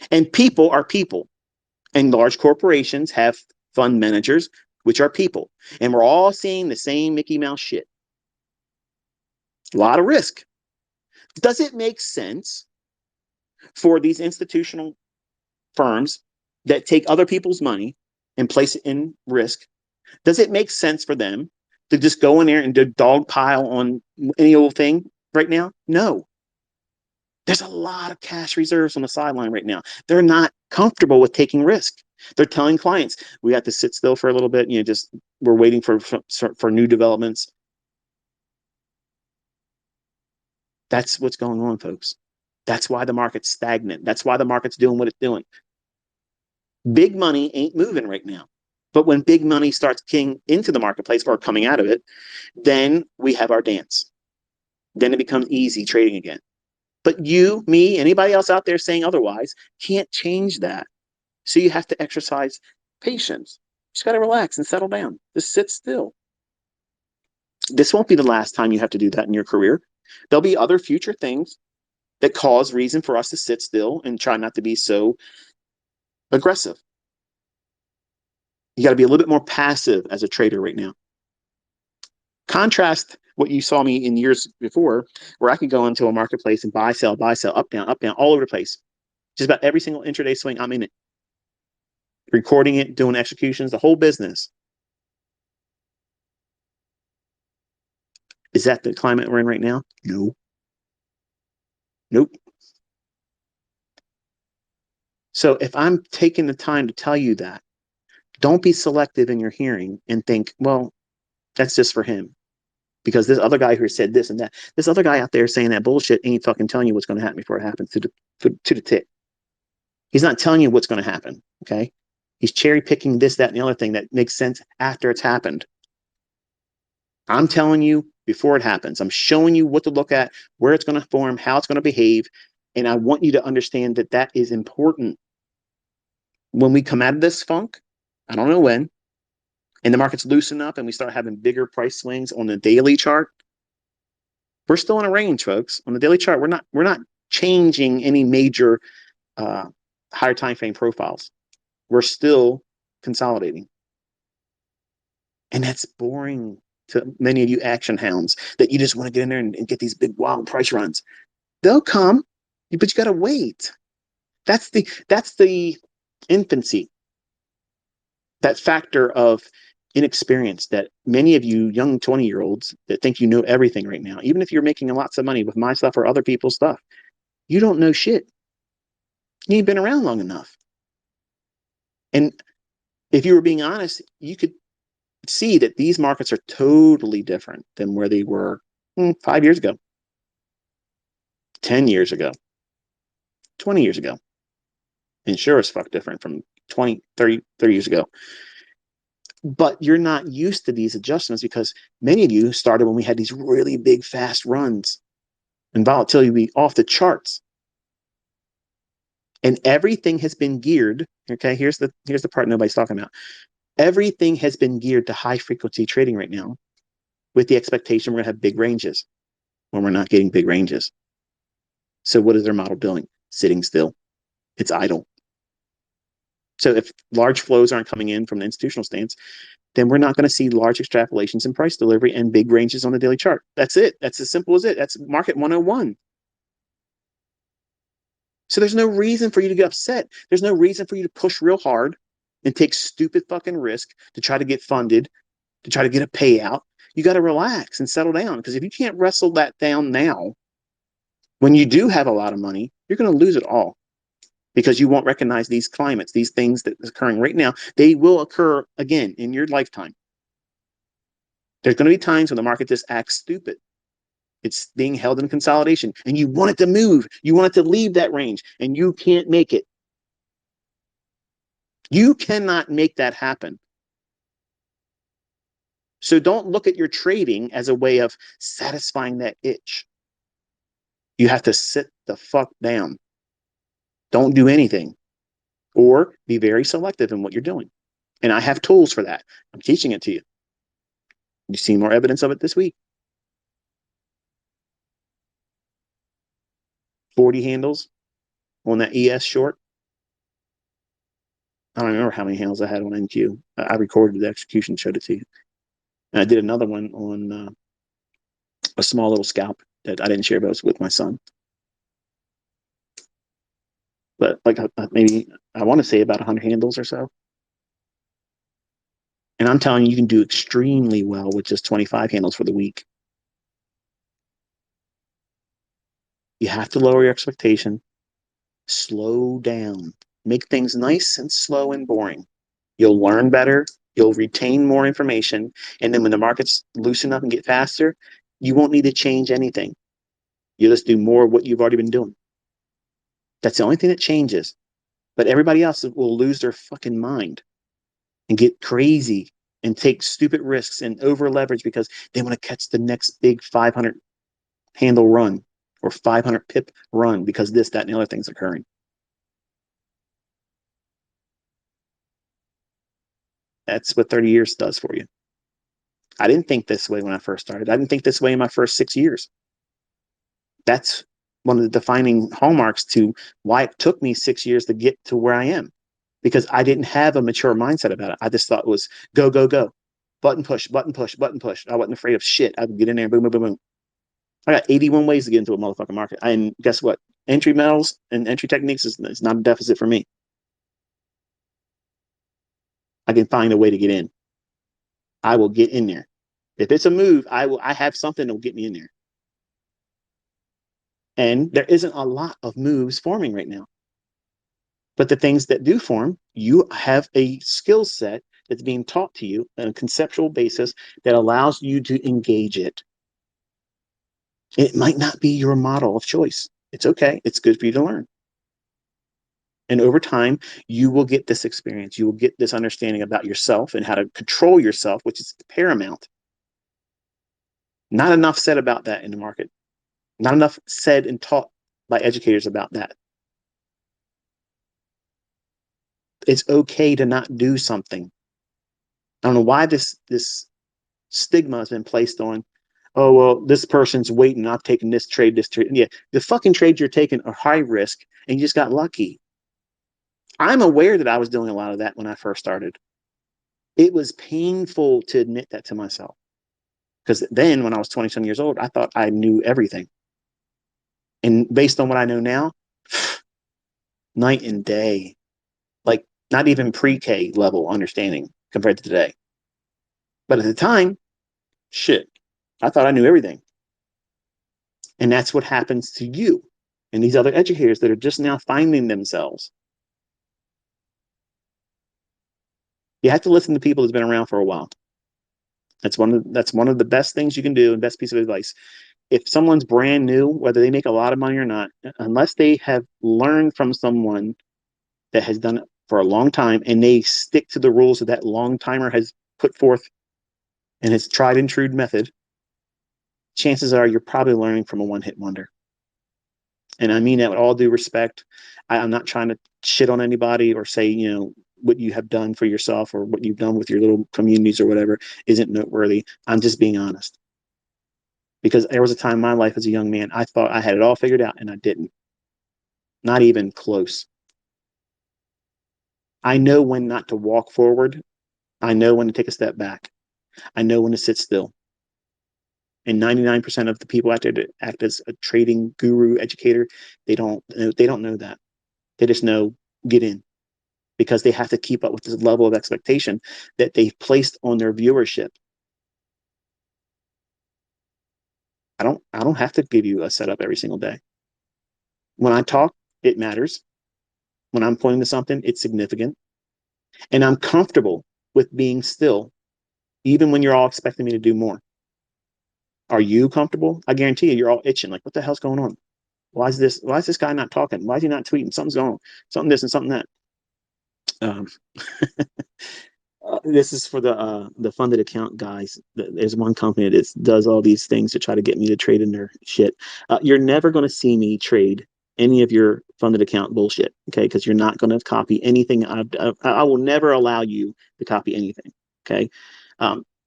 And people are people. And large corporations have fund managers, which are people. And we're all seeing the same Mickey Mouse shit. A lot of risk. Does it make sense for these institutional firms that take other people's money and place it in risk? Does it make sense for them to just go in there and do dogpile on any old thing right now? No. There's a lot of cash reserves on the sideline right now. They're not comfortable with taking risk. They're telling clients, we have to sit still for a little bit. We're waiting for new developments. That's what's going on, folks. That's why the market's stagnant. That's why the market's doing what it's doing. Big money ain't moving right now. But when big money starts keying into the marketplace or coming out of it, then we have our dance. Then it becomes easy trading again. But you, me, anybody else out there saying otherwise can't change that. So you have to exercise patience. You just got to relax and settle down. Just sit still. This won't be the last time you have to do that in your career. There'll be other future things that cause reason for us to sit still and try not to be so aggressive. You got to be a little bit more passive as a trader right now. Contrast what you saw me in years before, where I could go into a marketplace and buy, sell, up, down, all over the place. Just about every single intraday swing, I'm in it. Recording it, doing executions, the whole business. Is that the climate we're in right now? No. Nope. So if I'm taking the time to tell you that, don't be selective in your hearing and think, well, that's just for him. Because this other guy who said this and that, this other guy out there saying that bullshit ain't fucking telling you what's going to happen before it happens to the tick. He's not telling you what's going to happen, okay? He's cherry picking this, that, and the other thing that makes sense after it's happened. I'm telling you before it happens. I'm showing you what to look at, where it's going to form, how it's going to behave, and I want you to understand that that is important. When we come out of this funk, I don't know when, and the markets loosen up and we start having bigger price swings on the daily chart, we're still in a range, folks. On the daily chart, we're not changing any major higher time frame profiles. We're still consolidating. And that's boring to many of you action hounds that you just want to get in there and get these big wild price runs. They'll come, but you got to wait. That's the infancy, that factor of inexperience that many of you young 20-year-olds that think you know everything right now, even if you're making lots of money with my stuff or other people's stuff, you don't know shit. You ain't been around long enough. And if you were being honest, you could see that these markets are totally different than where they were 5 years ago, 10 years ago, 20 years ago. And sure as fuck different from 20, 30 years ago. But you're not used to these adjustments because many of you started when we had these really big, fast runs and volatility would be off the charts. And everything has been geared. Okay, here's the part nobody's talking about. Everything has been geared to high frequency trading right now with the expectation we're going to have big ranges when we're not getting big ranges. So what is their model doing? Sitting still. It's idle. So if large flows aren't coming in from the institutional stance, then we're not going to see large extrapolations in price delivery and big ranges on the daily chart. That's it. That's as simple as it. That's market 101. So there's no reason for you to get upset. There's no reason for you to push real hard and take stupid fucking risk to try to get funded, to try to get a payout. You got to relax and settle down, because if you can't wrestle that down now, when you do have a lot of money, you're going to lose it all, because you won't recognize these climates, these things that are occurring right now. They will occur again in your lifetime. There's going to be times when the market just acts stupid. It's being held in consolidation and you want it to move. You want it to leave that range and you can't make it. You cannot make that happen. So don't look at your trading as a way of satisfying that itch. You have to sit the fuck down. Don't do anything, or be very selective in what you're doing. And I have tools for that. I'm teaching it to you. You've seen more evidence of it this week. 40 handles on that ES short. I don't remember how many handles I had on NQ. I recorded the execution, showed it to you. And I did another one on a small little scalp that I didn't share, but it was with my son. But like maybe, I want to say about 100 handles or so. And I'm telling you, you can do extremely well with just 25 handles for the week. You have to lower your expectation. Slow down. Make things nice and slow and boring. You'll learn better. You'll retain more information. And then when the markets loosen up and get faster, you won't need to change anything. You just do more of what you've already been doing. That's the only thing that changes. But everybody else will lose their fucking mind and get crazy and take stupid risks and over leverage because they want to catch the next big 500 handle run or 500 pip run because this, that, and the other thing's occurring. That's what 30 years does for you. I didn't think this way when I first started. I didn't think this way in my first 6 years. That's one of the defining hallmarks to why it took me 6 years to get to where I am, because I didn't have a mature mindset about it. I just thought it was go, go, go. Button push, button push, button push. I wasn't afraid of shit. I would get in there, boom, boom, boom, boom. I got 81 ways to get into a motherfucking market. And guess what? Entry metals and entry techniques is not a deficit for me. I can find a way to get in. I will get in there. If it's a move, I have something that will get me in there. And there isn't a lot of moves forming right now. But the things that do form, you have a skill set that's being taught to you on a conceptual basis that allows you to engage it. It might not be your model of choice. It's okay. It's good for you to learn. And over time, you will get this experience. You will get this understanding about yourself and how to control yourself, which is paramount. Not enough said about that in the market. Not enough said and taught by educators about that. It's okay to not do something. I don't know why this stigma has been placed on, oh, well, this person's waiting, I've taken this trade, this trade. Yeah, the fucking trades you're taking are high risk and you just got lucky. I'm aware that I was doing a lot of that when I first started. It was painful to admit that to myself. Because then when I was 20 some years old, I thought I knew everything. And based on what I know now, night and day, like not even pre-K level understanding compared to today. But at the time, shit, I thought I knew everything. And that's what happens to you and these other educators that are just now finding themselves. You have to listen to people that's been around for a while. That's one of the best things you can do and best piece of advice. If someone's brand new, whether they make a lot of money or not, unless they have learned from someone that has done it for a long time and they stick to the rules that long timer has put forth and his tried and true method, chances are you're probably learning from a one-hit wonder. And I mean that with all due respect. I'm not trying to shit on anybody or say, what you have done for yourself or what you've done with your little communities or whatever isn't noteworthy. I'm just being honest. Because there was a time in my life as a young man, I thought I had it all figured out and I didn't. Not even close. I know when not to walk forward. I know when to take a step back. I know when to sit still. And 99% of the people out there that act as a trading guru educator, they don't know that. They just know get in because they have to keep up with this level of expectation that they've placed on their viewership. I don't have to give you a setup every single day. When I talk, it matters. When I'm pointing to something, it's significant. And I'm comfortable with being still, even when you're all expecting me to do more. Are you comfortable? I guarantee you, you're all itching. Like, what the hell's going on? Why is this guy not talking? Why is he not tweeting? Something's going on. Something this and something that. Um, this is for the funded account guys. There's one company that does all these things to try to get me to trade in their shit. You're never going to see me trade any of your funded account bullshit, okay? Because you're not going to copy anything. I will never allow you to copy anything, okay?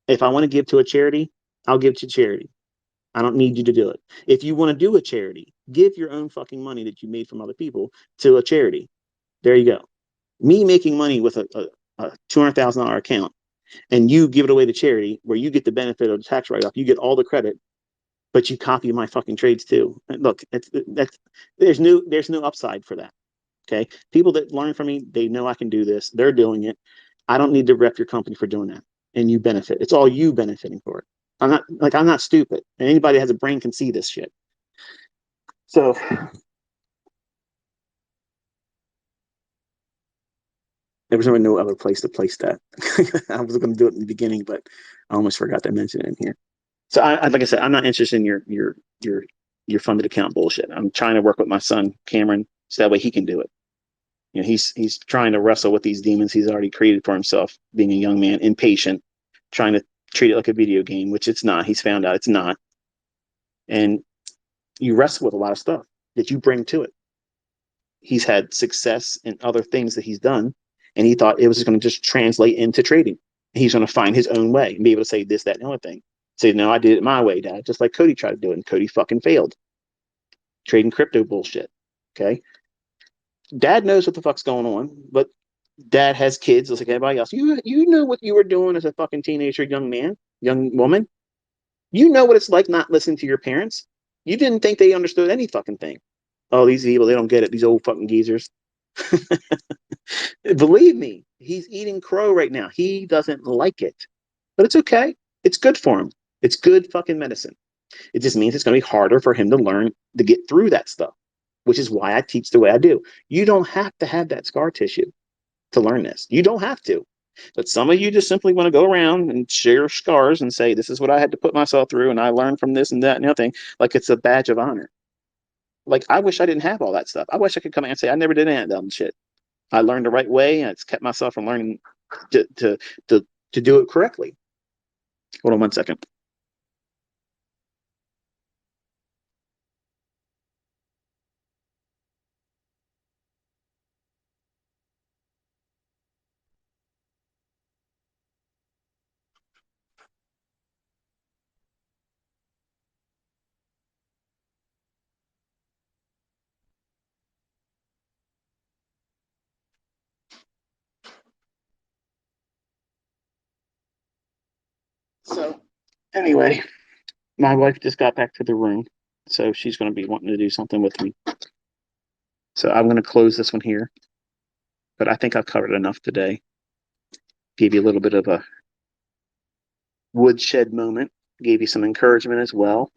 If I want to give to a charity, I'll give to charity. I don't need you to do it. If you want to do a charity, give your own fucking money that you made from other people to a charity. There you go. Me making money with a $200,000 account and you give it away to charity where you get the benefit of the tax write-off, you get all the credit, but you copy my fucking trades too. And look, there's no upside for that. Okay. People that learn from me, they know I can do this. They're doing it. I don't need to rep your company for doing that. And you benefit. It's all you benefiting for it. I'm not stupid. And anybody that has a brain can see this shit. So there was really no other place to place that. I was going to do it in the beginning, but I almost forgot to mention it in here. So like I said, I'm not interested in your funded account bullshit. I'm trying to work with my son Cameron so that way he can do it. He's trying to wrestle with these demons he's already created for himself, being a young man, impatient, trying to treat it like a video game, which it's not. He's found out it's not. And you wrestle with a lot of stuff that you bring to it. He's had success in other things that he's done, and he thought it was going to just translate into trading. He's going to find his own way and be able to say this, that, and the other thing. Say, no, I did it my way, Dad. Just like Cody tried to do it, and Cody fucking failed. Trading crypto bullshit. Okay. Dad knows what the fuck's going on, but Dad has kids just like everybody else. You know what you were doing as a fucking teenager, young man, young woman. You know what it's like not listening to your parents. You didn't think they understood any fucking thing. Oh, these people, they don't get it. These old fucking geezers. Believe me, he's eating crow right now. He doesn't like it, but it's okay. It's good for him. It's good fucking medicine. It just means it's going to be harder for him to learn to get through that stuff, which is why I teach the way I do. You don't have to have that scar tissue to learn this. You don't have to. But some of you just simply want to go around and share scars and say, this is what I had to put myself through, and I learned from this and that and the other thing, like it's a badge of honor. Like, I wish I didn't have all that stuff. I wish I could come out and say, I never did any of that dumb shit. I learned the right way, and it's kept myself from learning to, to, to, to do it correctly. Hold on one second. So anyway, my wife just got back to the room, so she's going to be wanting to do something with me. So I'm going to close this one here, but I think I've covered enough today. Gave you a little bit of a woodshed moment, gave you some encouragement as well.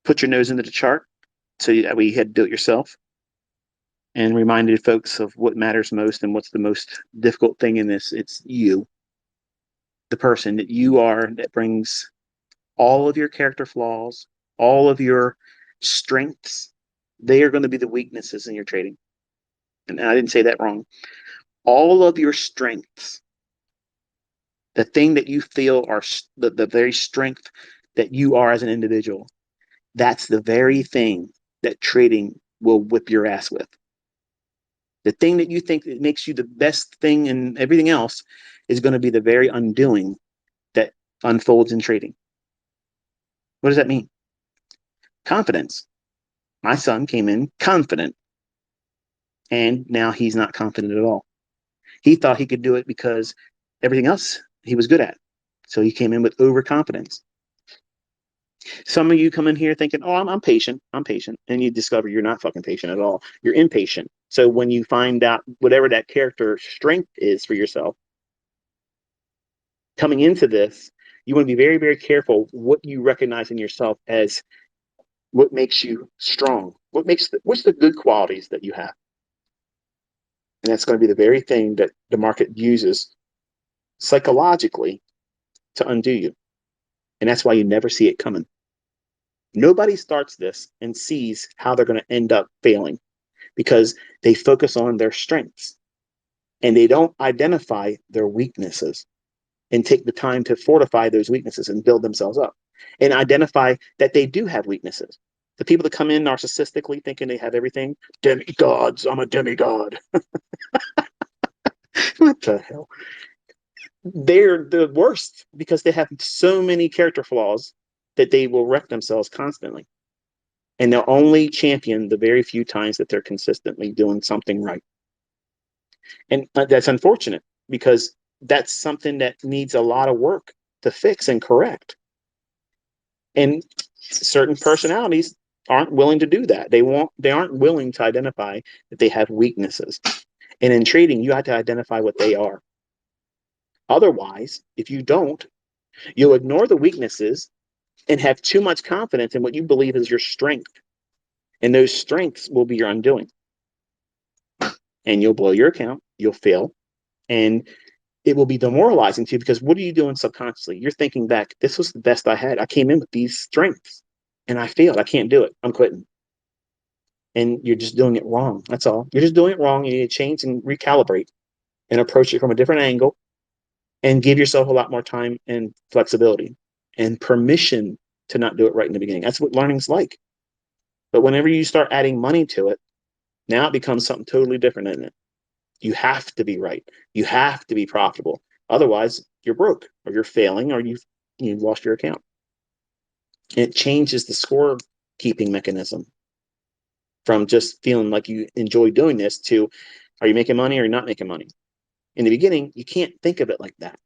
Put your nose into the chart so that we had to do it yourself, and reminded folks of what matters most and what's the most difficult thing in this. It's you, the person that you are, that brings all of your character flaws, all of your strengths. They are going to be the weaknesses in your trading. And I didn't say that wrong. All of your strengths, the thing that you feel are the very strength that you are as an individual, that's the very thing that trading will whip your ass with. The thing that you think that makes you the best thing and everything else is going to be the very undoing that unfolds in trading. What does that mean? Confidence. My son came in confident, and now he's not confident at all. He thought he could do it because everything else he was good at. So he came in with overconfidence. Some of you come in here thinking, oh, I'm patient. I'm patient. And you discover you're not fucking patient at all. You're impatient. So when you find out whatever that character strength is for yourself, coming into this, you want to be very, very careful what you recognize in yourself as what makes you strong. What's the good qualities that you have? And that's going to be the very thing that the market uses psychologically to undo you. And that's why you never see it coming. Nobody starts this and sees how they're going to end up failing because they focus on their strengths and they don't identify their weaknesses and take the time to fortify those weaknesses and build themselves up and identify that they do have weaknesses. The people that come in narcissistically thinking they have everything, demigods, I'm a demigod. What the hell? They're the worst because they have so many character flaws that they will wreck themselves constantly. And they'll only champion the very few times that they're consistently doing something right. And that's unfortunate because that's something that needs a lot of work to fix and correct. And certain personalities aren't willing to do that. They aren't willing to identify that they have weaknesses. And in trading, you have to identify what they are. Otherwise, if you don't, you'll ignore the weaknesses and have too much confidence in what you believe is your strength. And those strengths will be your undoing. And you'll blow your account, you'll fail, and it will be demoralizing to you because what are you doing subconsciously? You're thinking back, this was the best I had. I came in with these strengths and I failed. I can't do it. I'm quitting. And you're just doing it wrong. That's all. You're just doing it wrong. You need to change and recalibrate and approach it from a different angle and give yourself a lot more time and flexibility and permission to not do it right in the beginning. That's what learning's like. But whenever you start adding money to it, now it becomes something totally different, isn't it? You have to be right. You have to be profitable. Otherwise, you're broke or you're failing or you've lost your account. It changes the scorekeeping mechanism from just feeling like you enjoy doing this to, are you making money or you're not making money? In the beginning, you can't think of it like that.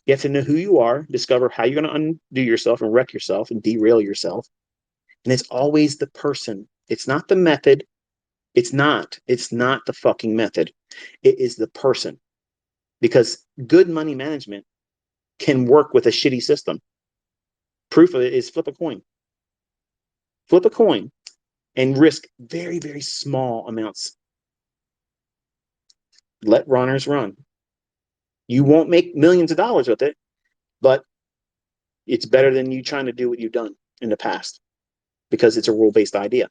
You have to know who you are, discover how you're going to undo yourself and wreck yourself and derail yourself. And it's always the person. It's not the method. It's not the fucking method. It is the person. Because good money management can work with a shitty system. Proof of it is flip a coin. Flip a coin and risk very, very small amounts. Let runners run. You won't make millions of dollars with it, but it's better than you trying to do what you've done in the past because it's a rule-based idea.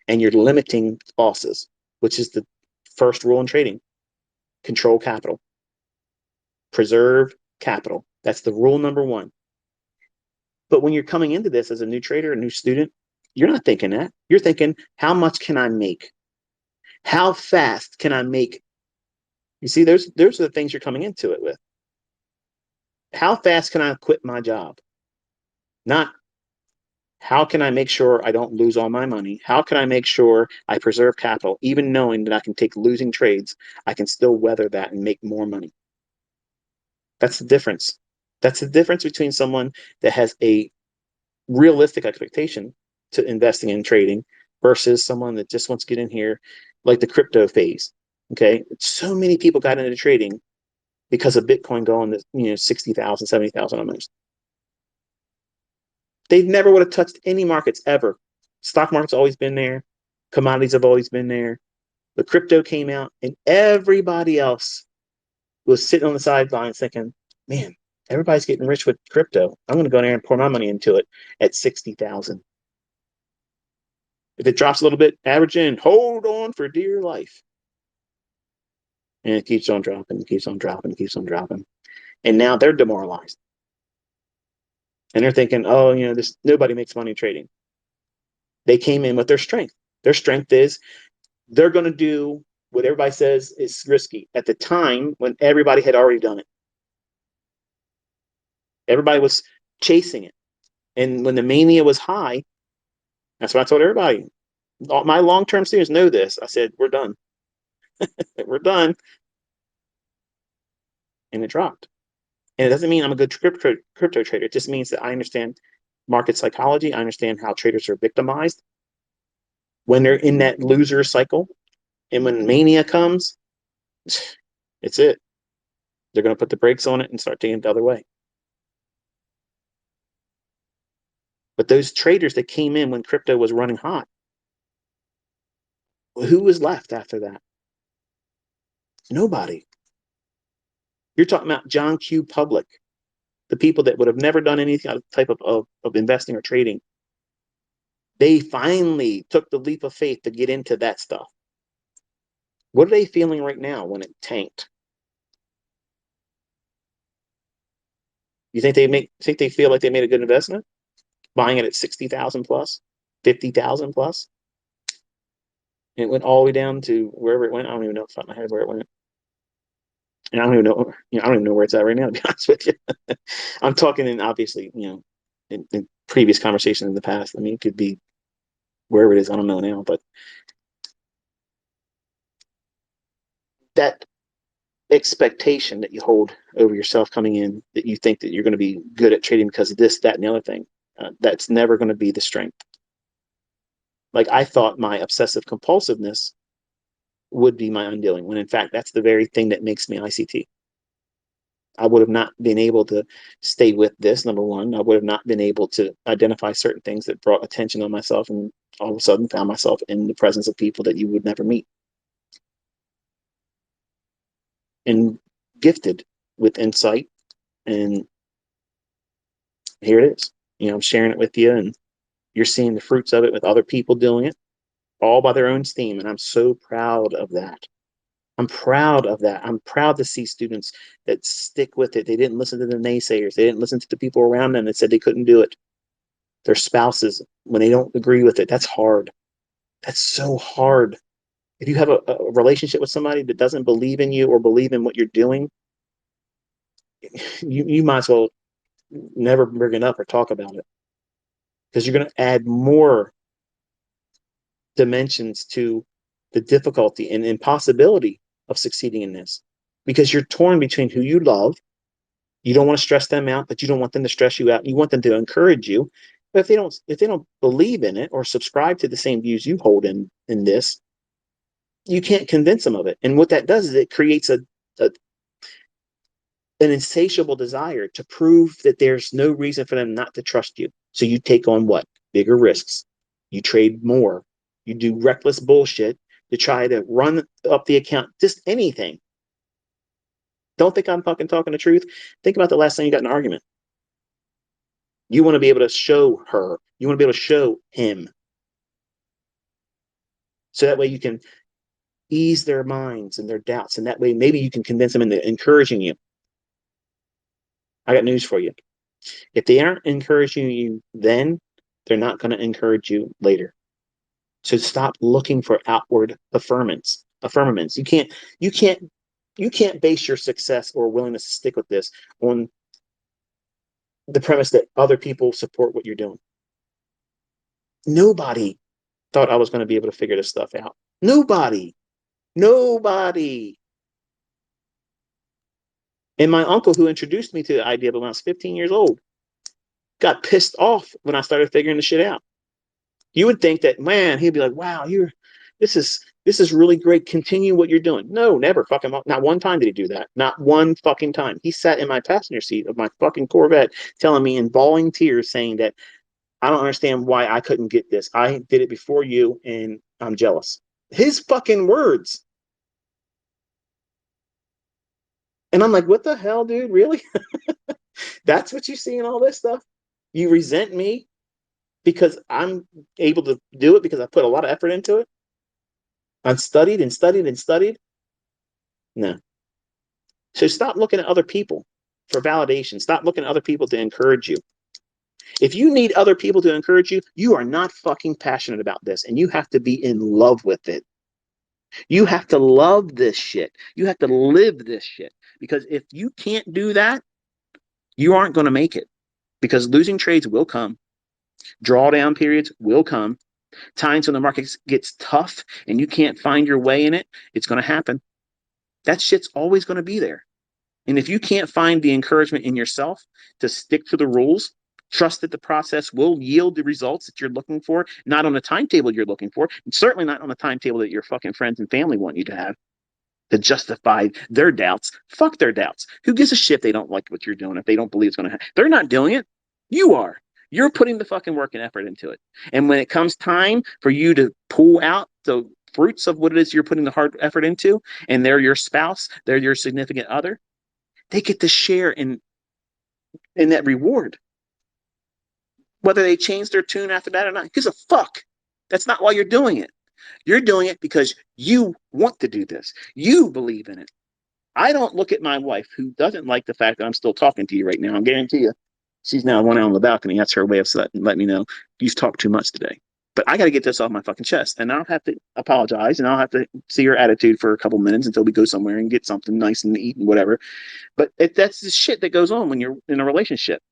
And you're limiting losses, which is the first rule in trading. Control capital. Preserve capital. That's the rule number one. But when you're coming into this as a new trader, a new student, you're not thinking that. You're thinking, how much can I make? How fast can I make? You see, those are the things you're coming into it with. How fast can I quit my job? Not how can I make sure I don't lose all my money? How can I make sure I preserve capital, even knowing that I can take losing trades, I can still weather that and make more money? That's the difference. That's the difference between someone that has a realistic expectation to investing in trading versus someone that just wants to get in here like the crypto phase. Okay. So many people got into trading because of Bitcoin going to 60,000, 70,000 almost. They never would have touched any markets ever. Stock market's always been there. Commodities have always been there. The crypto came out and everybody else was sitting on the sidelines thinking, man, everybody's getting rich with crypto. I'm going to go in there and pour my money into it at 60,000. If it drops a little bit, average in, hold on for dear life. And it keeps on dropping, keeps on dropping, keeps on dropping. And now they're demoralized. And they're thinking, oh, nobody makes money trading. They came in with their strength. Their strength is they're going to do what everybody says is risky at the time when everybody had already done it. Everybody was chasing it. And when the mania was high, that's what I told everybody. All my long-term students know this. I said, we're done. We're done. And it dropped. And it doesn't mean I'm a good crypto trader. It just means that I understand market psychology. I understand how traders are victimized when they're in that loser cycle. And when mania comes, it's it. They're going to put the brakes on it and start taking it the other way. But those traders that came in when crypto was running hot, who was left after that? Nobody. You're talking about John Q. Public, the people that would have never done any type of investing or trading. They finally took the leap of faith to get into that stuff. What are they feeling right now when it tanked? You think they feel like they made a good investment? Buying it at 60,000 plus, 50,000 plus? And it went all the way down to wherever it went. I don't even know off the top of my head where it went. And I don't even know, I don't even know where it's at right now, to be honest with you. I'm talking in obviously, in previous conversations in the past. I mean, it could be wherever it is, I don't know now, but that expectation that you hold over yourself coming in, that you think that you're going to be good at trading because of this, that, and the other thing, that's never going to be the strength. Like I thought my obsessive compulsiveness would be my undoing, when in fact, that's the very thing that makes me ICT. I would have not been able to stay with this, number one. I would have not been able to identify certain things that brought attention on myself, and all of a sudden found myself in the presence of people that you would never meet. And gifted with insight. And here it is. I'm sharing it with you, and you're seeing the fruits of it with other people doing it, all by their own steam. And I'm so proud of that. I'm proud of that. I'm proud to see students that stick with it. They didn't listen to the naysayers. They didn't listen to the people around them that said they couldn't do it. Their spouses, when they don't agree with it, that's hard. That's so hard. If you have a relationship with somebody that doesn't believe in you or believe in what you're doing, you might as well never bring it up or talk about it, because you're going to add more dimensions to the difficulty and impossibility of succeeding in this, because you're torn between who you love. You don't want to stress them out, but you don't want them to stress you out. You want them to encourage you. But if they don't believe in it or subscribe to the same views you hold in this, you can't convince them of it. And what that does is it creates an insatiable desire to prove that there's no reason for them not to trust you. So you take on what? Bigger risks. You trade more. You do reckless bullshit to try to run up the account, just anything. Don't think I'm fucking talking the truth. Think about the last time you got in an argument. You want to be able to show her. You want to be able to show him. So that way you can ease their minds and their doubts. And that way maybe you can convince them into encouraging you. I got news for you. If they aren't encouraging you then, they're not going to encourage you later. So stop looking for outward affirmance. You can't base your success or willingness to stick with this on the premise that other people support what you're doing. Nobody thought I was going to be able to figure this stuff out. Nobody. And my uncle, who introduced me to the idea of when I was 15 years old, got pissed off when I started figuring the shit out. You would think that, man, he'd be like, wow, this is really great. Continue what you're doing. No, never fucking, not one time did he do that. Not one fucking time. He sat in my passenger seat of my fucking Corvette telling me in bawling tears saying that I don't understand why I couldn't get this. I did it before you and I'm jealous. His fucking words. And I'm like, what the hell, dude? Really? That's what you see in all this stuff? You resent me because I'm able to do it because I put a lot of effort into it? I've studied and studied and studied? No. So stop looking at other people for validation. Stop looking at other people to encourage you. If you need other people to encourage you, you are not fucking passionate about this, and you have to be in love with it. You have to love this shit. You have to live this shit. Because if you can't do that, you aren't going to make it. Because losing trades will come. Drawdown periods will come. Times when the market gets tough and you can't find your way in it, it's going to happen. That shit's always going to be there. And if you can't find the encouragement in yourself to stick to the rules, trust that the process will yield the results that you're looking for, not on the timetable you're looking for, and certainly not on the timetable that your fucking friends and family want you to have, to justify their doubts. Fuck their doubts. Who gives a shit if they don't like what you're doing, if they don't believe it's going to happen? They're not doing it. You are. You're putting the fucking work and effort into it. And when it comes time for you to pull out the fruits of what it is you're putting the hard effort into, and they're your spouse, they're your significant other, they get to share in that reward. Whether they change their tune after that or not, gives a fuck. That's not why you're doing it. You're doing it because you want to do this. You believe in it. I don't look at my wife, who doesn't like the fact that I'm still talking to you right now. I guarantee you, she's now one out on the balcony. That's her way of letting me know you've talked too much today. But I got to get this off my fucking chest, and I'll have to apologize, and I'll have to see her attitude for a couple minutes until we go somewhere and get something nice and eat and whatever. But that's the shit that goes on when you're in a relationship.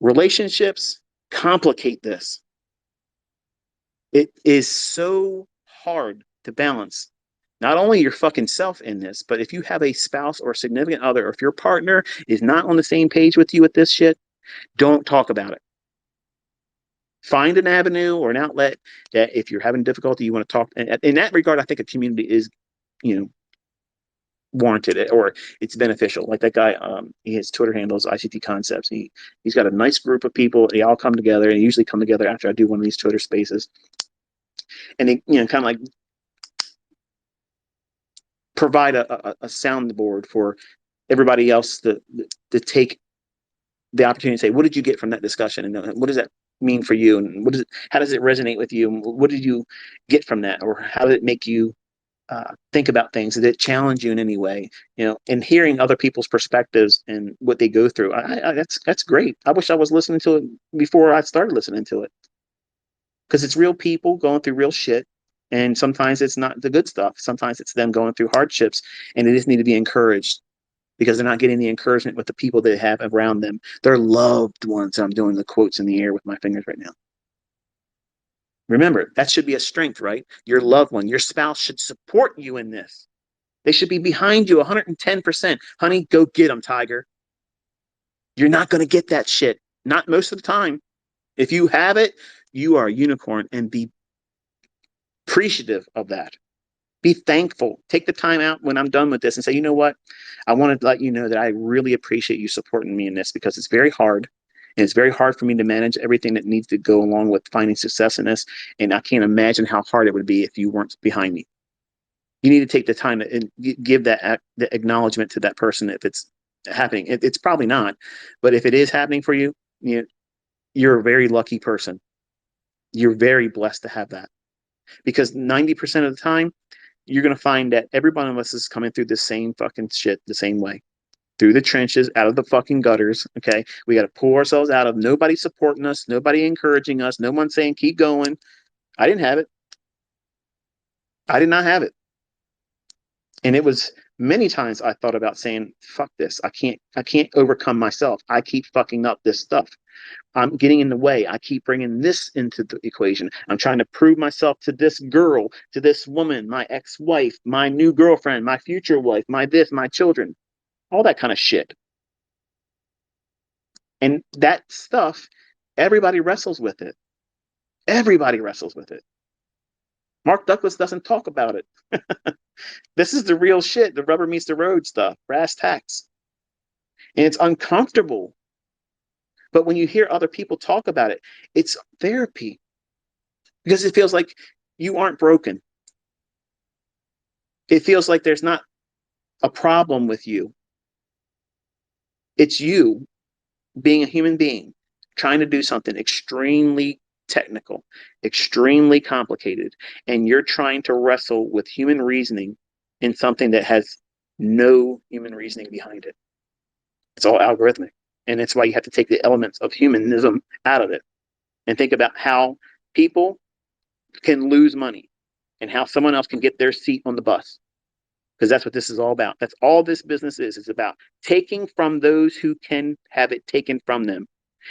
Relationships complicate this. It is so hard to balance not only your fucking self in this, but if you have a spouse or a significant other, or if your partner is not on the same page with you with this shit, don't talk about it. Find an avenue or an outlet that if you're having difficulty, you want to talk. And in that regard, I think a community is, warranted, or it's beneficial. Like that guy, his Twitter handle is ICT Concepts. He's got a nice group of people. They all come together, and they usually come together after I do one of these Twitter spaces, and they kind of like provide a soundboard for everybody else to take the opportunity to say, what did you get from that discussion, and what does that mean for you, and how does it resonate with you, and what did you get from that, or how did it make you think about things? Did it challenge you in any way? And hearing other people's perspectives and what they go through, that's great. I wish I was listening to it before I started listening to it, because it's real people going through real shit. And sometimes it's not the good stuff. Sometimes it's them going through hardships, and they just need to be encouraged because they're not getting the encouragement with the people they have around them. Their loved ones. I'm doing the quotes in the air with my fingers right now. Remember, that should be a strength, right? Your loved one, your spouse should support you in this. They should be behind you 110%. Honey, go get them, Tiger. You're not going to get that shit. Not most of the time. If you have it, you are a unicorn, and be appreciative of that. Be thankful. Take the time out when I'm done with this and say, you know what? I want to let you know that I really appreciate you supporting me in this, because it's very hard. And it's very hard for me to manage everything that needs to go along with finding success in this. And I can't imagine how hard it would be if you weren't behind me. You need to take the time and give that the acknowledgement to that person if it's happening. It's probably not. But if it is happening for you, you're a very lucky person. You're very blessed to have that. Because 90% of the time, you're going to find that every one of us is coming through the same fucking shit the same way. Through the trenches, out of the fucking gutters, okay? We got to pull ourselves out of nobody supporting us, nobody encouraging us, no one saying, keep going. I didn't have it. I did not have it. And it was Many times I thought about saying, fuck this. I can't overcome myself. I keep fucking up this stuff. I'm getting in the way. I keep bringing this into the equation. I'm trying to prove myself to this girl, to this woman, my ex-wife, my new girlfriend, my future wife, my this, my children, all that kind of shit. And that stuff, everybody wrestles with it. Everybody wrestles with it. Mark Douglas doesn't talk about it. This is the real shit, the rubber meets the road stuff, brass tacks. And it's uncomfortable. But when you hear other people talk about it, it's therapy. Because it feels like you aren't broken. It feels like there's not a problem with you. It's you being a human being, trying to do something extremely technical, extremely complicated, and you're trying to wrestle with human reasoning in something that has no human reasoning behind it. It's all algorithmic. And that's why you have to take the elements of humanism out of it and think about how people can lose money and how someone else can get their seat on the bus. Because that's what this is all about. That's all this business is. It's about taking from those who can have it taken from them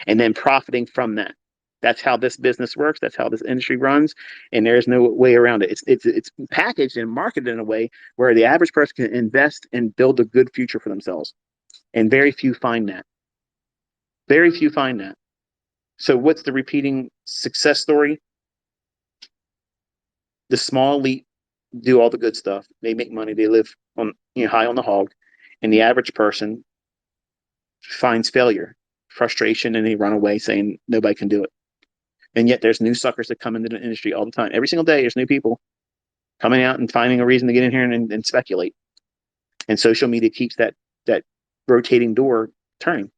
and then profiting from that. That's how this business works. That's how this industry runs. And there's no way around it. It's packaged and marketed in a way where the average person can invest and build a good future for themselves. And very few find that. Very few find that. So what's the repeating success story? The small elite do all the good stuff. They make money. They live on, high on the hog. And the average person finds failure, frustration, and they run away saying nobody can do it. And yet there's new suckers that come into the industry all the time. Every single day there's new people coming out and finding a reason to get in here and speculate. And social media keeps that rotating door turning.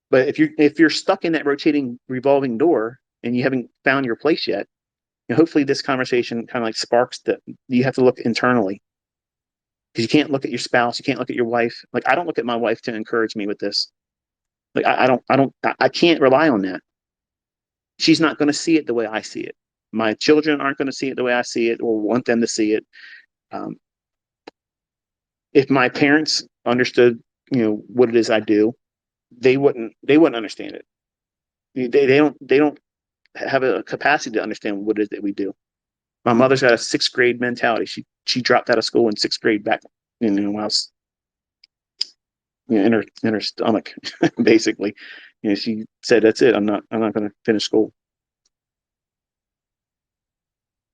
But if you're stuck in that rotating revolving door and you haven't found your place yet, hopefully this conversation kind of like sparks that you have to look internally. Because you can't look at your spouse, you can't look at your wife. Like, I don't look at my wife to encourage me with this. Like, I can't rely on that. She's not going to see it the way I see it. My children aren't going to see it the way I see it or want them to see it. If my parents understood, what it is I do, they wouldn't understand it. They don't have a capacity to understand what it is that we do. My mother's got a sixth grade mentality. She dropped out of school in sixth grade back, when I was, in her stomach, basically. She said, "That's it. I'm not going to finish school."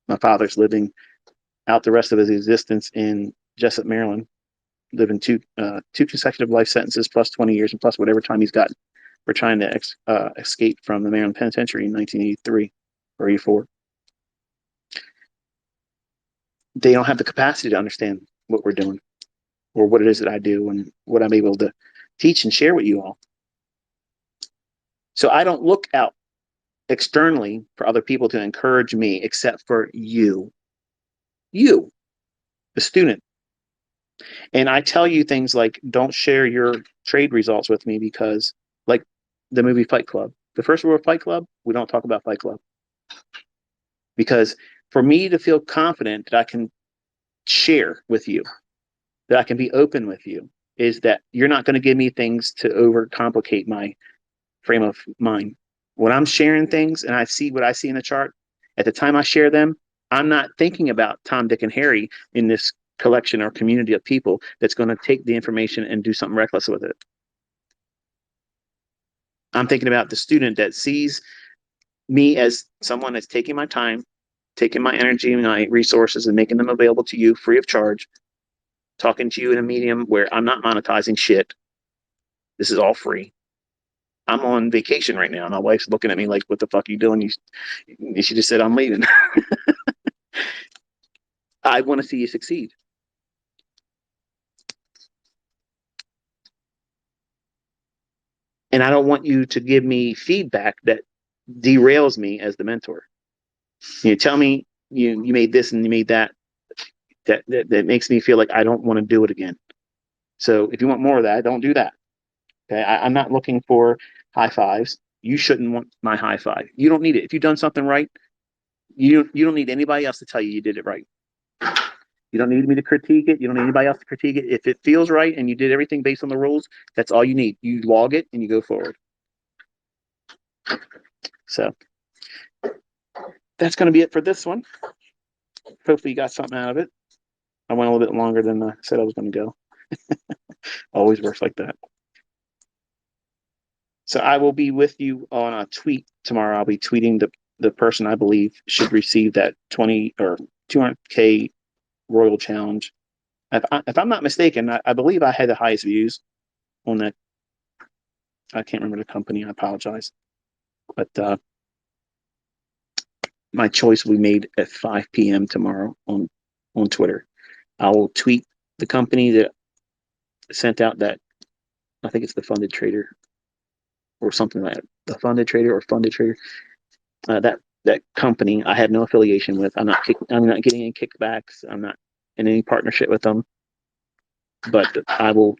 My father's living out the rest of his existence in Jessup, Maryland, living two consecutive life sentences plus 20 years and plus whatever time he's got. We're trying to escape from the Maryland Penitentiary in 1983 or 84. They don't have the capacity to understand what we're doing or what it is that I do and what I'm able to teach and share with you all. So I don't look out externally for other people to encourage me except for you, the student. And I tell you things like, don't share your trade results with me because, like the movie Fight Club, the first rule of Fight Club, we don't talk about Fight Club. Because for me to feel confident that I can share with you, that I can be open with you, is that you're not going to give me things to overcomplicate my frame of mind. When I'm sharing things and I see what I see in the chart, at the time I share them, I'm not thinking about Tom, Dick, and Harry in this collection or community of people that's going to take the information and do something reckless with it. I'm thinking about the student that sees me as someone that's taking my time, taking my energy and my resources and making them available to you free of charge, talking to you in a medium where I'm not monetizing shit. This is all free. I'm on vacation right now. My wife's looking at me like, what the fuck are you doing? She just said, I'm leaving. I want to see you succeed. And I don't want you to give me feedback that derails me as the mentor. Tell me you made this and you made that makes me feel like I don't want to do it again. So if you want more of that, don't do that. Okay, I'm not looking for high fives. You shouldn't want my high five. You don't need it. If you've done something right, you don't need anybody else to tell you you did it right. You don't need me to critique it. You don't need anybody else to critique it. If it feels right and you did everything based on the rules, that's all you need. You log it and you go forward. So that's going to be it for this one. Hopefully you got something out of it. I went a little bit longer than I said I was going to go. Always works like that. So I will be with you on a tweet tomorrow. I'll be tweeting the person I believe should receive that 20 or 200K Royal Challenge. If I'm not mistaken, I believe I had the highest views on that. I can't remember the company. I apologize. But my choice will be made at 5 p.m. tomorrow on Twitter. I will tweet the company that sent out that, I think it's the Funded Trader or something like that. The Funded Trader or Funded Trader. That company I have no affiliation with. I'm not getting any kickbacks. I'm not in any partnership with them. But I will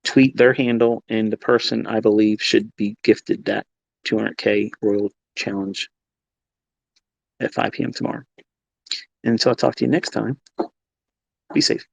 tweet their handle, and the person I believe should be gifted that 200K Royal Challenge at 5 p.m. tomorrow. And so I'll talk to you next time. Be safe.